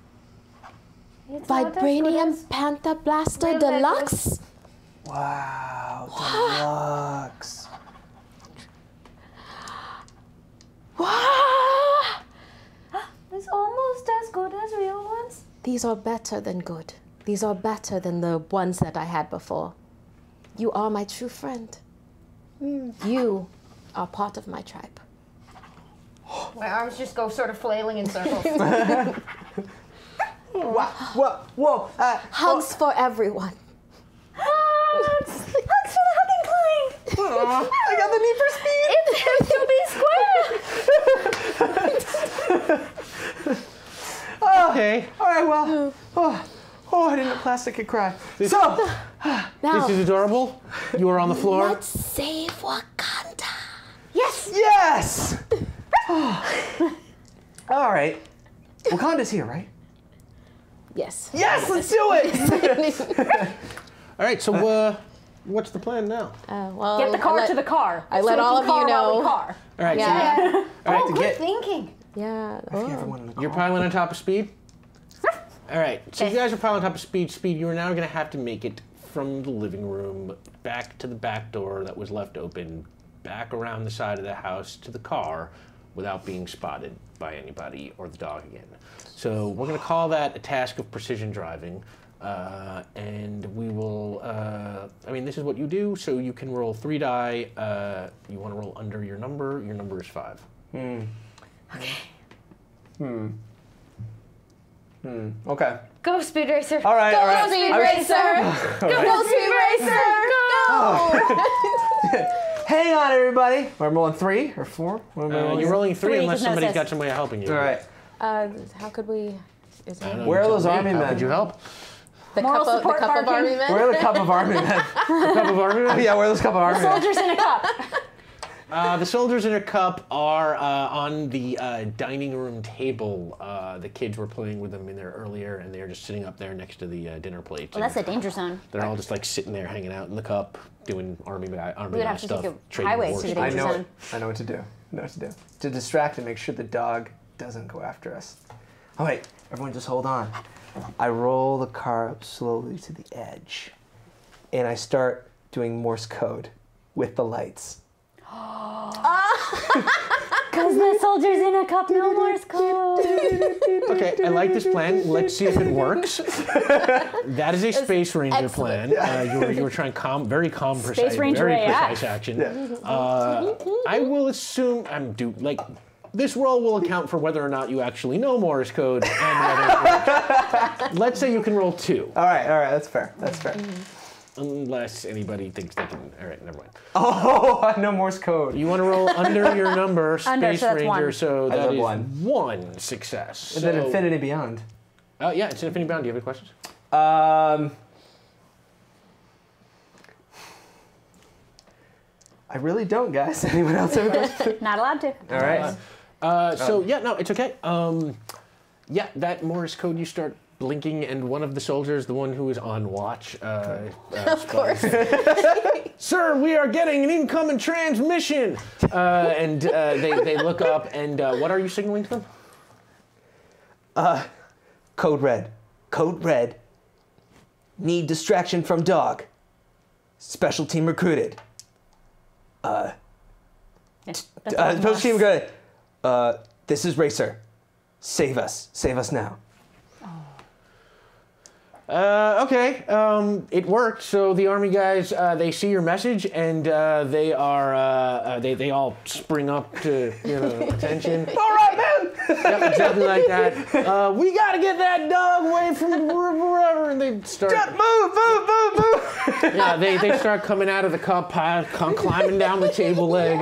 It's not as good Vibranium as- Panther Blaster Real Deluxe. Wow, deluxe. Wow! It's almost as good as real ones. These are better than good. These are better than the ones that I had before. You are my true friend. You are part of my tribe. My arms just go sort of flailing in circles. Whoa. Hugs for everyone. Hugs for the hugging kind. I got the need for speed. Okay. All right, well. I didn't know plastic could cry. So, Now, This is adorable. You are on the floor. let's save Wakanda. yes! All right. Wakanda's here, right? Yes. Yes, let's do it! All right. So, what's the plan now? Well, Get the car to the car. I let all of you know. Car. All right. Yeah. So all right. Oh, good thinking. Yeah. Everyone in the car. you're piling on top of Speed. All right. So you guys are piling on top of Speed. Speed. You are now going to have to make it from the living room back to the back door that was left open, back around the side of the house to the car, without being spotted by anybody or the dog again. So we're going to call that a task of precision driving. And we will, this is what you do, so you can roll 3 die. You want to roll under your number is 5. Okay. Go, Speed Racer. All right, all right. Speed I was- Racer! Go, Speed Racer! Go! Hang on, everybody. I'm rolling 3 or 4? What am I rolling? You're rolling 3 Three, unless just no somebody's assist. got some way of helping you. All right. How could we? Is I don't know, Where you are those tell me. army How men? could you help? the Moral cup of support army barking. men? Where are the cup of army men? A cup of army? Yeah, where are those cup of army men? Soldiers in a cup. The soldiers in a cup are on the dining room table. The kids were playing with them in there earlier, and they're just sitting up there next to the dinner plates. Well, that's a danger zone. They're all just like sitting there, hanging out in the cup, doing army We would guy have to stuff. take a trading highway war to the stories. danger zone. I know what to do. I know what to do. To distract and make sure the dog doesn't go after us. Oh wait, everyone just hold on. I roll the car up slowly to the edge, and I start doing Morse code with the lights. Because the soldiers in a cup, no Morse code. Okay, I like this plan. Let's see if it works. That is a Space Ranger plan. You were trying very precise, Ranger very AF. precise action. I will assume this roll will account for whether or not you actually know Morse code and whether it works. Let's say you can roll 2. All right, that's fair. That's fair. Unless anybody thinks they can. All right, never mind. Oh, I know Morse code. You want to roll under your number, Under, Space so that's Ranger, 1. so I that have is 1. 1 success. And then Infinity Beyond. Oh, yeah, it's Infinity Bound. Do you have any questions? I really don't, guys. Anyone else have a question? Not allowed to. All right. So, yeah, no, it's okay. Yeah, that Morse code, you start blinking, and one of the soldiers, the one who is on watch, Of course. Sir, we are getting an incoming transmission. And they look up, and what are you signaling to them? Code red. Code red. Need distraction from dog. Special team recruited. Special team recruited. This is Racer. Save us. Save us now. Okay, it worked. So the army guys, they see your message, and they are they all spring up to attention. All right, man. Yep, exactly like that. We gotta get that dog away from wherever, and they start. Move. Yeah, they start coming out of the cup, climbing down the table leg.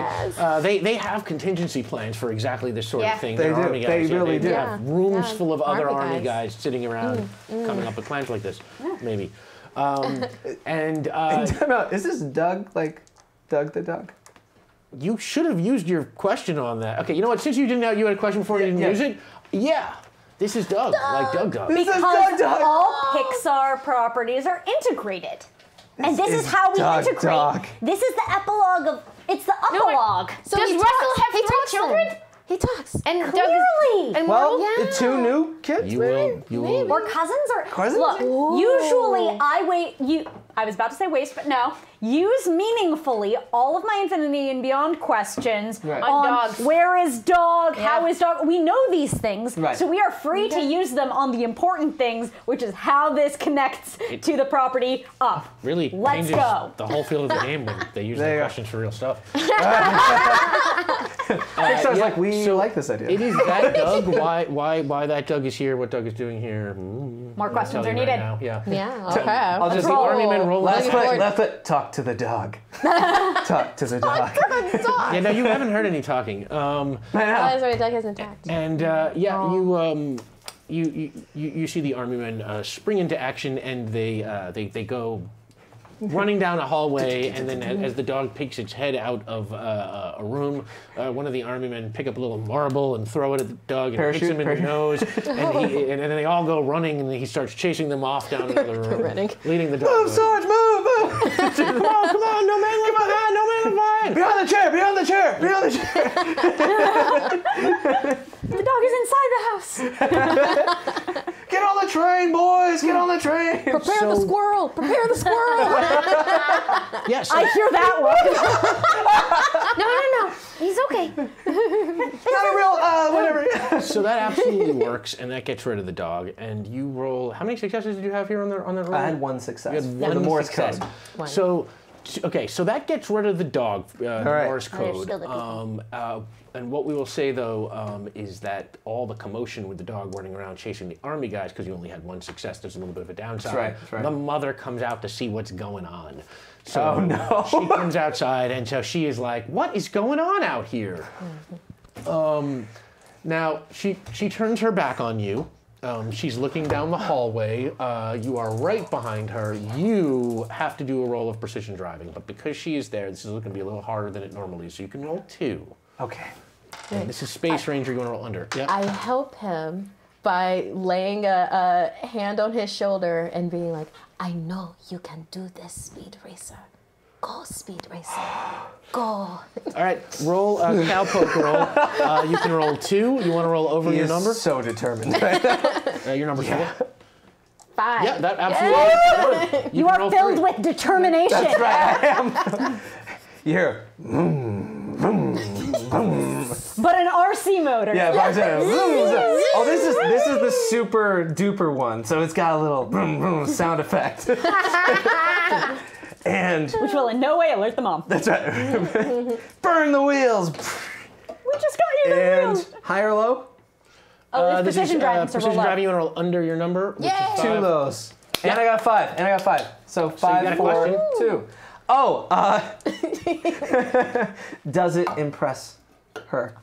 They have contingency plans for exactly this sort of thing. They They're do. army They guys. really do. Have rooms full of other Army army guys. guys sitting around, coming up with plans like this. Maybe. And Time out. Is this Doug like Doug the dog? you should have used your question on that. Okay, you know what? Since you didn't know you had a question for it and didn't use it, yeah, this is Doug, like Doug. This is Because Doug. all Pixar properties are integrated. And this is how we Doug integrate. Dog. This is the epilogue of. It's the epilogue. So Does he Russell talks. have He 3 talks children? then. He talks. And Doug Clearly. and Well, Merle? the 2 new kids. You will. Or cousins or Cousins? Look, usually I was about to say waste, but no. Use meaningfully all of my Infinity and Beyond questions Right. on On dogs. where is dog, Yeah. how is dog. We know these things, Right. so we are free to use them on the important things, which is how this connects to the property up. Really Let's changes go. the whole feel of the game when they use There their you go. questions for real stuff. Pixar's like, we like this idea. It is that Doug. Why that Doug is here? What Doug is doing here? More questions Tell are you right needed. now. Yeah. Yeah, okay. I'll just The army men roll. left in. foot, left foot. Talk to the dog. Talk to the dog. Yeah, no, you haven't heard any talking. That is right, Doug is intact. And you see the army men spring into action, and they go running down a hallway, and then as the dog peeks its head out of a room, one of the army men pick up a little marble and throw it at the dog and hits him in the nose, and then they all go running, and he starts chasing them off down another room, leading the dog. Move, Sarge, move! Come on, no man left behind, no man left behind. Behind the chair, behind the chair, behind the chair. The dog is inside the house. Get on the train, boys, get on the train. Prepare the squirrel! Prepare the squirrel! Yeah, so I hear that one. No. He's okay. Not a real, whatever. So that absolutely works, and that gets rid of the dog. And you roll. How many successes did you have here on that roll? I had 1 success. You had For the one Morse success. code. So that gets rid of the dog, the right. Morse there's code. still the people. And what we will say though is that all the commotion with the dog running around chasing the army guys, because you only had 1 success, there's a little bit of a downside. That's right. The mother comes out to see what's going on. So Oh, no. she comes outside, and so she is like, "What is going on out here?" Now she turns her back on you, She's looking down the hallway. You are right behind her. You have to do a roll of precision driving, but because she is there, this is going to be a little harder than it normally is. So you can roll 2. Okay. And this is Space Ranger. You want to roll under? Yeah. I help him by laying a hand on his shoulder and being like, I know you can do this, Speed Racer. Go, Speed Racer. Go. All right, roll a cowpoke roll. You can roll 2. You want to roll over your number? So determined. Your number 4. 5. Yeah, that absolutely. You are filled with determination. That's right, I am. You hear, But an RC motor. yeah, but I'm saying, oh, this is the super duper one, so it's got a little vroom, vroom sound effect. And Which will in no way alert the mom. that's right. Burn the wheels. We just got you the And wheels. high or low? Oh, This precision is driving. So precision roll driving. up. You want to roll under your number, which is 5. 2 of those. And I got 5. And I got 5. So 5, got a 4, question? 2. Oh, does it impress her?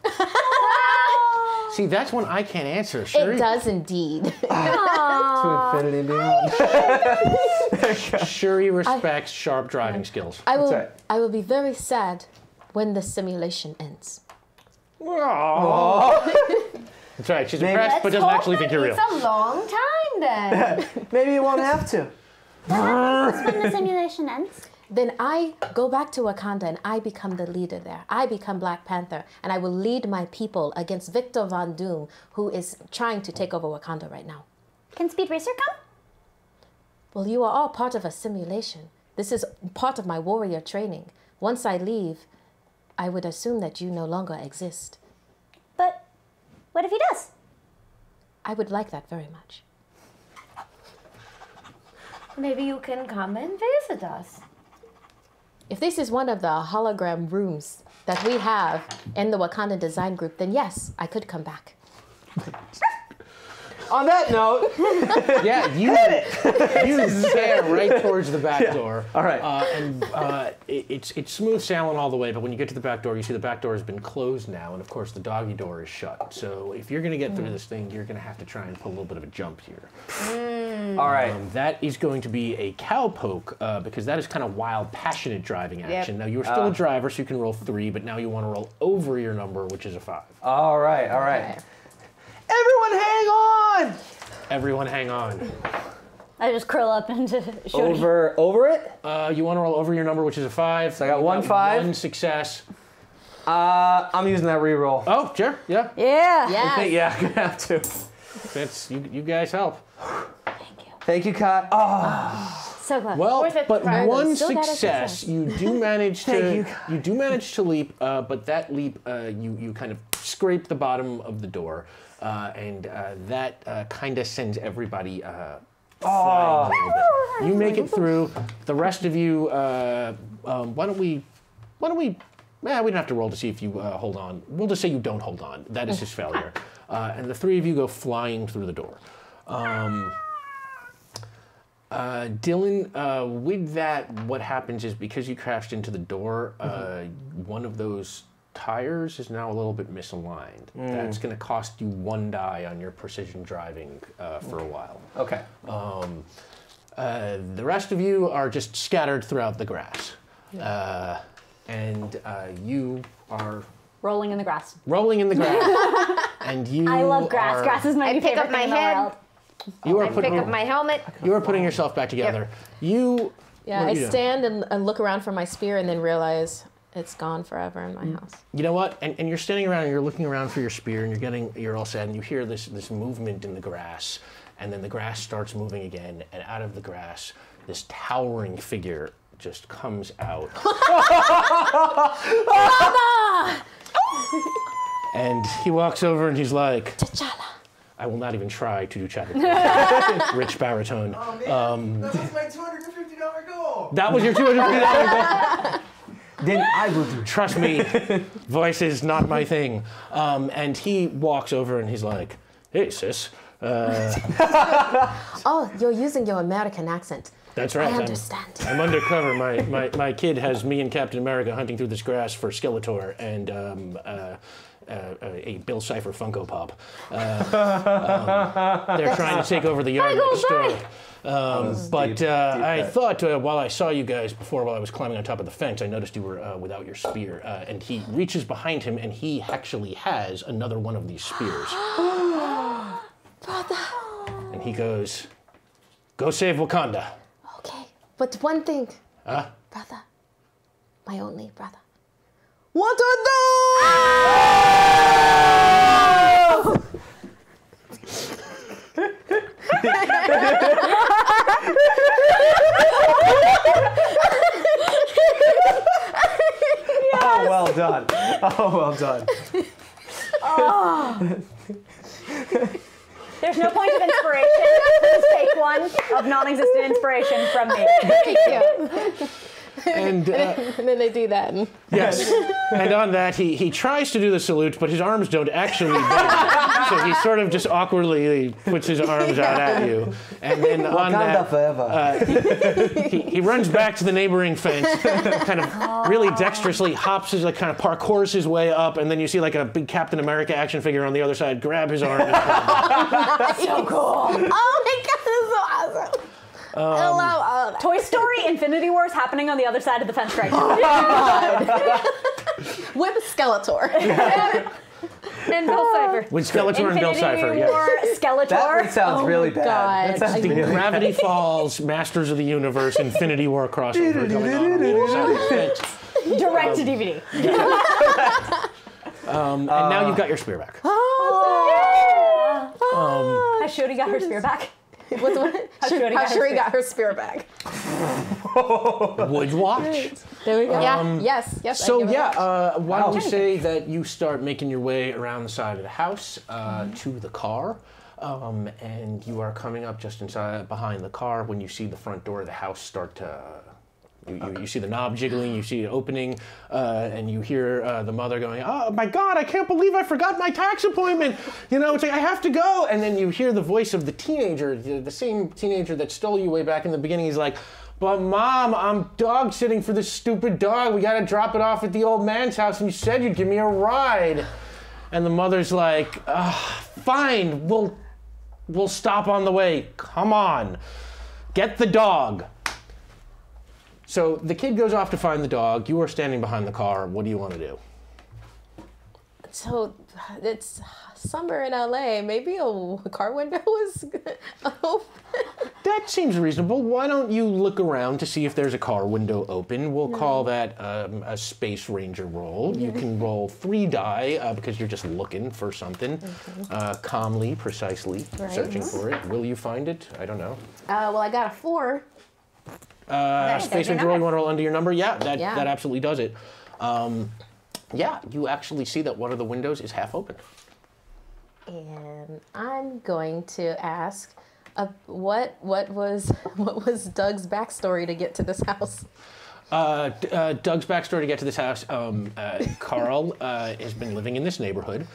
See, that's one I can't answer. Sure. It does indeed. To infinity and beyond. Shuri respects sharp driving skills. I will. right. I will be very sad when the simulation ends. That's right. She's impressed, but doesn't actually think you're real. It's a long time then. Maybe you won't have to. When the simulation ends. Then I go back to Wakanda and I become the leader there. I become Black Panther and I will lead my people against Victor Von Doom, who is trying to take over Wakanda right now. Can Speed Racer come? Well, you are all part of a simulation. This is part of my warrior training. Once I leave, I would assume that you no longer exist. But what if he does? I would like that very much. Maybe you can come and visit us. If this is one of the hologram rooms that we have in the Wakanda Design Group, then yes, I could come back. On that note, Yeah, you stare right towards the back door. all right. It's smooth sailing all the way, but when you get to the back door, you see the back door has been closed now, and of course the doggy door is shut. So if you're going to get through this thing, you're going to have to try and pull a little bit of a jump here. all right. That is going to be a cowpoke, because that is kind of wild, passionate driving action. Now you're still a driver, so you can roll 3, but now you want to roll over your number, which is a 5. All right. All right. Everyone hang on! Everyone hang on. I just curl up into Shuri. Over it? You want to roll over your number, which is a 5. So I got 1 5. 1 success. I'm using that reroll. Oh, sure, yeah. Yeah. Yes. Yeah, I'm gonna have to. That's you guys help. Thank you, Kai. Oh, So close. Well, Worth it, but right? one Still got a success. success. You do manage to. Thank you do manage to leap, but that leap, you kind of scrape the bottom of the door, and that kind of sends everybody flying a little bit. You make it through. The rest of you, why don't we? We don't have to roll to see if you hold on. We'll just say you don't hold on. That is his failure. And the 3 of you go flying through the door. Dylan, with that, what happens is because you crashed into the door, one of those tires is now a little bit misaligned. That's going to cost you 1 die on your precision driving for a while. okay. The rest of you are just scattered throughout the grass. And you are Rolling in the grass. rolling in the grass. And you I love grass. are- Grass is my I pick favorite up my thing in the head. world. You are I pick up my helmet. You are putting yourself back together. You. Yeah, what are I you doing? stand and look around for my spear and then realize it's gone forever in my house. You know what? And you're standing around and you're looking around for your spear and you're all sad and you hear this movement in the grass, and then the grass starts moving again, and out of the grass, this towering figure just comes out. And he walks over and he's like, T'Challa. I will not even try to do Chadwick. Rich baritone. That was my $250 goal. That was your $250 goal. Then I will do. Trust me, voice is not my thing. And he walks over and he's like, hey, sis. Oh, you're using your American accent. That's right. I understand. I'm undercover. My kid has me and Captain America hunting through this grass for Skeletor and a Bill Cipher Funko Pop. They're trying to take over the yard next door. I thought while I saw you guys before, while I was climbing on top of the fence, I noticed you were without your spear. And he reaches behind him, and he actually has another one of these spears. Brother. And he goes, "Go save Wakanda." Okay, but one thing. Huh? Brother. My only brother. What are Oh, well done. Oh, well done. There's no point of inspiration. Please take one of non-existent inspiration from me. Thank you. And then they do that. And yes, and on that he tries to do the salute, but his arms don't actually bend. So he sort of just awkwardly puts his arms out at you, and then on Wakanda that forever. he runs back to the neighboring fence, kind of really dexterously hops his kind of parkours his way up, and then you see like a big Captain America action figure on the other side grab his arm. so cool. Oh my god, this is so awesome. I love all of that. Toy Story Infinity Wars happening on the other side of the fence right now. With Skeletor. And Bill Cipher. With Skeletor and Bill Cipher, Infinity yes. War Skeletor. That one sounds really bad. God. That sounds The really Gravity Falls, Masters of the Universe, Infinity War crossover going on the other side of the fence. Direct to DVD. And now you've got your spear back. Has Shodi got her spear back? What's what? How Shuri got her spear back. Would watch. There we go. Yeah. Yes. So why don't we say that you start making your way around the side of the house to the car, and you are coming up just inside behind the car when you see the front door of the house start to. You see the knob jiggling, you see it opening, and you hear the mother going, "Oh my God, I can't believe I forgot my tax appointment. You know, it's like, I have to go." And then you hear the voice of the teenager, the same teenager that stole you way back in the beginning. He's like, "But Mom, I'm dog sitting for this stupid dog. We gotta drop it off at the old man's house, and you said you'd give me a ride." And the mother's like, "Fine, we'll stop on the way. Come on, get the dog." So the kid goes off to find the dog. You are standing behind the car. What do you want to do? So it's summer in LA. Maybe a car window is open. That seems reasonable. Why don't you look around to see if there's a car window open? We'll call that a Space Ranger roll. You can roll 3 die because you're just looking for something. Calmly, precisely, searching for it. Will you find it? I don't know. Well, I got a 4. Space Ranger roll, you want to roll under your number? Yeah, that absolutely does it. Yeah, you actually see that one of the windows is half open. And I'm going to ask, what was Doug's backstory to get to this house? Doug's backstory to get to this house, Carl has been living in this neighborhood,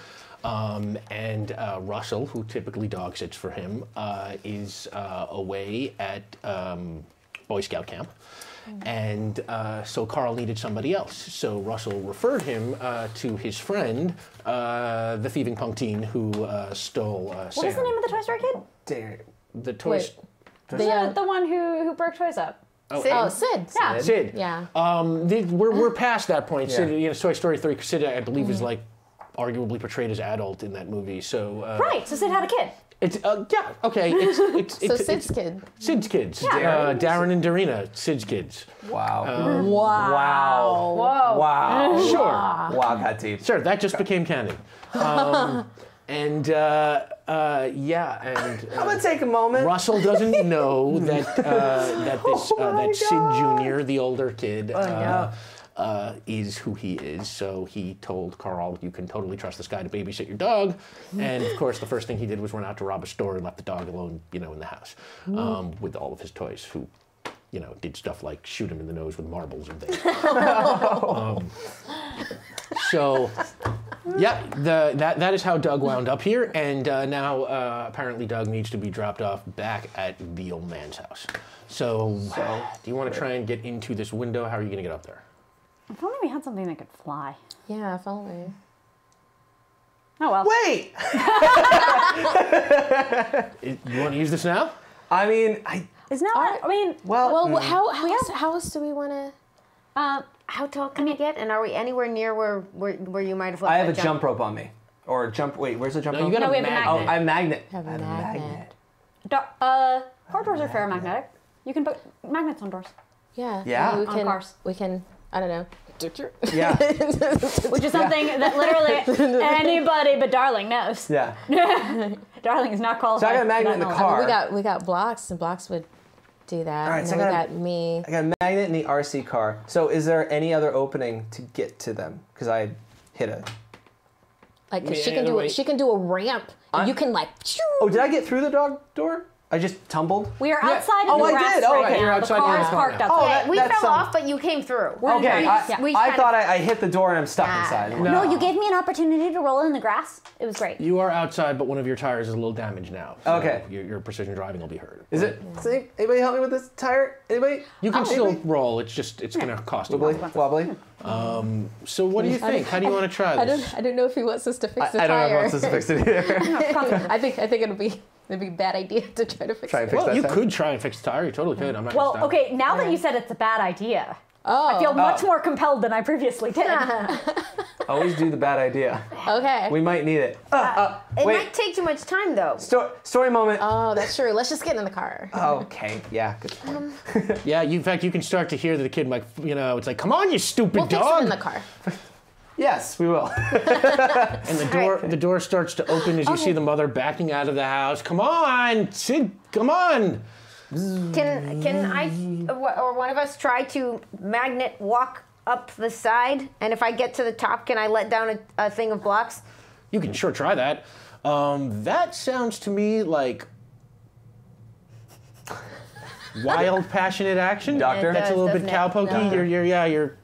and Russell, who typically dog sits for him, is away at Boy Scout camp. And so Carl needed somebody else. So Russell referred him to his friend, the thieving punkteen who stole Sam. What was the name of the Toy Story kid? The toys. The one who broke toys up. Sid. Yeah. Sid. Yeah. We're past that point. Yeah. Sid, Toy Story 3, Sid, I believe, is like arguably portrayed as adult in that movie. So Right. So Sid had a kid. it's yeah, okay. It's So Sid's kid. Sid's kids. Yeah. Darren and Darina, Sid's kids. Wow. Wow. Wow. Wow. Sure. Wow, got deep. Sure, that just became canon. And I'm gonna take a moment. Russell doesn't know that that Sid Jr., the older kid, is who he is. So he told Carl, "You can totally trust this guy to babysit your dog." And of course, the first thing he did was run out to rob a store and left the dog alone, in the house, with all of his toys. Who, did stuff like shoot him in the nose with marbles and things. So Yeah, that is how Doug wound up here, and now apparently Doug needs to be dropped off back at the old man's house. So do you want to try and get into this window? How are you going to get up there? If only we had something that could fly. Yeah, if only. Oh well. Wait! You want to use this now? I mean, Is now? I mean, Well, how else do we want to? How tall can I get? And are we anywhere near where you might have left I have a that jump rope on me. Or jump, wait, where's the jump rope? You got No, a we have a magnet. Oh, magnet. I have magnet. Have a I have magnet. Corridors are ferromagnetic. You can put magnets on doors, Yeah. Yeah. We On can, cars. We can. I don't know. Yeah, which is something that literally anybody but Darling knows. yeah. Darling is not So qualified. I got a magnet for in that the knowledge. car. We got blocks, and blocks would do that. All right, and so then I we got- got me. I got a magnet in the RC car. So is there any other opening to get to them? Because I hit a... Like, 'cause Yeah, she can either do way. she can do a ramp, and you can like. Oh, did I get through the dog door? I just tumbled? We are outside Oh, of the I grass did. Oh, right okay. now. You're outside, the you're car is in the parked car. outside. Oh, Yeah, we that's fell off, but you came through. Okay, We I kind thought of- I hit the door and I'm stuck inside. No, you gave me an opportunity to roll in the grass. It was great. You are outside, but one of your tires is a little damaged now. So Okay. Your precision driving will be hurt. Is it? Anybody help me with this tire? Anybody? You can still Anybody? roll. It's just it's going to cost you. Wobbly? Wobbly? So what do you think? How do you want to try this? I don't know if he wants us to fix the I don't know tire. if wants to fix it either. I think it'd be a bad idea to try to fix Try it. and fix Well, that you tire. could try and fix the tire. You totally could. I'm not Well, gonna stop. okay, now that you said it's a bad idea, Oh. I feel much more compelled than I previously did. Always do the bad idea. Okay. We might need it. It Wait. might take too much time, though. Story moment. Oh, that's true. Let's just get in the car. Okay, yeah, good point. Yeah, in fact, you can start to hear the kid like, it's like, come on, you stupid We'll fix dog. it in the car. Yes, we will. And the door starts to open as you see the mother backing out of the house. Come on, Sid, come on. Can I or one of us try to magnet walk up the side? And if I get to the top, can I let down a thing of blocks? You can sure try that. That sounds to me like wild, passionate action. Doctor? That's a It little does, bit doesn't it? cowpokey. You're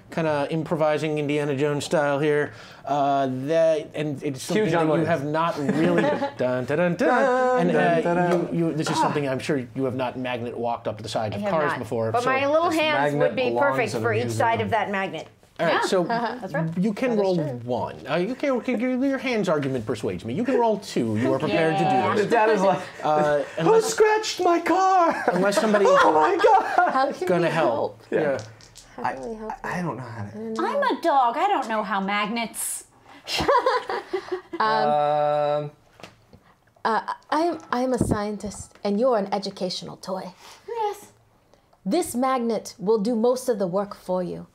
kind of improvising Indiana Jones style here. And it's something John that you Williams. have not really dun, dun, dun, dun. And this is something I'm sure you have not magnet walked up to the side of I have cars not. before. But so- my little This hands magnet would be belongs perfect in a for each museum. side of that magnet. All right, so That's right. you can roll one. Your hands argument persuades me. You can roll two. You are prepared to do The this. dad is like, who Unless, scratched my car? unless somebody Oh my god! How can gonna we help. Yeah. How can we help? I don't know how to. I'm a dog. I don't know how magnets. I'm a scientist, and you're an educational toy. Yes. This magnet will do most of the work for you.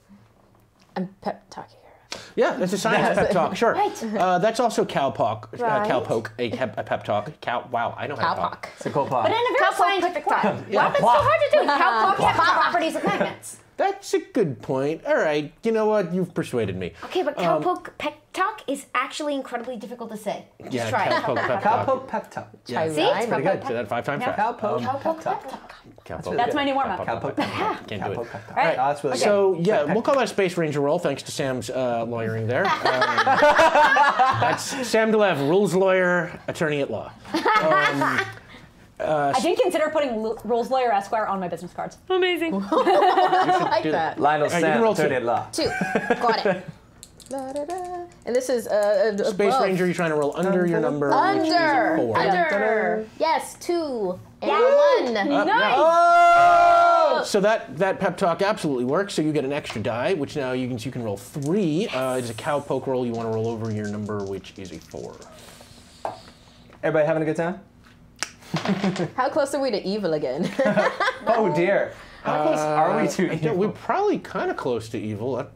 I'm pep talking here. Yeah, that's a science pep talk. Sure. Right. That's also cowpoke. Right. Cowpoke. A pep talk. Wow, I know how to talk. Cowpoke. It's a cool But in pod. a very scientific way. Yeah, That's so hard to do. Cowpokes have properties of magnets. That's a good point. All right. You know what? You've persuaded me. Okay, but cowpoke pep talk is actually incredibly difficult to say. Just Yeah, try it. cowpoke pep talk. Cowpoke pep talk. Yeah. See? It's Pretty good. Say that 5 times fast. Cowpoke Cowpoke pep pep talk. talk. Cowpoke. That's my new warm-up. Cowpoke pep talk. Can't do it. Cowpoke pep talk. All right. Oh, that's really So good. yeah, we'll call that a Space Ranger roll, thanks to Sam's lawyering there. That's Sam DeLev, rules lawyer, attorney at law. I did consider putting Rules Lawyer Esquire on my business cards. Amazing. I like do that. Lionel you can Sam, roll attorney two. at law. 2. Got it. Da-da-da. And this is Space above. Ranger, you're trying to roll under your number, which is a Under. 4. Under. Yes, 2 and 1. Nice. Oh! So that pep talk absolutely works. So you get an extra die, which now you can roll 3. It's a cowpoke roll. You want to roll over your number, which is a 4. Everybody having a good time? How close are we to evil again? Oh dear. How close are we to Yeah, evil? we're probably kind of close to evil. That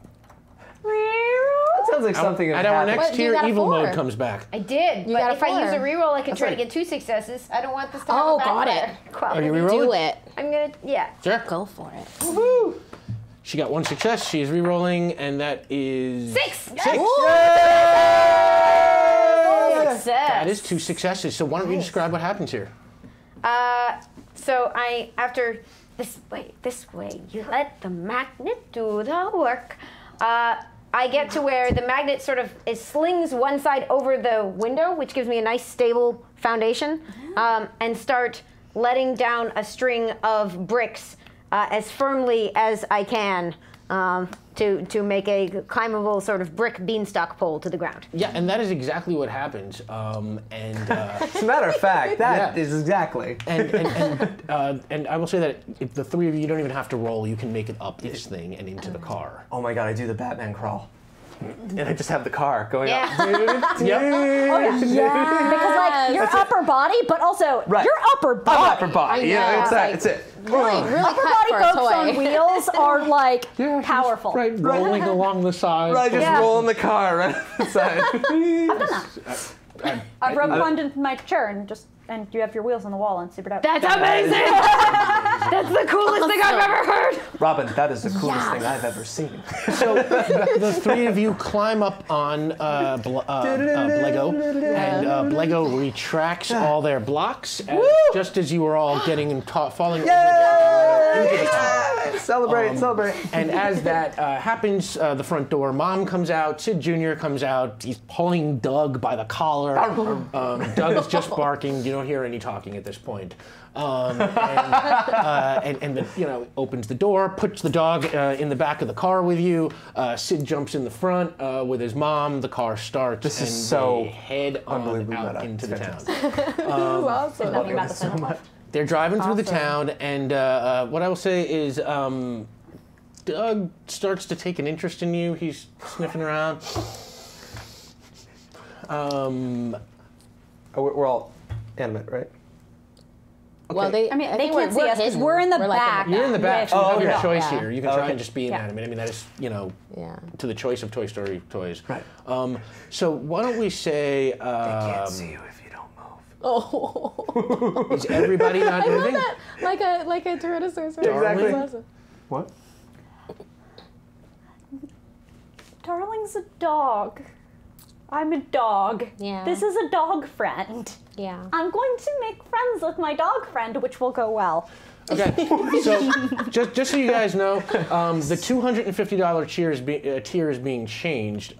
sounds like something At that our happened. next What, you tier, got a evil 4? mode comes back. I did, You but got a if I use a 4. reroll, I could try to like- get 2 successes. I don't want this to Oh, have a got backfire. it. Are you Quality. rerolling? Do it. I'm gonna, yeah. Sure. Go for it. She got 1 success. She is re-rolling, and that is 6! 6. Success. That is 2 successes. So why don't you describe what happens here? So after this way, you let the magnet do the work. I get to where the magnet sort of slings one side over the window, which gives me a nice stable foundation, and start letting down a string of bricks as firmly as I can to make a climbable sort of brick beanstalk pole to the ground. Yeah, and that is exactly what happens. As a matter of fact, that is exactly. And I will say that if the three of you don't even have to roll, you can make it up this thing and into the car. Oh my god, I do the Batman crawl. And I just have the car going up. Yep. Oh yeah. Because like your upper body, but also your upper body. I'm upper body. Yeah, it's it. Really Upper body folks on wheels are like powerful. Right, rolling along the side. Right, just roll in the car right on the side. I've done that. I've rubbed one into my chair and you have your wheels on the wall and super out. That's amazing! That's the coolest thing I've ever heard! Robin, that is the coolest thing I've ever seen. So the three of you climb up on Blego, and Blego retracts all their blocks just as you are all getting and falling over into the car. Celebrate. And as that happens, the front door, Mom comes out, Sid Jr. comes out, he's pulling Doug by the collar. Doug is just barking, you don't hear any talking at this point. And opens the door, puts the dog in the back of the car with you. Sid jumps in the front with his mom. The car starts. This is and so they head on out into the town. Awesome. Nothing about the so much. They're driving through the town, and what I will say is Doug starts to take an interest in you. He's sniffing around. We're all animate, right? Well, I mean, they can't see us because we're in the back. You're in the back, so you have your choice Yeah. here. You can try and just be inanimate. I mean, that is, to the choice of Toy Story toys. Right. So why don't we say... They can't see you if you don't move. Oh. Is everybody not I love moving? that. Like a Tyrannosaurus. Exactly. That's awesome. What? Darling's a dog. I'm a dog. Yeah. This is a dog friend. Yeah. I'm going to make friends with my dog friend, which will go well. Okay, so just so you guys know, the $250 tier is being changed. If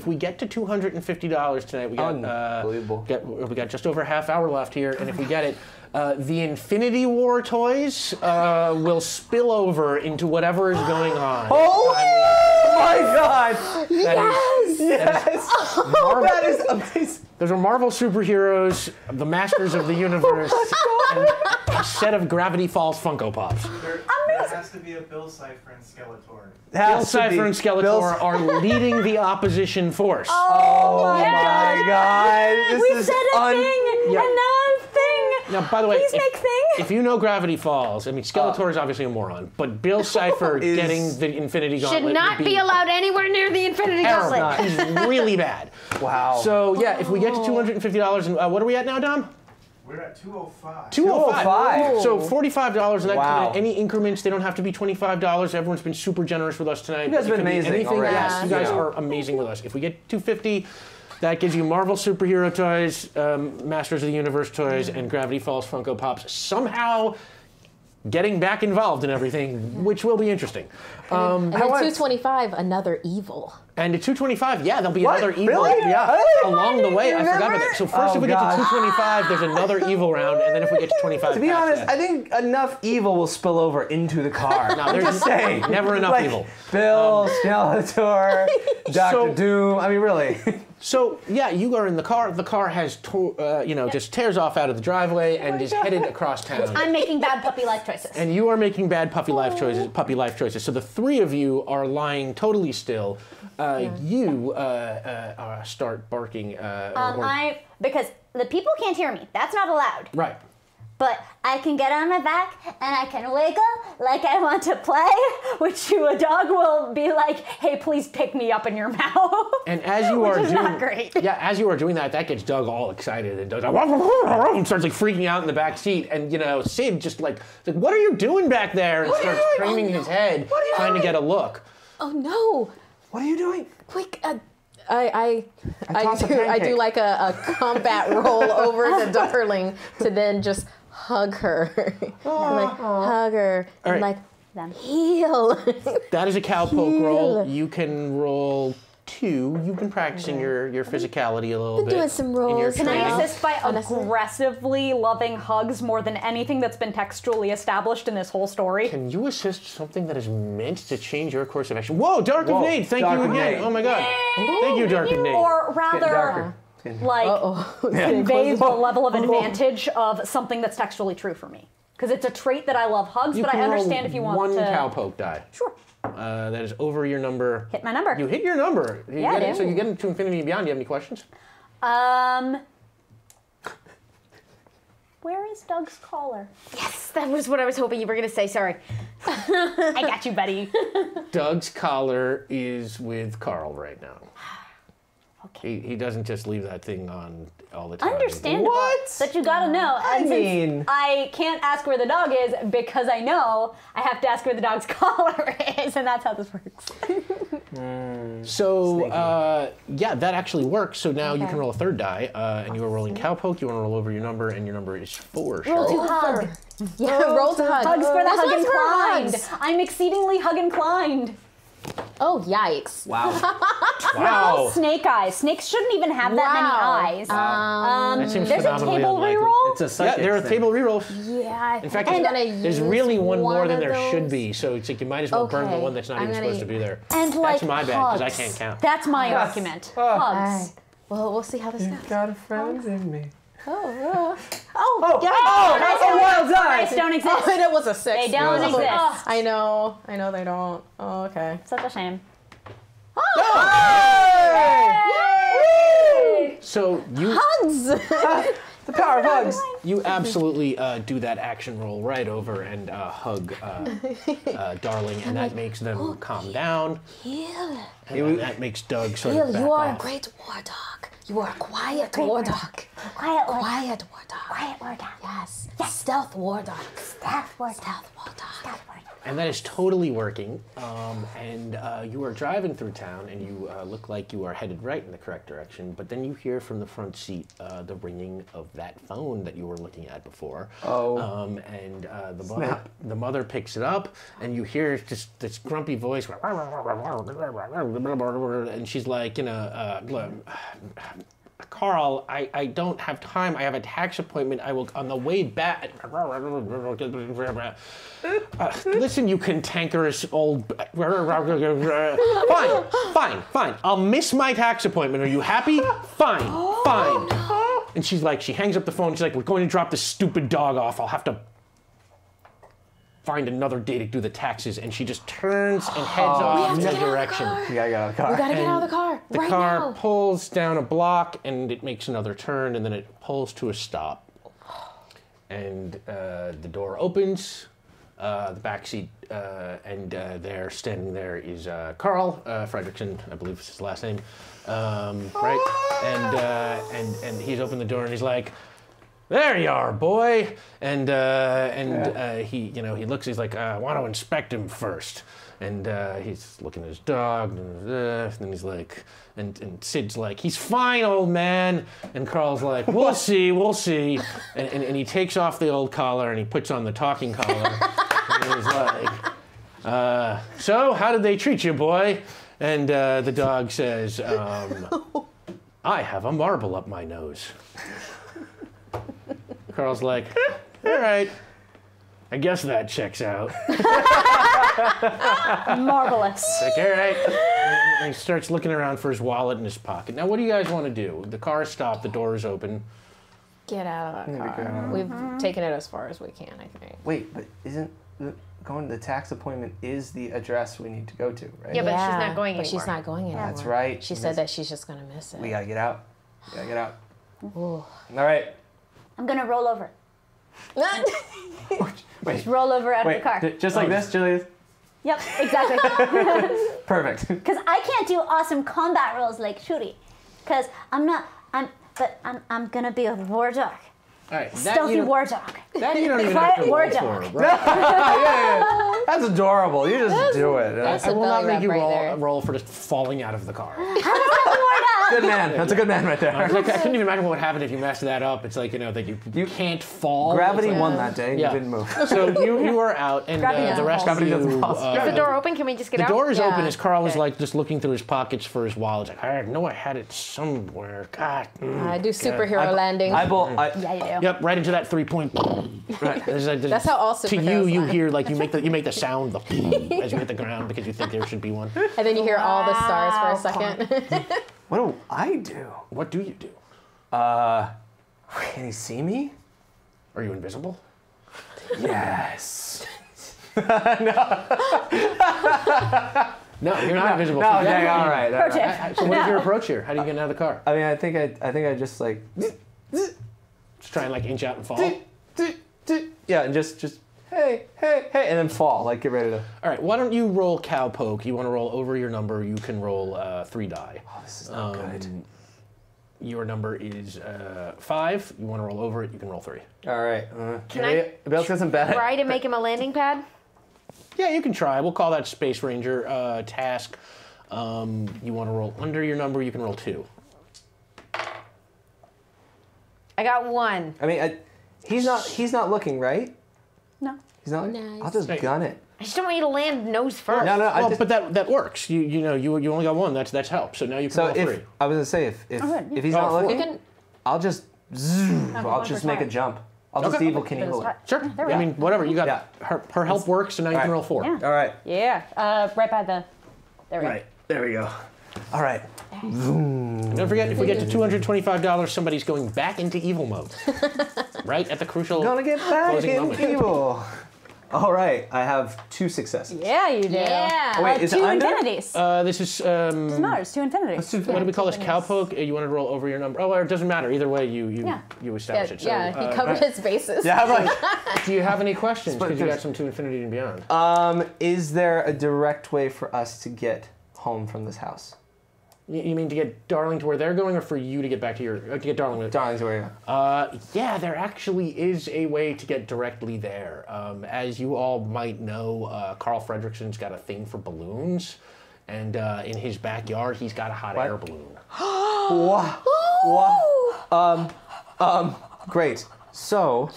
we get to $250 tonight, we got unbelievable. We got just over a half hour left here, and if we get it, the Infinity War toys will spill over into whatever is going on. Oh my God! Yes! That is amazing. Those are Marvel superheroes, the masters of the universe, and a set of Gravity Falls Funko Pops. There has to be a Bill Cipher and Skeletor. Bill Cipher and Skeletor are leading the opposition force. Oh my God! We said a thing, and now a thing. Now, by the way, Please make thing. if you know Gravity Falls, I mean, Skeletor is obviously a moron, but Bill Cipher getting the Infinity Gauntlet Should not would be allowed anywhere near the Infinity Gauntlet. He's really bad. Wow. So, yeah, if we get to $250, and what are we at now, Dom? We're at 205. 205. So $45, and that Wow. any increments, they don't have to be $25. Everyone's been super generous with us tonight. You guys have been amazing Anything, already. yes, you guys are amazing with us. If we get $250, that gives you Marvel superhero toys, Masters of the Universe toys, and Gravity Falls Funko Pops. Somehow getting back involved in everything, which will be interesting. And then 225, another evil. And at 225, there'll be another evil. Really? Yeah, along the way. I forgot about that. So first, if we get to God. 225, there's another evil round, and then if we get to 25, To be past honest, that. I think enough evil will spill over into the car. No, I'm there's just saying. never enough Like, evil. Bill, Skeletor, Dr. So- Doom. I mean, really. So yeah, you are in the car. The car has, just tears off out of the driveway and is headed across town. I'm making bad puppy life choices. And you are making bad puppy life choices. So the three of you are lying totally still. You start barking. Because the people can't hear me. That's not allowed. Right. But I can get on my back and I can wiggle like I want to play, which to a dog will be like, hey, please pick me up in your mouth. And as you are Which is doing, not great. Yeah, as you are doing that, that gets Doug all excited and Doug's like, and starts like freaking out in the back seat. And Sid just like, what are you doing back there? And starts craning his head, trying to get a look. Oh no! What are you doing? Quick, I toss a do pancake. like a combat roll over to Darling to then just hug her. And like hug her and right. like them. Heal. That is a cowpoke roll. You can roll 2. You've been practicing your physicality a little bit. doing some in your rolls. Can I training. assist by aggressively loving hugs more than anything that's been textually established in this whole story? Can you assist something that is meant to change your course of action? Whoa, Dark of Nade, thank Dark you of again. Nade. Oh my god. Thank you, Dark of Nade. Or Getting rather, darker. like, conveys the level of advantage of something that's textually true for me. Because it's a trait that I love hugs, You but I can roll understand if you want one to... cowpoke die. Sure. That is over your number. Hit my number. You hit your number. You Yeah, I get it, do. so you get into Infinity and Beyond. Do you have any questions? Where is Doug's collar? Yes, that was what I was hoping you were going to say. Sorry. I got you, Betty. Doug's collar is with Carl right now. He doesn't just leave that thing on all the time. Understandable. What? But you gotta know. And mean- since I can't ask where the dog is because I know, I have to ask where the dog's collar is, and that's how this works. So, yeah, that actually works. So now you Okay. can roll a third die, and you are rolling cowpoke. You want to roll over your number, and your number is 4. Roll to Cheryl. hug. Yeah, roll to hug. Hugs for the This hug one's for inclined. hugs. I'm exceedingly hug inclined. Oh, yikes. Wow. Wow. Snake eyes. Snakes shouldn't even have that many eyes. That seems There's a phenomenally table unlikely. reroll. It's a Yeah, psychic there are thing. table rerolls. Yeah. In fact, I'm there's, gonna there's use really one more than of there should those. be. So it's like you might as well burn the Okay, one that's not I'm even gonna- supposed to be there. And like That's my bad because I hugs. can't count. That's my argument. All Hugs. right. Well, we'll see how this goes. Got a friend in me. Oh, Oh, yeah. oh, well Dice done. don't exist. Oh, it was a 6. They don't Oh, exist. I know they don't. Oh, okay. Such a shame. So you Hugs! The power of hugs. you absolutely do that action roll right over and hug Darling, and that makes them calm down. Heal. And that makes Doug sort Heal, of back you are off. a great war dog. You are a quiet war dog. Quiet war. Quiet war dog. Quiet war dog. Yes. Stealth war dog. Stealth war dog. Stealth war dog. Stealth war dog. And that is totally working. And you are driving through town, and you look like you are headed right in the correct direction. But then you hear from the front seat the ringing of that phone that you were looking at before. Oh. And the mother picks it up, and you hear just this grumpy voice, and she's like, Carl, I don't have time. I have a tax appointment. I will on the way back. Listen, you cantankerous old. Fine. I'll miss my tax appointment. Are you happy? Fine. And she's like, she hangs up the phone. She's like, we're going to drop this stupid dog off. I'll have to find another day to do the taxes. And she just turns and heads off in that direction. We gotta get out of the car. We gotta get out of the car The right car now. pulls down a block and it makes another turn and then it pulls to a stop. And the door opens, the back seat, and there, standing there is Carl Fredrickson, I believe is his last name, right? And he's opened the door and he's like, "There you are, boy." And he looks. He's like, "I want to inspect him first." And he's looking at his dog, and then he's like, and Sid's like, "He's fine, old man." And Carl's like, "We'll see." And he takes off the old collar and he puts on the talking collar. And he's like, "So, how did they treat you, boy?" And the dog says, "I have a marble up my nose." Carl's like, "All right, I guess that checks out." Marvelous. Like, all right. And he starts looking around for his wallet in his pocket. Now, what do you guys want to do? The car is stopped, the door is open. Get out of that car. We've taken it as far as we can, I think. Wait, but isn't going to the tax appointment is the address we need to go to, right? Yeah, but she's not going But she's anymore. not going anymore. That's right. She said that she's just gonna miss it. We gotta get out. Ooh. All right. I'm gonna roll over. Wait. Roll over out of the car. Just like this, Julius? Yep, exactly. Perfect. Because I can't do awesome combat rolls like Shuri. Because I'm gonna be a war dog. All right. Stealthy war dog. That you don't even have to Quiet war roll dog. for, right? Yeah. That's adorable. You just do it. That's I a will not belly make you rub right there. roll for just falling out of the car. I'm a stealthy war dog. Good man. That's a good man right there. I couldn't even imagine what would happen if you messed that up. It's like, that you can't fall. Gravity It's like- won that day. Yeah. You didn't move. So you are out, and the rest of Gravity doesn't you. fall. Is the door open? Can we just get The out? door is Yeah. open as Carl was like just looking through his pockets for his wallet. He's like, I know I had it somewhere. God. I do superhero landing. Yeah, you do. Yep, right into that 3-point. Right. That's how all To you, superheroes you land. hear like you make the sound as you hit the ground because you think there should be one. And then you hear all the stars for a second. What do I do? What do you do? Can he see me? Are you invisible? Yes. No, you're not invisible. No, So okay, yeah. all right. All right. So what is your approach here? How do you get out of the car? I mean, I think I just like, Just try and like inch out and fall. yeah, and just hey, and then fall, like get ready to. All right, why don't you roll cowpoke? You want to roll over your number, you can roll 3 die. Oh, this is not good. Your number is 5. You want to roll over it, you can roll 3. All right. Can I Bill's got some bad. try to make him a landing pad? Yeah, you can try. We'll call that Space Ranger task. You want to roll under your number, you can roll 2. I got 1. I mean, he's not looking, right? No. He's not. Nice. I'll just gun it. I just don't want you to land nose first. No, I Well, just. but that works. You only got 1. That's help. So now you can So roll 3. if I was gonna say if good. if he's Oh, not 4. looking, You can, I'll just zoom. I'll one just for make a five. jump. I'll just Okay. evil Knievel it. Sure. There we I go. mean, whatever. You got Yeah. her help works, so now you can All right. roll 4. Yeah. All right. Yeah. Right by the. There we go. Right. There we go. All right. Don't forget, if we get to $225, somebody's going back into evil mode. Right at the crucial. Gonna get back Closing in moment. evil. All right. I have 2 successes. Yeah, you do. Yeah. Oh, wait, is it 2 under? infinities. This is. Doesn't matter. It's 2 infinities. What do we call this? Cowpoke? You want to roll over your number? Oh, it doesn't matter. Either way, you establish it. So, yeah, he covered his bases. Yeah. I'm like, do you have any questions? Because you got there's- some to infinity and beyond. is there a direct way for us to get home from this house? You mean to get Darling to where they're going, or for you to get back to your to get Darling? Darling's where you Yeah, there actually is a way to get directly there. As you all might know, Carl Fredrickson's got a thing for balloons, and in his backyard, he's got a hot air balloon. What? Great. So,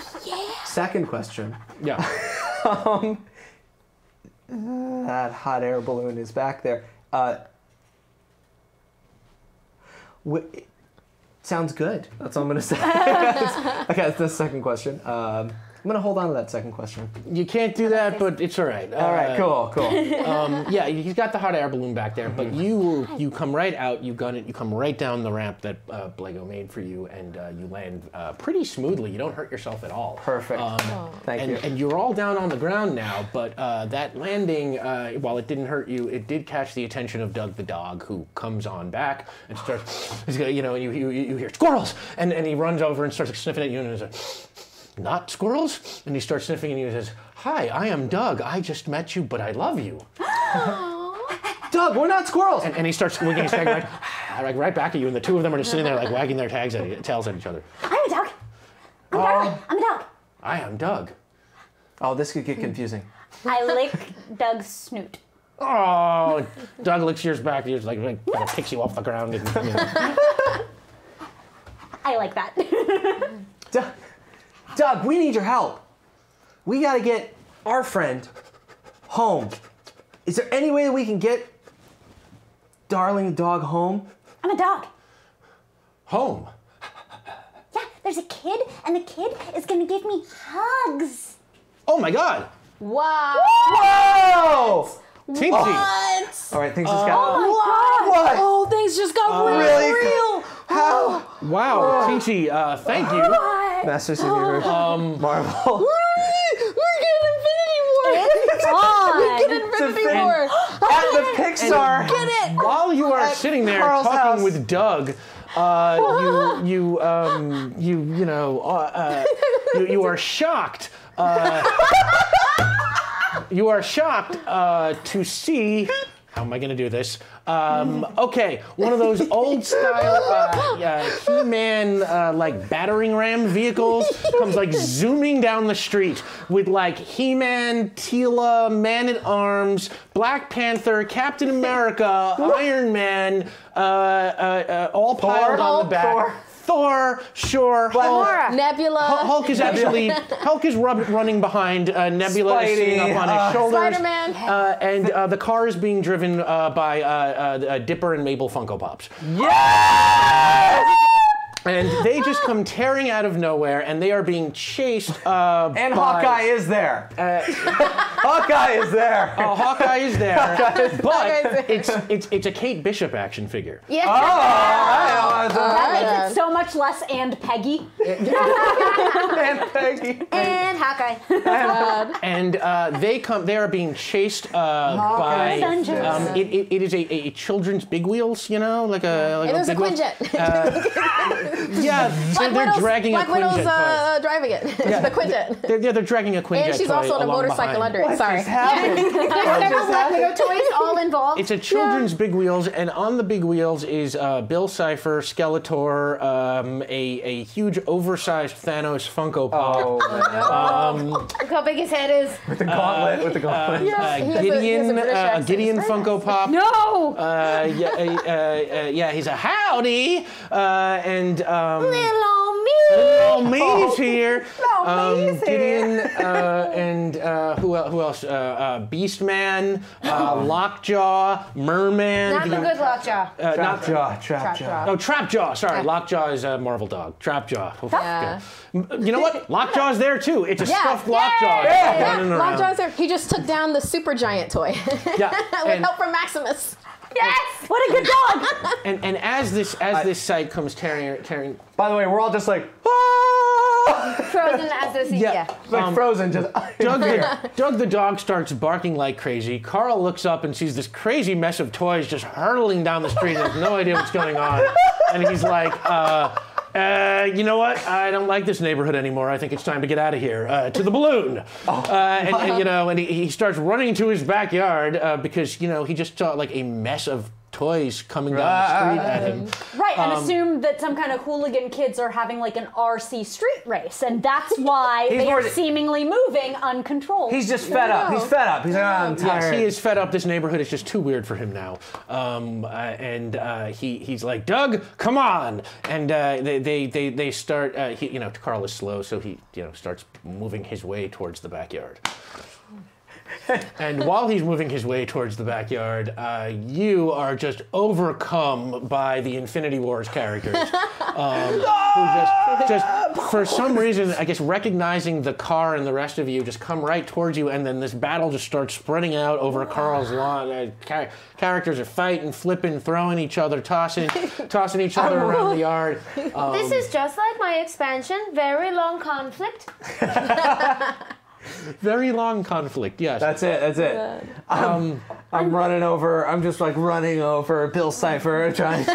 second question. Yeah. That hot air balloon is back there. Sounds good. That's all I'm gonna say. Okay, that's the second question. I'm gonna hold on to that second question. You can't do that, but it's all right. All right, cool. Yeah, he's got the hot air balloon back there, but you come right out, you gun it, you come right down the ramp that Blego made for you, and you land pretty smoothly. You don't hurt yourself at all. Perfect. Thank you. And you're all down on the ground now, but that landing, while it didn't hurt you, it did catch the attention of Doug the dog, who comes on back and starts, he's got, and you hear squirrels, and he runs over and starts sniffing at you, and he's like, not squirrels? And he starts sniffing and he says, hi, I am Doug. I just met you, but I love you. Doug, we're not squirrels. And he starts wigging his tail like right back at you, and the two of them are just sitting there like wagging their tails at each other. I'm a dog. I'm Darling. I'm a dog. I am Doug. Oh, this could get confusing. I lick Doug's snoot. Oh, Doug licks yours back. He just like kind of picks you off the ground. And, I like that. Doug, we need your help. We gotta get our friend home. Is there any way that we can get Darling the dog home? I'm a dog. Home. Yeah, there's a kid, and the kid is gonna give me hugs. Oh my God. Wow. Whoa! Tinky. What? All right, things just got. What? Oh, things just got really? real. How? Wow, Tinky, thank you. Master Senior Marvel. We're getting Infinity War. We're getting Infinity War. At the Pixar. Get it. While you are sitting there Carl's talking house. with Doug, you are shocked. You are shocked to see. How am I going to do this? Okay, one of those old style He-Man like battering ram vehicles comes like zooming down the street with like He-Man, Tila, Man-at-Arms, Black Panther, Captain America, Iron Man, all piled on the back. Thor, sure. Hulk. Nebula. Hulk is actually running behind. Nebula is sitting up on his shoulders. Spider-Man. And the car is being driven by Dipper and Mabel Funko Pops. Yes! And they just come tearing out of nowhere, and they are being chased And Hawkeye is there. Hawkeye is there. Oh, Hawkeye is there, but it's a Kate Bishop action figure. Yeah. That makes it so much less and Peggy. And Peggy. And Hawkeye. And they are being chased by. It is a children's big wheels, you know, like a. And there's a big wheels. Quinjet. Yeah, so they're dragging Black a Quinjet Widow's driving it. The Quinjet. They're dragging a Quinjet. And she's also on a motorcycle under it. Sorry. There's several Black Widow toys all involved. It's a children's big wheels, and on the big wheels is Bill Cipher, Skeletor, a huge oversized Thanos Funko Pop. Oh, Look how big his head is. with the gauntlet. He has a British accent. Gideon It's Funko Pop. No! Yeah, he's a howdy, and Little me. Little me's here. Gideon and who else? Beastman, Lockjaw, Merman. Not the good Lockjaw. Trapjaw. Oh, Trapjaw. Sorry, Lockjaw is a Marvel dog. Trapjaw. Yeah. You know what? Lockjaw's there too. It's a stuffed Lockjaw. Running around. Lockjaw's there. He just took down the Supergiant toy. Yeah, With help from Maximus. Yes! What a good dog! And as this sight comes tearing. By the way, we're all just like, Frozen as this. Yeah. like frozen. Just Doug the dog starts barking like crazy. Carl looks up and sees this crazy mess of toys just hurtling down the street and has no idea what's going on. And he's like, you know what? I don't like this neighborhood anymore. I think it's time to get out of here. To the balloon. And he starts running to his backyard because, you know, he just saw like a mess of toys coming down the street at him. Right, and assume that some kind of hooligan kids are having like an RC street race, and that's why they are seemingly moving uncontrolled. he's just fed up. He's fed up. He's like, I'm tired. Yes, he is fed up. This neighborhood is just too weird for him now. He's like, Doug, come on! And they start. Carl is slow, so he starts moving his way towards the backyard. And while he's moving his way towards the backyard, you are just overcome by the Infinity Wars characters. Who just for some reason, I guess, recognizing the car and the rest of you, just come right towards you, and then this battle just starts spreading out over Carl's lawn. Characters are fighting, flipping, throwing each other, tossing each other around the yard. This is just like my expansion. Very long conflict. Very long conflict, yes. That's it. I'm running over. I'm just like running over Bill Cipher, trying to.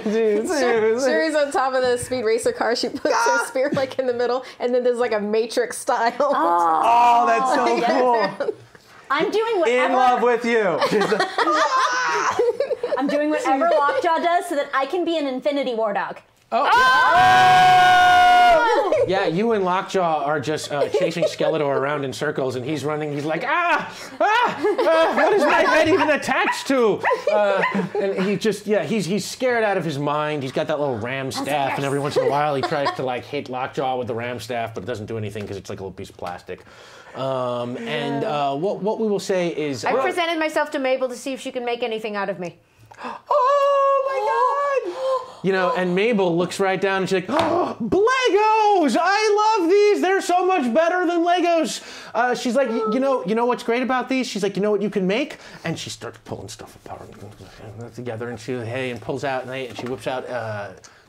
Shuri's on top of the speed racer car. She puts her spear like in the middle, and then there's like a Matrix style. Oh, that's so cool. I'm doing whatever. In love with you. I'm doing whatever Lockjaw does so that I can be an Infinity War dog. Yeah, you and Lockjaw are just chasing Skeletor around in circles, and he's running. He's like, what is my head even attached to? And he just, he's scared out of his mind. He's got that little ram staff, and every once in a while he tries to like hit Lockjaw with the ram staff, but it doesn't do anything because it's like a little piece of plastic. And what we will say is, I presented myself to Mabel to see if she can make anything out of me. Oh my God! You know, and Mabel looks right down and she's like, oh, Legos! I love these! They're so much better than Legos! She's like, you know what's great about these? She's like, you know what you can make? And she starts pulling stuff apart together, and she pulls out, and she whips out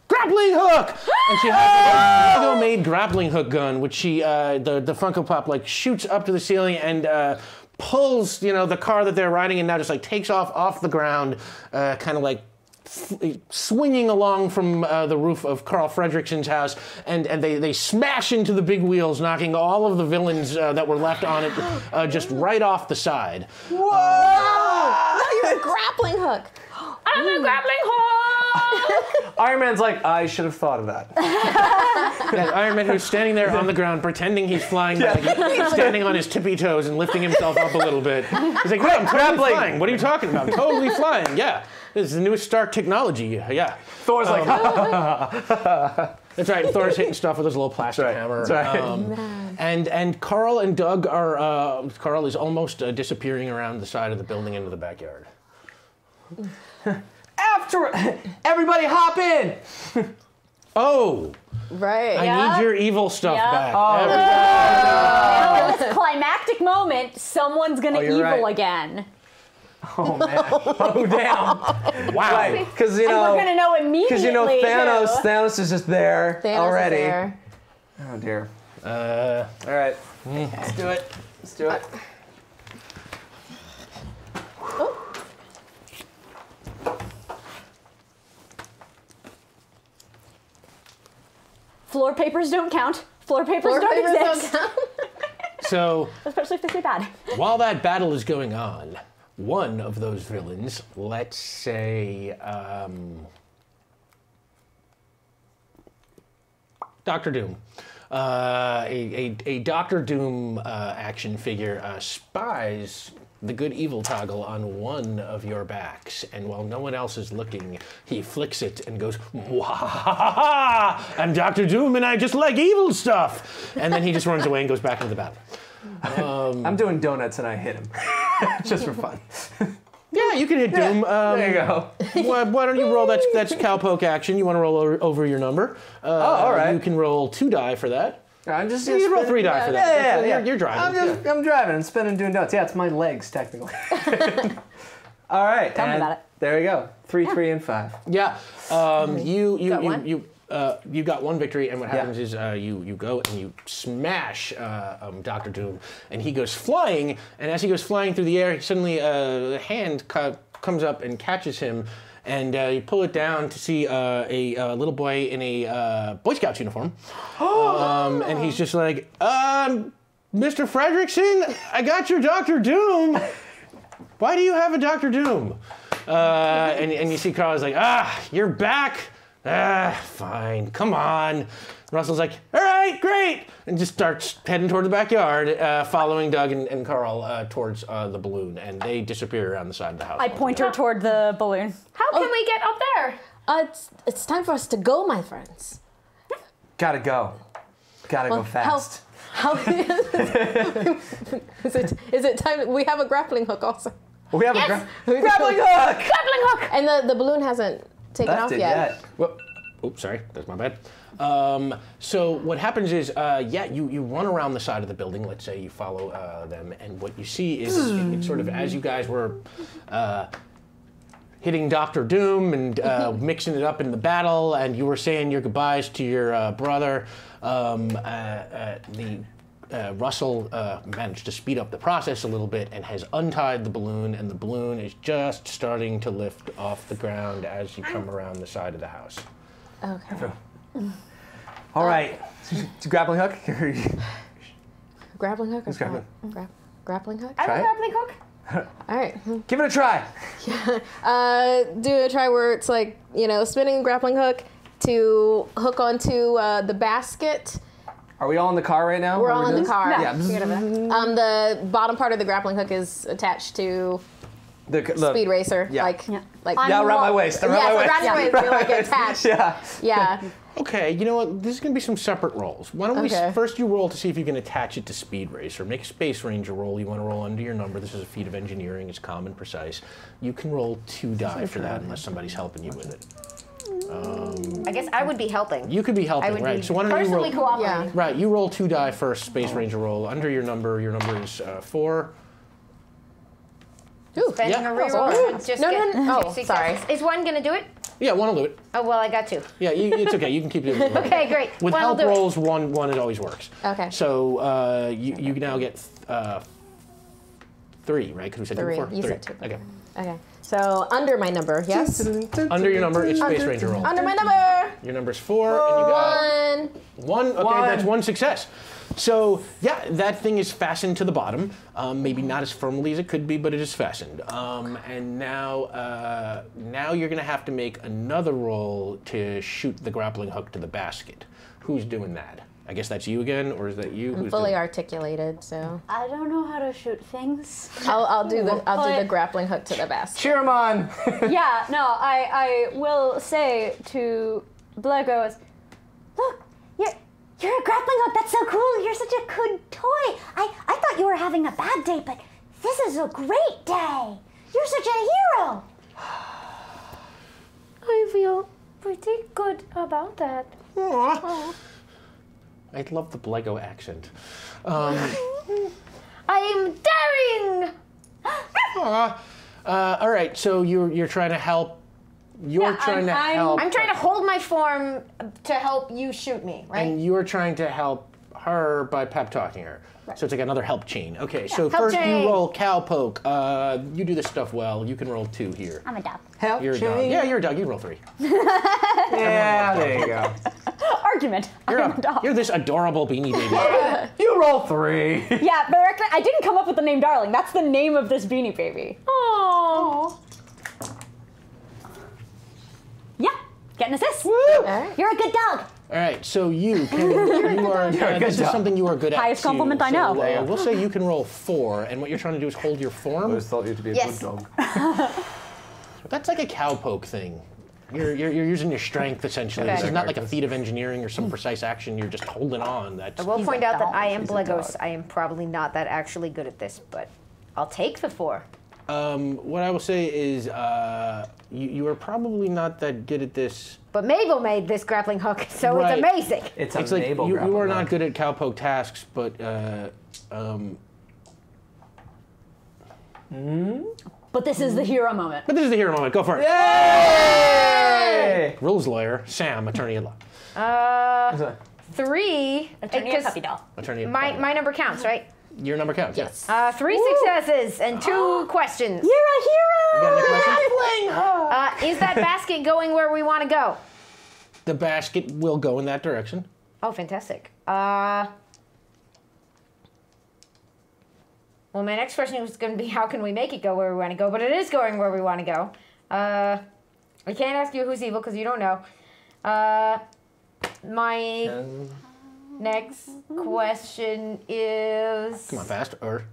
grappling hook! And she has a Lego-made grappling hook gun, which the Funko Pop like shoots up to the ceiling and pulls, the car that they're riding in now, just like takes off the ground, kind of like swinging along from the roof of Carl Fredrickson's house, and they smash into the big wheels, knocking all of the villains that were left on it just right off the side. Whoa! You're a grappling hook. I'm a grappling hook! Iron Man's like, I should have thought of that. That Iron Man who's standing there on the ground pretending he's flying back, standing on his tippy toes and lifting himself up a little bit. He's like, no, I'm totally flying. What are you talking about? I'm totally flying, yeah. This is the newest Stark technology. Yeah. Thor's like, That's right. Thor's hitting stuff with his little plastic hammer. That's right. And Carl and Doug are. Carl is almost disappearing around the side of the building into the backyard. after everybody hop in. Oh, Right. I need your evil stuff back. Oh, Now in this climactic moment, someone's gonna you're evil right. again. Oh man. Oh damn. Wow. Because you And know. we're gonna know immediately. Because you know Thanos. too. Thanos is just there Thanos already. Is there. Oh dear. All right. Let's do it. Let's do it. Floor papers don't count. Floor papers Floor don't papers don't exist. count. So Especially if they say bad. while that battle is going on, one of those villains, let's say Doctor Doom, a Doctor Doom action figure spies the good evil toggle on one of your backs, and while no one else is looking, he flicks it and goes, "Wahahaha! I'm Doctor Doom, and I just like evil stuff." And then he just runs away and goes back into the battle. I'm doing donuts and I hit him. Just for fun. Yeah, you can hit Doom. There you go. Why don't you roll? That's cowpoke action. You want to roll over your number. all right. You can roll 2 die for that. I'm just. You can roll 3 die for that. Yeah. You're driving. I'm driving and spinning, doing donuts. Yeah, it's my legs technically. All right. Tell me about it. There we go. 3, 3, and 5. Yeah. Got You got 1 victory, and what happens is you go and you smash Doctor Doom, and he goes flying. And as he goes flying through the air, suddenly the hand comes up and catches him, and you pull it down to see a little boy in a Boy Scout uniform, and he's just like, "Mr. Fredrickson, I got your Doctor Doom. Why do you have a Doctor Doom?" And you see Carl's like, "You're back. Fine, come on." Russell's like, "All right, great," and just starts heading toward the backyard, following Doug and Carl towards the balloon, and they disappear around the side of the house. I point her toward the balloon. How can we get up there? It's time for us to go, my friends. Gotta go. Gotta go fast. How is it time? We have a grappling hook also. We have Yes! a grappling hook. Grappling hook! And the balloon hasn't taken off Left it yet. yet. Whoop. Oops, sorry, that's my bad. So what happens is, you run around the side of the building. Let's say you follow them, and what you see is it's sort of as you guys were hitting Doctor Doom and mixing it up in the battle, and you were saying your goodbyes to your brother. Russell managed to speed up the process a little bit and has untied the balloon, and the balloon is just starting to lift off the ground as you come around the side of the house. Okay. All right. Grappling hook. Grappling hook or grappling. grappling hook? I have Try a it. grappling hook. All right. Give it a try. Do a try where it's like, spinning a grappling hook to hook onto the basket. Are we all in the car right now? We're Are all we in the doing car. Yeah. The bottom part of the grappling hook is attached to The Speed Racer. Yeah. Like Yeah, around my waist. Around my waist. around your waist. You're like attached. Yeah. Okay, you know what? This is going to be some separate rolls. Why don't Okay. first you roll to see if you can attach it to Speed Racer. Make a Space Ranger roll. You want to roll under your number. This is a feat of engineering. It's calm and precise. You can roll 2 die for that unless somebody's helping you with it. I guess I would be helping. You could be I helping, would right? be So why don't you roll? Personally cooperating. Yeah. Right, you roll 2 die first, Space Ranger roll. Under your number is 4. Spending Yeah. a reroll. to just No, get no, no. two Oh, successes. sorry. Is one gonna do it? Yeah, 1 will do it. Oh well, I got 2. Yeah, it's okay. You can keep doing it. Okay, great. With One will help do it. rolls, one it always works. Okay. So you now get 3, right? Because we said 3. 2 before? You 3. said 2. Okay. Okay. So under my number, yes? Under your number, it's Space Ranger roll. Under my number. Your number's 4, and you got One. Okay, that's one success. So yeah, that thing is fastened to the bottom. Maybe not as firmly as it could be, but it is fastened. And now you're going to have to make another roll to shoot the grappling hook to the basket. Who's doing that? I guess that's you again, or is that you? I'm fully articulated, so I don't know how to shoot things. I'll do the grappling hook to the basket. Cheer him on. Yeah, no, I will say to Blegos, look, you're a grappling hook. That's so cool. You're such a good toy. I thought you were having a bad day, but this is a great day. You're such a hero. I feel pretty good about that. Aww. I love the Blego accent. I am daring! All right, so you're trying to help. You're trying to help. I'm trying to hold my form to help you shoot me, right? And you're trying to help her by pep talking her. Right. So it's like another help chain. Okay, so help first chain. you roll cowpoke. You do this stuff well. You can roll 2 here. I'm a dog. Help You're a dog. chain. Yeah, you're a dog. You roll 3. Yeah, there you go. Argument. I'm a dog. You're this adorable beanie baby. You roll 3. Yeah, but I didn't come up with the name Darling. That's the name of this beanie baby. Oh. Yeah, get an assist. Alright. You're a good dog. All right, so you are. This is something you are good at. Highest too. compliment I know. So, we'll say you can roll 4, and what you're trying to do is hold your I form. always thought you to be a Yes. good dog. That's like a cowpoke thing. You're using your strength essentially. Okay. This is not like a feat of engineering or some precise action. You're just holding on. That's I will point out that I am He's a Blegos. dog. I am probably not that actually good at this, but I'll take the 4. what I will say is you are probably not that good at this. But Mabel made this grappling hook, so Right. it's amazing. It's It's a like Mabel you grappling are hook. not good at cowpoke tasks, but But this is the hero moment. this is the hero moment. Go for it. Yay! Rules lawyer Sam, attorney at law. 3. Attorney because puppy doll. Attorney. At my number counts, right? Your number counts. Yes. 3 successes and 2 questions. You're a hero. You got any questions? Is that basket going where we want to go? The basket will go in that direction. Oh, fantastic. Well, my next question was going to be how can we make it go where we want to go, but it is going where we want to go. I can't ask you who's evil because you don't know. My next question is... Come on, fast. Or.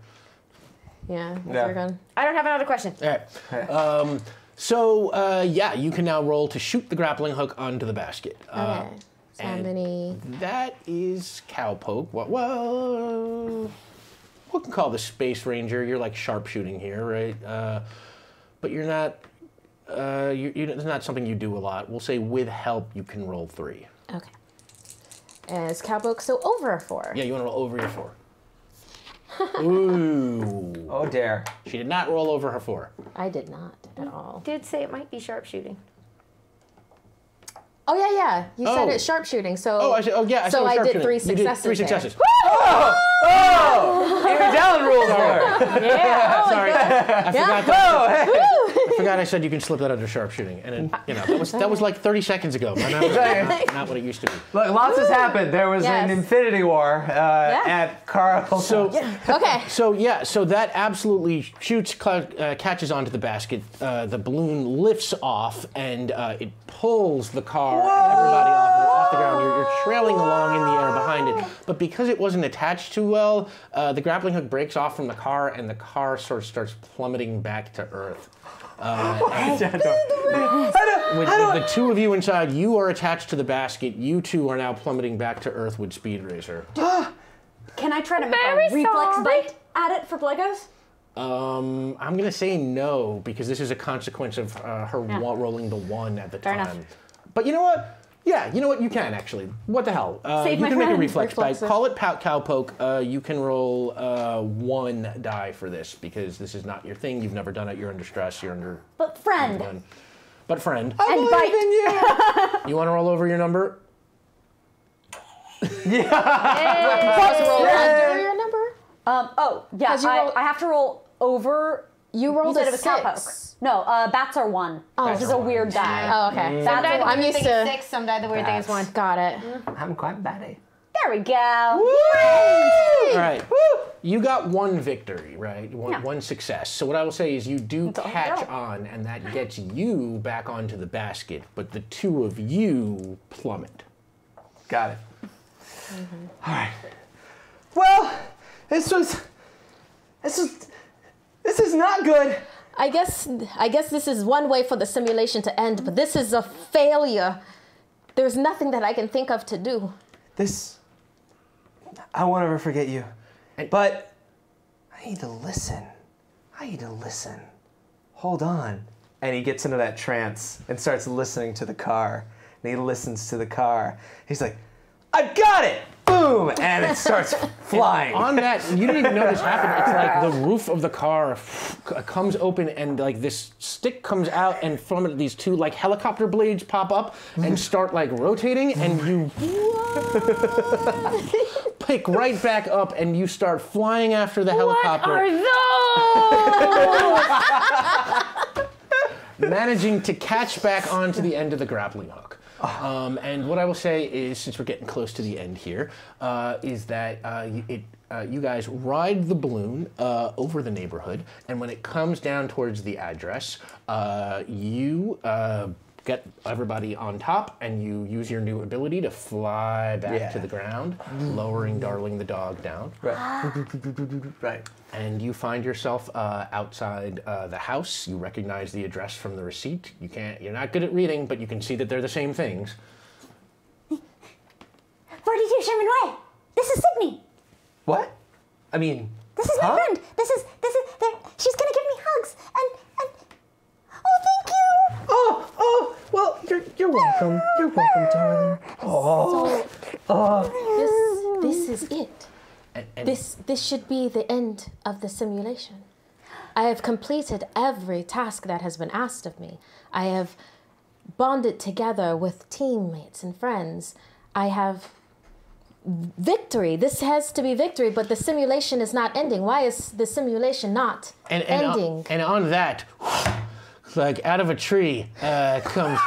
Yeah, Yeah. we're gone. I don't have another question. All right. Yeah, you can now roll to shoot the grappling hook onto the basket. Okay. So how and many? That is cowpoke. Well, we can call the Space Ranger. You're like sharpshooting here, right? But you're not. It's not something you do a lot. We'll say with help, you can roll 3. Okay. Is cowpoke so over a 4? Yeah, you want to roll over your 4. Ooh. Oh, dare. She did not roll over her 4. I did not at all. Did say it might be sharpshooting. Oh yeah. You said Oh. it's sharpshooting, so. Oh, I said So I did sharpshooting. 3 You successes. did 3 there. successes. Oh! Amy Dallin rules there. Sorry, I forgot. Oh, hey. I forgot I said you can slip that under sharpshooting, and that was like 30 seconds ago. Not what it used to be. Look, lots has happened. There was Yes. an Infinity War at Carl. So Okay. So that absolutely shoots, catches onto the basket. The balloon lifts off, and it pulls the car and everybody off the ground. You're trailing along in the air behind it. But because it wasn't attached too well, the grappling hook breaks off from the car, and the car sort of starts plummeting back to Earth. With the 2 of you inside, you are attached to the basket. You 2 are now plummeting back to Earth with Speed Racer. Can I try to make Very a reflex sorry. bite at it for Blegos? I'm gonna say no because this is a consequence of her rolling the 1 at the Fair time. enough. But you know what? Yeah, you know what? You can actually. What the hell? Save you my can make a friend. reflex bite. Reflexive. Call it cowpoke. You can roll 1 die for this because this is not your thing. You've never done it. You're under stress. You're under. But friend. One. But friend, And bite. you want to roll over your number? Supposed to roll under your number? Yeah, 'Cause you roll- I have to roll over. You rolled said a it was cowpoke. 6. No, bats are 1. Oh, This is a weird die. Oh, okay. Some die the I'm weird used thing to. is 6, some die the weird thing is 1. Got it. I'm quite bad at it. There we go. All right. You got one victory, right? One success. So what I will say is you do catch on, and that gets you back onto the basket, but the two of you plummet. Got it. All right. Well, this is not good. I guess this is one way for the simulation to end, but this is a failure. There's nothing that I can think of to do. I won't ever forget you. But I need to listen. Hold on. And he gets into that trance and starts listening to the car. And he listens to the car. He's like, I've got it! Boom! And it starts flying. On that, you didn't even know this happened. It's like the roof of the car comes open and like this stick comes out, and from it these two like helicopter blades pop up and start like rotating, and you pick right back up and you start flying after the helicopter. What are those? Managing to catch back onto the end of the grappling hook. And what I will say is, since we're getting close to the end here, is that you guys ride the balloon over the neighborhood, and when it comes down towards the address, you get everybody on top, and you use your new ability to fly back to the ground, lowering Darling the dog down. Right. And you find yourself outside the house. You recognize the address from the receipt. You're not good at reading, but you can see that they're the same things. 42 Sherman Way. This is Sydney. What? I mean, This is my friend. This is she's gonna give me hugs and oh, thank you. Oh, well, you're welcome. You're welcome, darling. This is it. This should be the end of the simulation. I have completed every task that has been asked of me. I have bonded together with teammates and friends. I have victory. This has to be victory, but the simulation is not ending. Why is the simulation not ending? And on that, like out of a tree comes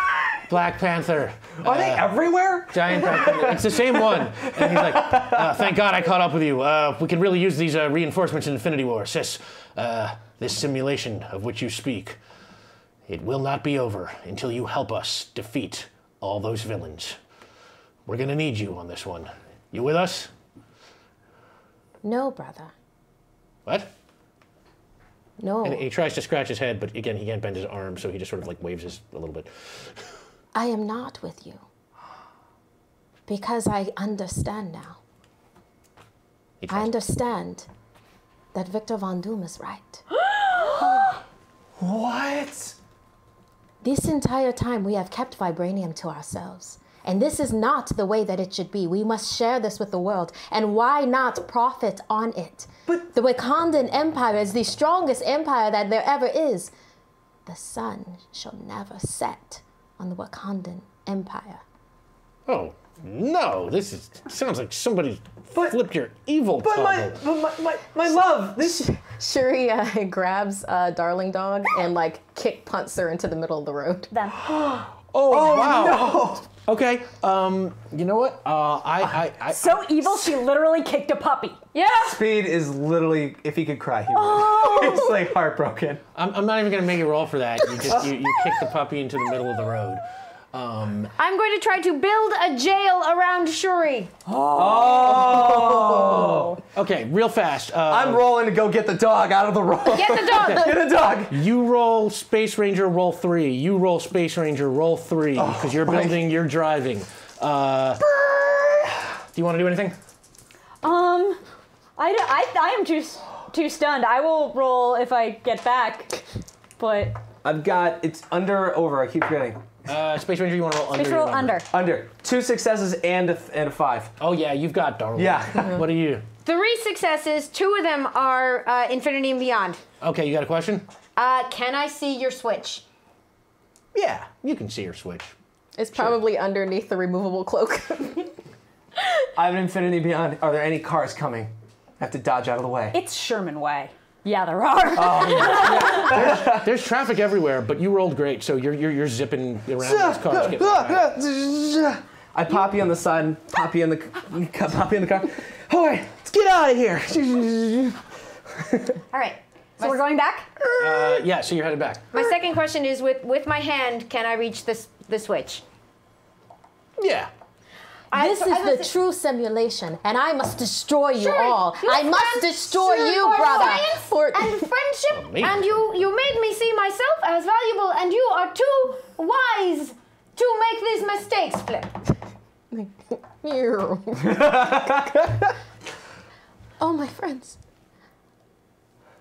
Black Panther. Are they everywhere? Giant Black Panther. It's the same one. And he's like, thank God I caught up with you. We can really use these reinforcements in Infinity War. Sis, this simulation of which you speak, it will not be over until you help us defeat all those villains. We're going to need you on this one. You with us? No, brother. What? No. And he tries to scratch his head, but again, he can't bend his arm, so he just sort of like waves a little bit. I am not with you. Because I understand now. I understand that Victor Von Doom is right. What? This entire time we have kept vibranium to ourselves. And this is not the way that it should be. We must share this with the world. And why not profit on it? But the Wakandan Empire is the strongest empire that there ever is. The sun shall never set on the Wakandan Empire. Oh, no. Sounds like somebody flipped your evil toggle. My love, this... Shuri grabs Darling Dog and like kick punts her into the middle of the road. Then. Oh, wow. No. Okay, you know what? I So evil, she literally kicked a puppy. Yeah. Speed is literally, if he could cry, he would. It's like heartbroken. I'm not even gonna make you roll for that. You just you kick the puppy into the middle of the road. I'm going to try to build a jail around Shuri. Oh. Okay, real fast. I'm rolling to go get the dog out of the road. Get the dog. Get the dog. You roll Space Ranger, roll 3. You roll Space Ranger, roll 3, because you're building, you're driving. Do you want to do anything? I am too stunned. I will roll if I get back, but I've got, it's under or over, I keep forgetting. Space Ranger, you want to roll under? Space roll your number? under. Under. 2 successes and a 5. Oh yeah, you've got Darwin. Yeah. What are you? 3 successes, 2 of them are Infinity and Beyond. Okay, you got a question? Can I see your switch? Yeah, you can see your switch. It's probably underneath the removable cloak. I have an Infinity Beyond. Are there any cars coming? I have to dodge out of the way. It's Sherman Way. Yeah, there are. There's traffic everywhere, but you rolled great, so you're zipping around these cars. getting around. I pop you on the side, pop you in the car. All right, let's get out of here. All right. So we're going back? Yeah, so you're headed back. My second question is with my hand, can I reach the switch? Yeah. This is the true simulation, and I must destroy you all. I must destroy you, brother. And friendship, me. and you made me see myself as valuable, and you are too wise to make these mistakes, Flip. Oh, my friends.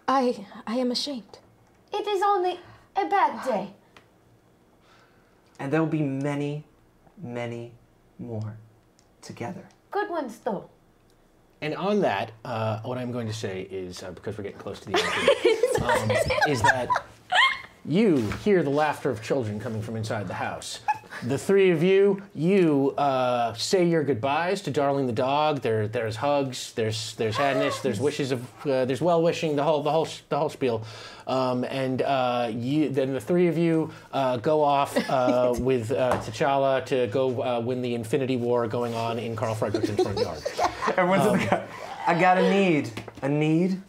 I am ashamed. It is only a bad day. And there will be many, many more together. Good ones, though. And on that, what I'm going to say is, because we're getting close to the end, is that you hear the laughter of children coming from inside the house. The three of you say your goodbyes to Darling the dog. There's hugs, there's sadness, there's wishes of, there's well wishing, the whole spiel. Then the three of you go off with T'Challa to go win the Infinity War going on in Carl Fredrickson's front yard. Everyone's in the car. I got a need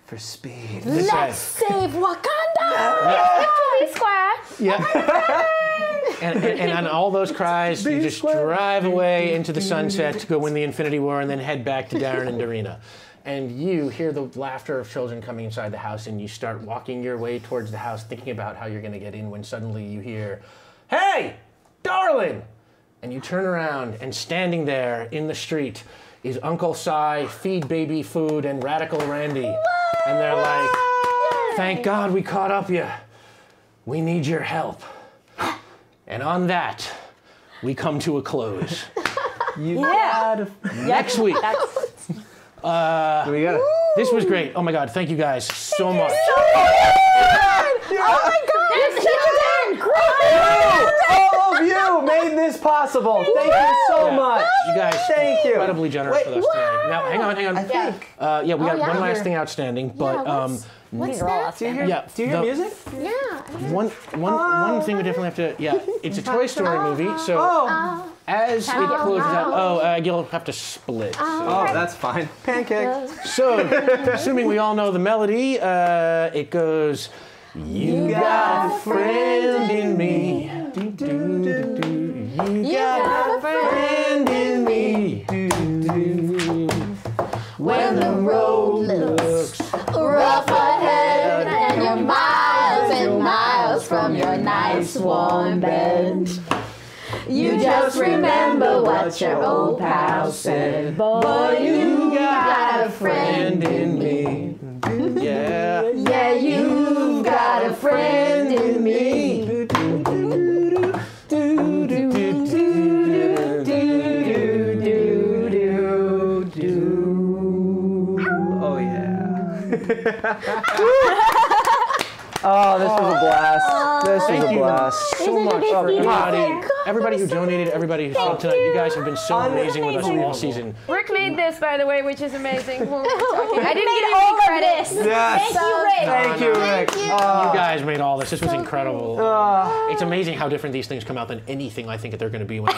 for speed. Let's save Wakanda! Yeah. And on all those cries, you just drive away into the sunset to go win the Infinity War and then head back to Darren and Darina. And you hear the laughter of children coming inside the house, and you start walking your way towards the house, thinking about how you're going to get in, when suddenly you hear, "Hey, darling!" And you turn around, and standing there in the street is Uncle Si, Feed Baby Food, and Radical Randy. And they're like, "Thank God we caught up you. We need your help." And on that, we come to a close. Next week. This was great. Oh my God, thank you guys so much. Oh my God! All of you made this possible. Thank you so much. You guys, Thank you. incredibly generous with us tonight. Now, hang on. I think. We got one last thing outstanding, but What's that? Do you hear music? Yeah. one thing we definitely have to. Yeah, it's a Toy Story movie, so as it closes out, you'll have to split. Oh, that's fine. Pancake. So, assuming we all know the melody, it goes. You got a friend in me. You got a friend in me. When the road looks rough ahead and you're miles and miles from your nice warm bed, you just remember what your old pal said. Boy, you got a friend in me. Yeah. Yeah, you've got a friend in me. Oh yeah. Oh, this was a blast. This was a blast. So much, everybody who donated, everybody who showed tonight. You guys have been so amazing with us all season. Rick made this, by the way, which is amazing. I didn't Made get all any of credit. this. Yes. Thank you, Rick. Thank you, Rick. You guys made all this. This was incredible. It's amazing how different these things come out than anything I think they're going to be when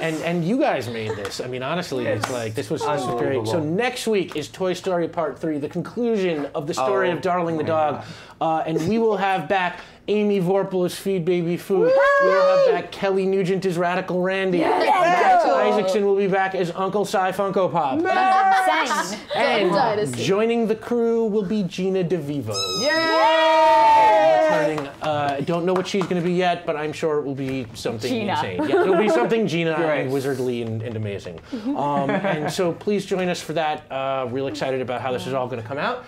and you guys made this. I mean, honestly, it's like, this was great. So next week is Toy Story Part 3, the conclusion of the story of Darling the dog. And we will have back Amy Vorpal as Feed Baby Food. We'll have back Kelly Nugent as Radical Randy. Max Isaacson will be back as Uncle Si Funko Pop. Insane. And joining the crew will be Gina DeVivo. Don't know what she's going to be yet, but I'm sure it will be something insane. Yeah, it'll be something Gina and wizardly and amazing. And so please join us for that. Real excited about how this is all going to come out.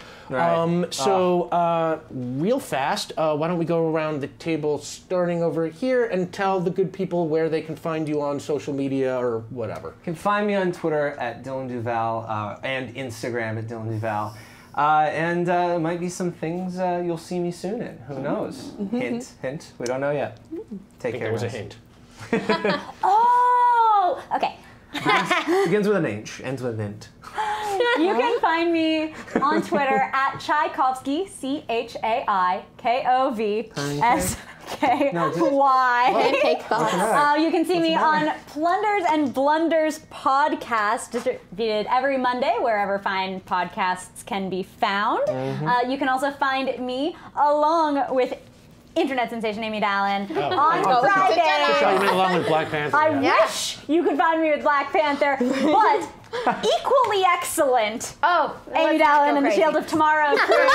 Real fast, why don't we go around the table starting over here and tell the good people where they can find you on social media or whatever. You can find me on Twitter at Dylan Duval and Instagram at Dylan Duval. And there might be some things you'll see me soon in. Who knows? Hint, hint. We don't know yet. Take care. There was a guys. hint. Oh, okay. Begins with an H, ends with an int. You can find me on Twitter at Tchaikovsky, CHAIKOVSKY. Pancake thoughts. You can see me on Plunders and Blunders podcast, distributed every Monday wherever fine podcasts can be found. You can also find me along with internet sensation Amy Dallin on Friday. You meant along with Black Panther. I wish you could find me with Black Panther, but equally excellent. Amy Dallin and the Shield of Tomorrow crew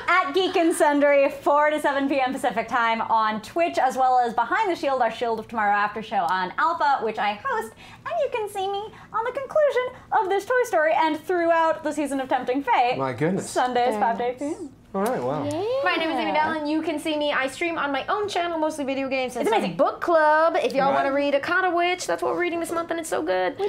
at Geek and Sundry, 4 to 7 p.m. Pacific time on Twitch, as well as Behind the Shield, our Shield of Tomorrow after show on Alpha, which I host. And you can see me on the conclusion of this Toy Story and throughout the season of Tempting Fate. My goodness. Sundays, 5 to 8 p.m. All right, wow. My name is Amy Dallin. You can see me. I stream on my own channel, mostly video games. It's amazing. Book club. If y'all want to read Akata Witch, that's what we're reading this month, and it's so good.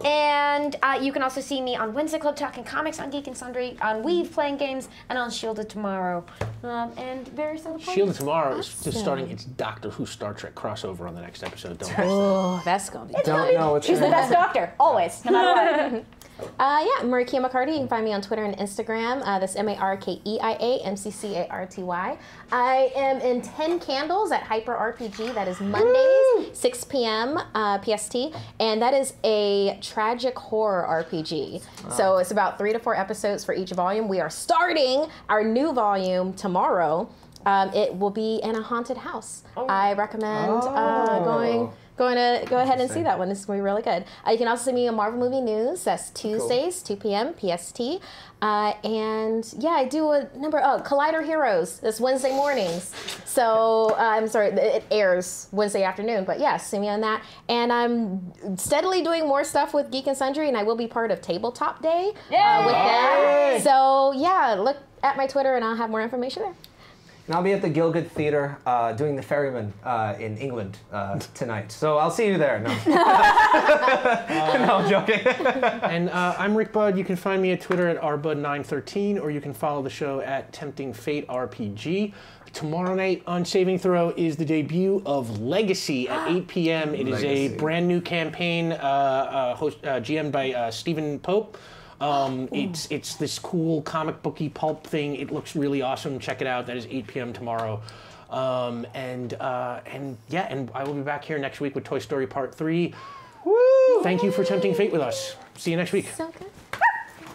And you can also see me on Wednesday Club talking comics on Geek and Sundry, on Weave playing games, and on Shield of Tomorrow, and various other Shield of Tomorrow is just starting its Doctor Who Star Trek crossover on the next episode. Don't miss Oh, that's gonna be. Don't know what's She's the best doctor, always, no matter what. Yeah, Marikia McCarty. You can find me on Twitter and Instagram. That's MarkeiaMcCarty. I am in 10 Candles at Hyper RPG. That is Mondays, 6 p.m. PST, and that is a tragic horror RPG. So it's about 3 to 4 episodes for each volume. We are starting our new volume tomorrow. It will be in a haunted house. I recommend going to go ahead and see that one. This is going to be really good. You can also see me on Marvel Movie News. That's Tuesdays, 2 p.m. PST. And yeah, I do a number of Collider Heroes. That's Wednesday mornings. So I'm sorry, it airs Wednesday afternoon. But yeah, see me on that. And I'm steadily doing more stuff with Geek and Sundry, and I will be part of Tabletop Day with them. So yeah, look at my Twitter, and I'll have more information there. And I'll be at the Gielgud Theatre doing The Ferryman in England tonight. So I'll see you there. No, no, I'm joking. And I'm Rick Budd. You can find me at Twitter at rbud913, or you can follow the show at Tempting Fate RPG. Tomorrow night on Saving Throw is the debut of Legacy at 8 p.m. It is a brand new campaign GM'd by Stephen Pope. It's this cool comic booky pulp thing. It looks really awesome. Check it out. That is 8 p.m. tomorrow. And I will be back here next week with Toy Story Part 3. Woo! Thank you for tempting fate with us. See you next week. So good.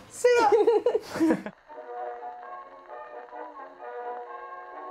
See ya.